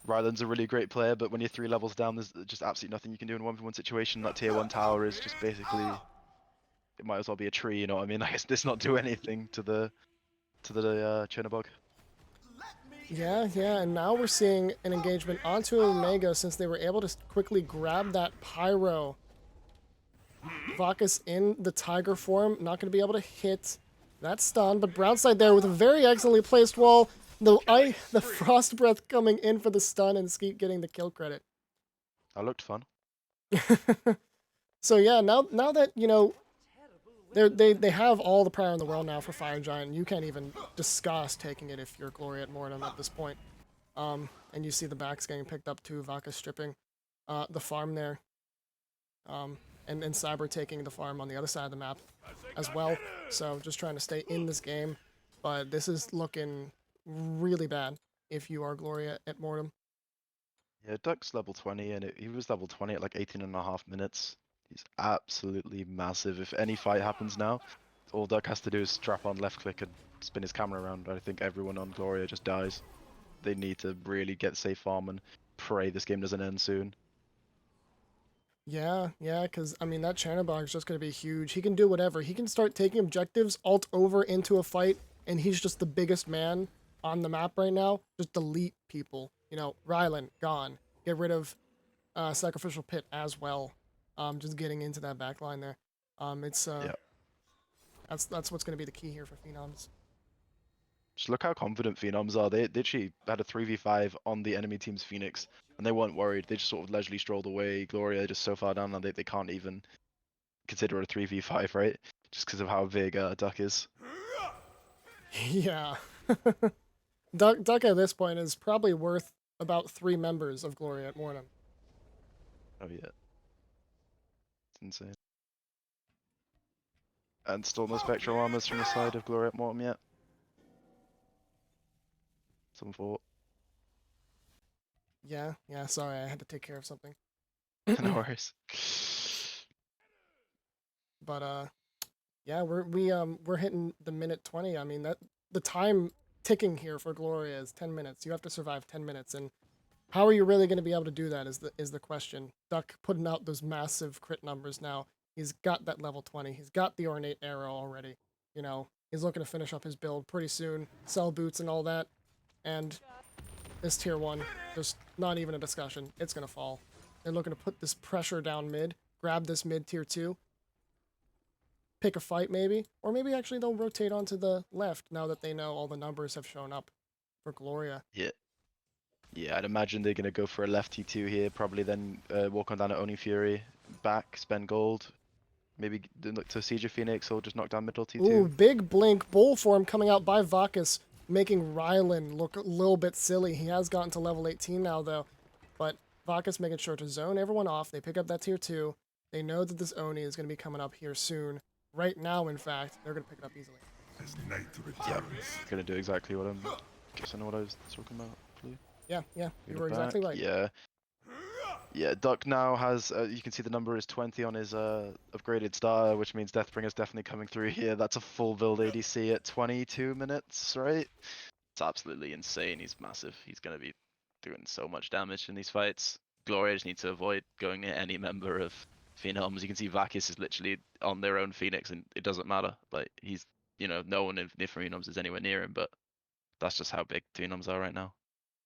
Ryland's a really great player, but when you're 3 levels down, there's just absolutely nothing you can do in a 1v1 situation. That tier 1 tower is just basically, it might as well be a tree, you know what I mean? Like, it's not do anything to the Chernobog. Yeah, and now we're seeing an engagement onto Omega, since they were able to quickly grab that Pyro. Vakas in the Tiger form, not going to be able to hit that stun, but Brownside there with a very excellently placed wall. The Frost Breath coming in for the stun, and Skeet getting the kill credit. That looked fun. So yeah, now that, you know, they have all the power in the world now for Fire Giant, you can't even discuss taking it if you're Gloria at Mortem at this point. And you see the backs getting picked up too, Vaca stripping the farm there. And Cyber taking the farm on the other side of the map as well. So just trying to stay in this game. But this is looking really bad if you are Gloria at Mortem. Yeah, Duck's level 20, and he was level 20 at like 18.5 minutes. He's absolutely massive. If any fight happens now, all Duck has to do is strap on left click and spin his camera around. I think everyone on Gloria just dies. They need to really get safe farm and pray this game doesn't end soon. Yeah, because, I mean, that Chernobog is just going to be huge. He can do whatever. He can start taking objectives, ult over into a fight, and he's just the biggest man on the map right now. Just delete people. You know, Rylan, gone. Get rid of Sacrificial Pit as well. Just getting into that back line there. Yeah. That's what's going to be the key here for Phenoms. Just look how confident Phenoms are. They literally had a 3v5 on the enemy team's Phoenix, and they weren't worried. They just sort of leisurely strolled away. Gloria just so far down now they can't even consider it a 3v5, right? Just because of how big Duck is. Yeah. Duck at this point is probably worth about 3 members of Gloria at Mortem. Oh yeah. It's insane. And still no spectral armors from the side of Gloria at Mortem yet. Some thought. Yeah, sorry, I had to take care of something. No worries. But yeah, we're hitting the minute 20. I mean, that the time ticking here for Gloria is 10 minutes. You have to survive 10 minutes, and how are you really going to be able to do that is the question. Duck putting out those massive crit numbers now. He's got that level 20. He's got the Ornate Arrow already. You know, he's looking to finish up his build pretty soon. Sell boots and all that. And this tier 1, there's not even a discussion. It's going to fall. They're looking to put this pressure down mid, grab this mid tier 2, pick a fight maybe, or maybe actually they'll rotate onto the left now that they know all the numbers have shown up for Gloria. Yeah, I'd imagine they're gonna go for a left T2 here, probably then walk on down at Oni Fury, back, spend gold, maybe look to Siege of Phoenix or just knock down middle T2. Ooh, big blink bull form coming out by Vakas, making Rylan look a little bit silly. He has gotten to level 18 now though, but Vakas making sure to zone everyone off. They pick up that tier 2. They know that this Oni is going to be coming up here soon. Right now, in fact, they're going to pick it up easily. As night Yeah, returns, gonna do exactly what I'm guessing what I was talking about, hopefully. Yeah, you Move were it exactly back. right. Yeah, Duck now has, you can see the number is 20 on his upgraded starter, which means Deathbringer's definitely coming through here. That's a full build ADC at 22 minutes, right? It's absolutely insane. He's massive. He's going to be doing so much damage in these fights. Gloria just needs to avoid going near any member of Phenoms. You can see Vakis is literally on their own Phoenix, and it doesn't matter. Like, he's, you know, no one in Phenoms is anywhere near him, but that's just how big Phenoms are right now.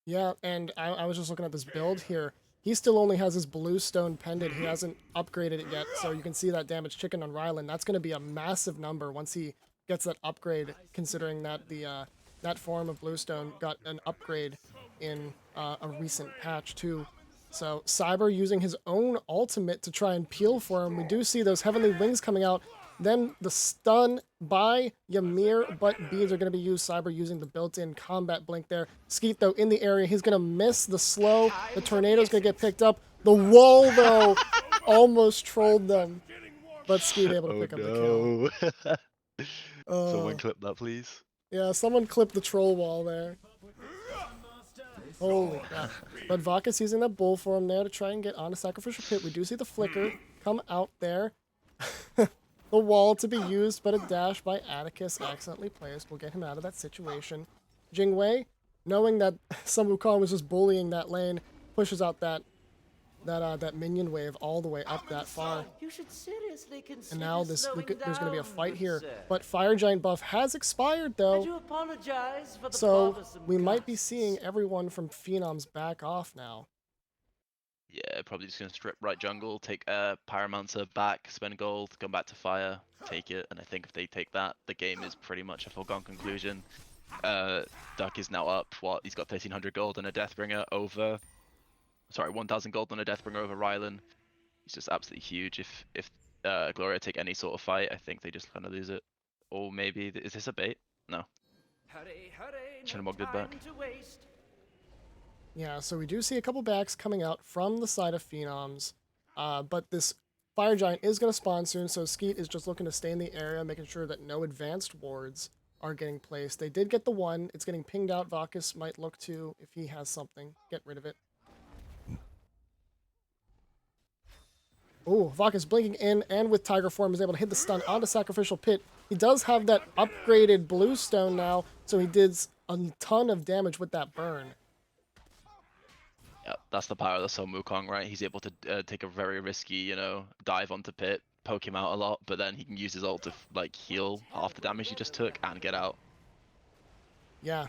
Yeah, and I was just looking at this build here. he still only has his bluestone pendant. He hasn't upgraded it yet, so you can see that damaged chicken on Rylan. That's going to be a massive number once he gets that upgrade, considering that the that form of bluestone got an upgrade in a recent patch too. So Cyber using his own ultimate to try and peel for him. We do see those heavenly wings coming out. Then the stun by Ymir, but beads are going to be used. Cyber using the built-in combat blink there. Skeet, though, in the area. He's going to miss the slow. The tornado's going to get picked up. The wall, though, almost trolled them. But Skeet able to pick up the kill. No. Someone clip that, please. Yeah, someone clipped the troll wall there. Holy crap. But Vakas using that bull for him there to try and get on a sacrificial pit. We do see the flicker come out there. The wall to be used, but a dash by Atticus accidentally placed will get him out of that situation. Jingwei, knowing that Sun Wukong was just bullying that lane, pushes out that minion wave all the way up that far. You should seriously consider And now there's slowing going to be a down, fight good here. sir. But Fire Giant buff has expired, I though. do apologize for the So bothersome we might be gusts. seeing everyone from Phenoms back off now. Yeah, probably just gonna strip right jungle, take Pyromancer back, spend gold, come back to fire, take it, and I think if they take that, the game is pretty much a foregone conclusion. Duck is now up. What? He's got 1,300 gold and a Deathbringer over. Sorry, 1,000 gold and a Deathbringer over Rylan. He's just absolutely huge. If Gloria take any sort of fight, I think they just kind of lose it. Or maybe is this a bait? No. Hurry, hurry, Should've no walked it time back. to waste. Yeah, so we do see a couple backs coming out from the side of Phenoms. But this Fire Giant is going to spawn soon, so Skeet is just looking to stay in the area, making sure that no advanced wards are getting placed. They did get the one. It's getting pinged out. Vakas might look to, if he has something, get rid of it. Ooh, Vakas blinking in, and with Tiger Form is able to hit the stun onto Sacrificial Pit. He does have that upgraded Bluestone now, so he did a ton of damage with that burn. Yeah, that's the power of the Sun Wukong, right? He's able to take a very risky, dive onto pit, poke him out a lot, but then he can use his ult to like heal half the damage he just took and get out. Yeah,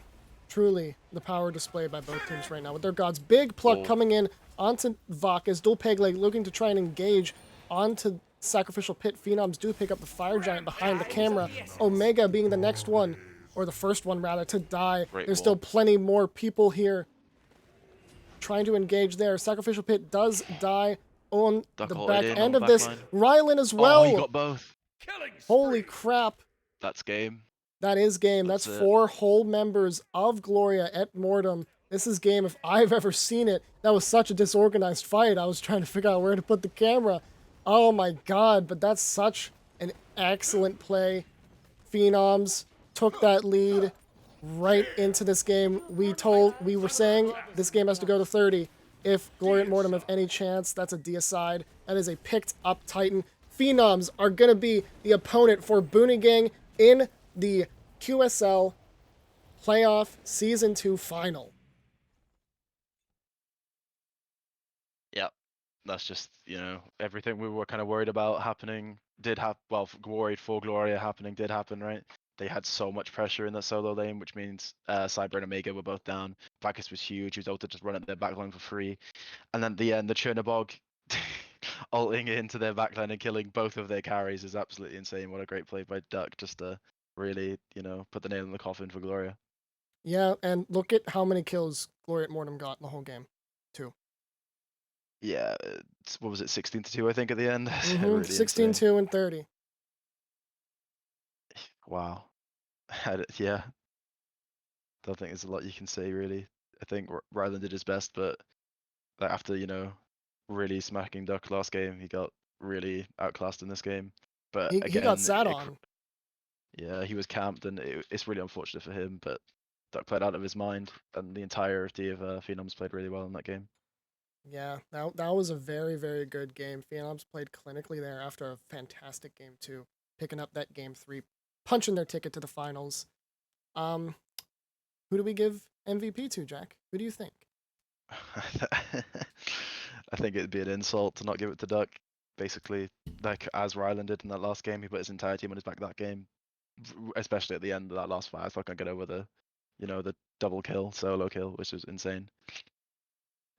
truly the power displayed by both teams right now with their gods. Big pluck Oh. coming in onto Vakas. Dual Peg Leg looking to try and engage onto Sacrificial Pit. Phenoms do pick up the Fire Giant behind the camera. Omega being the next one, or the first one rather, to die. Great There's wall. still plenty more people here trying to engage there. Sacrificial Pit does die on Duck the ulted back in on end the of this. back Rylan as Oh, well. he got both. Holy crap. That's game. That is game. That's That's it. 4 whole members of Gloria at Mortem. This is game if I've ever seen it. That was such a disorganized fight. I was trying to figure out where to put the camera. Oh my god, but that's such an excellent play. Phenoms took that lead right into this game. We were saying this game has to go to 30. If Gloria and Mortem have any chance, that's a deicide. That is a picked up Titan. Phenoms are going to be the opponent for Booney Gang in the QSL Playoff Season 2 Final. Yeah, that's just everything we were kind of worried about happening did happen. Well, worried for Gloria happening did happen, right? They had so much pressure in that solo lane, which means Cyber and Omega were both down. Vakas was huge. He was able to just run at their backline for free, and then at the end, the Chernobog ulting into their backline and killing both of their carries is absolutely insane. What a great play by Duck, just to really put the nail in the coffin for Gloria. Yeah, and look at how many kills Gloria at Mortem got in the whole game, too. Yeah, what was it, 16-2, I think, at the end? Really 16, insane. 2, and 30. Wow. Yeah. Don't think there's a lot you can say, really. I think Ryland did his best, but after, really smacking Duck last game, he got really outclassed in this game. But He again, got sat on. Yeah, he was camped, and it's really unfortunate for him, but Duck played out of his mind, and the entirety of Phenoms played really well in that game. Yeah, that was a very, very good game. Phenoms played clinically there after a fantastic game 2, picking up that game 3, punching their ticket to the finals. Who do we give MVP to, Jack? Who do you think? I think it'd be an insult to not give it to Duck. Basically, like as Ryland did in that last game, he put his entire team on his back that game, especially at the end of that last fight. I thought I could get over the double kill, solo kill, which was insane.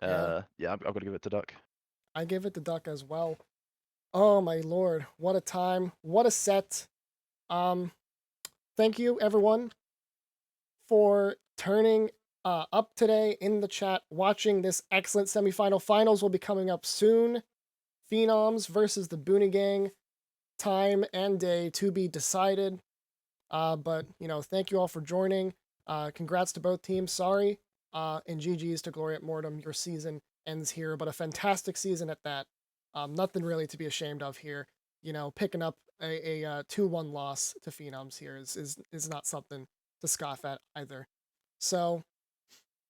Yeah, I've got to give it to Duck. I give it to Duck as well. Oh my lord, what a time. What a set. Thank you everyone for turning up today in the chat, watching this excellent semifinal. Finals will be coming up soon. Phenoms versus the Booney Gang. Time and day to be decided. But, you know, thank you all for joining. Congrats to both teams. Sorry. And GG's to Gloria at Mortem. Your season ends here, but a fantastic season at that. Nothing really to be ashamed of here. You know, picking up a 2-1 loss to Phenoms here is not something to scoff at either. So,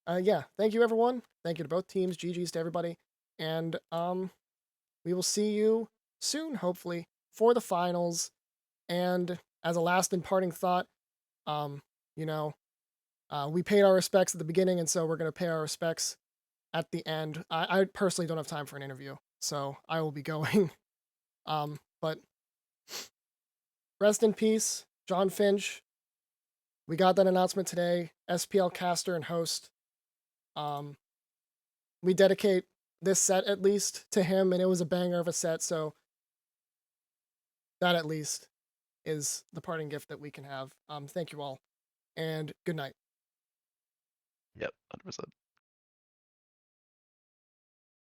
yeah, thank you everyone. Thank you to both teams. GG's to everybody. And we will see you soon, hopefully, for the finals. And as a last and parting thought, you know, we paid our respects at the beginning, and so we're going to pay our respects at the end. I personally don't have time for an interview, so I will be going. But rest in peace, John Finch. We got that announcement today. SPL caster and host. We dedicate this set at least to him, and it was a banger of a set, so that at least is the parting gift that we can have. Thank you all, and good night. Yep, 100%.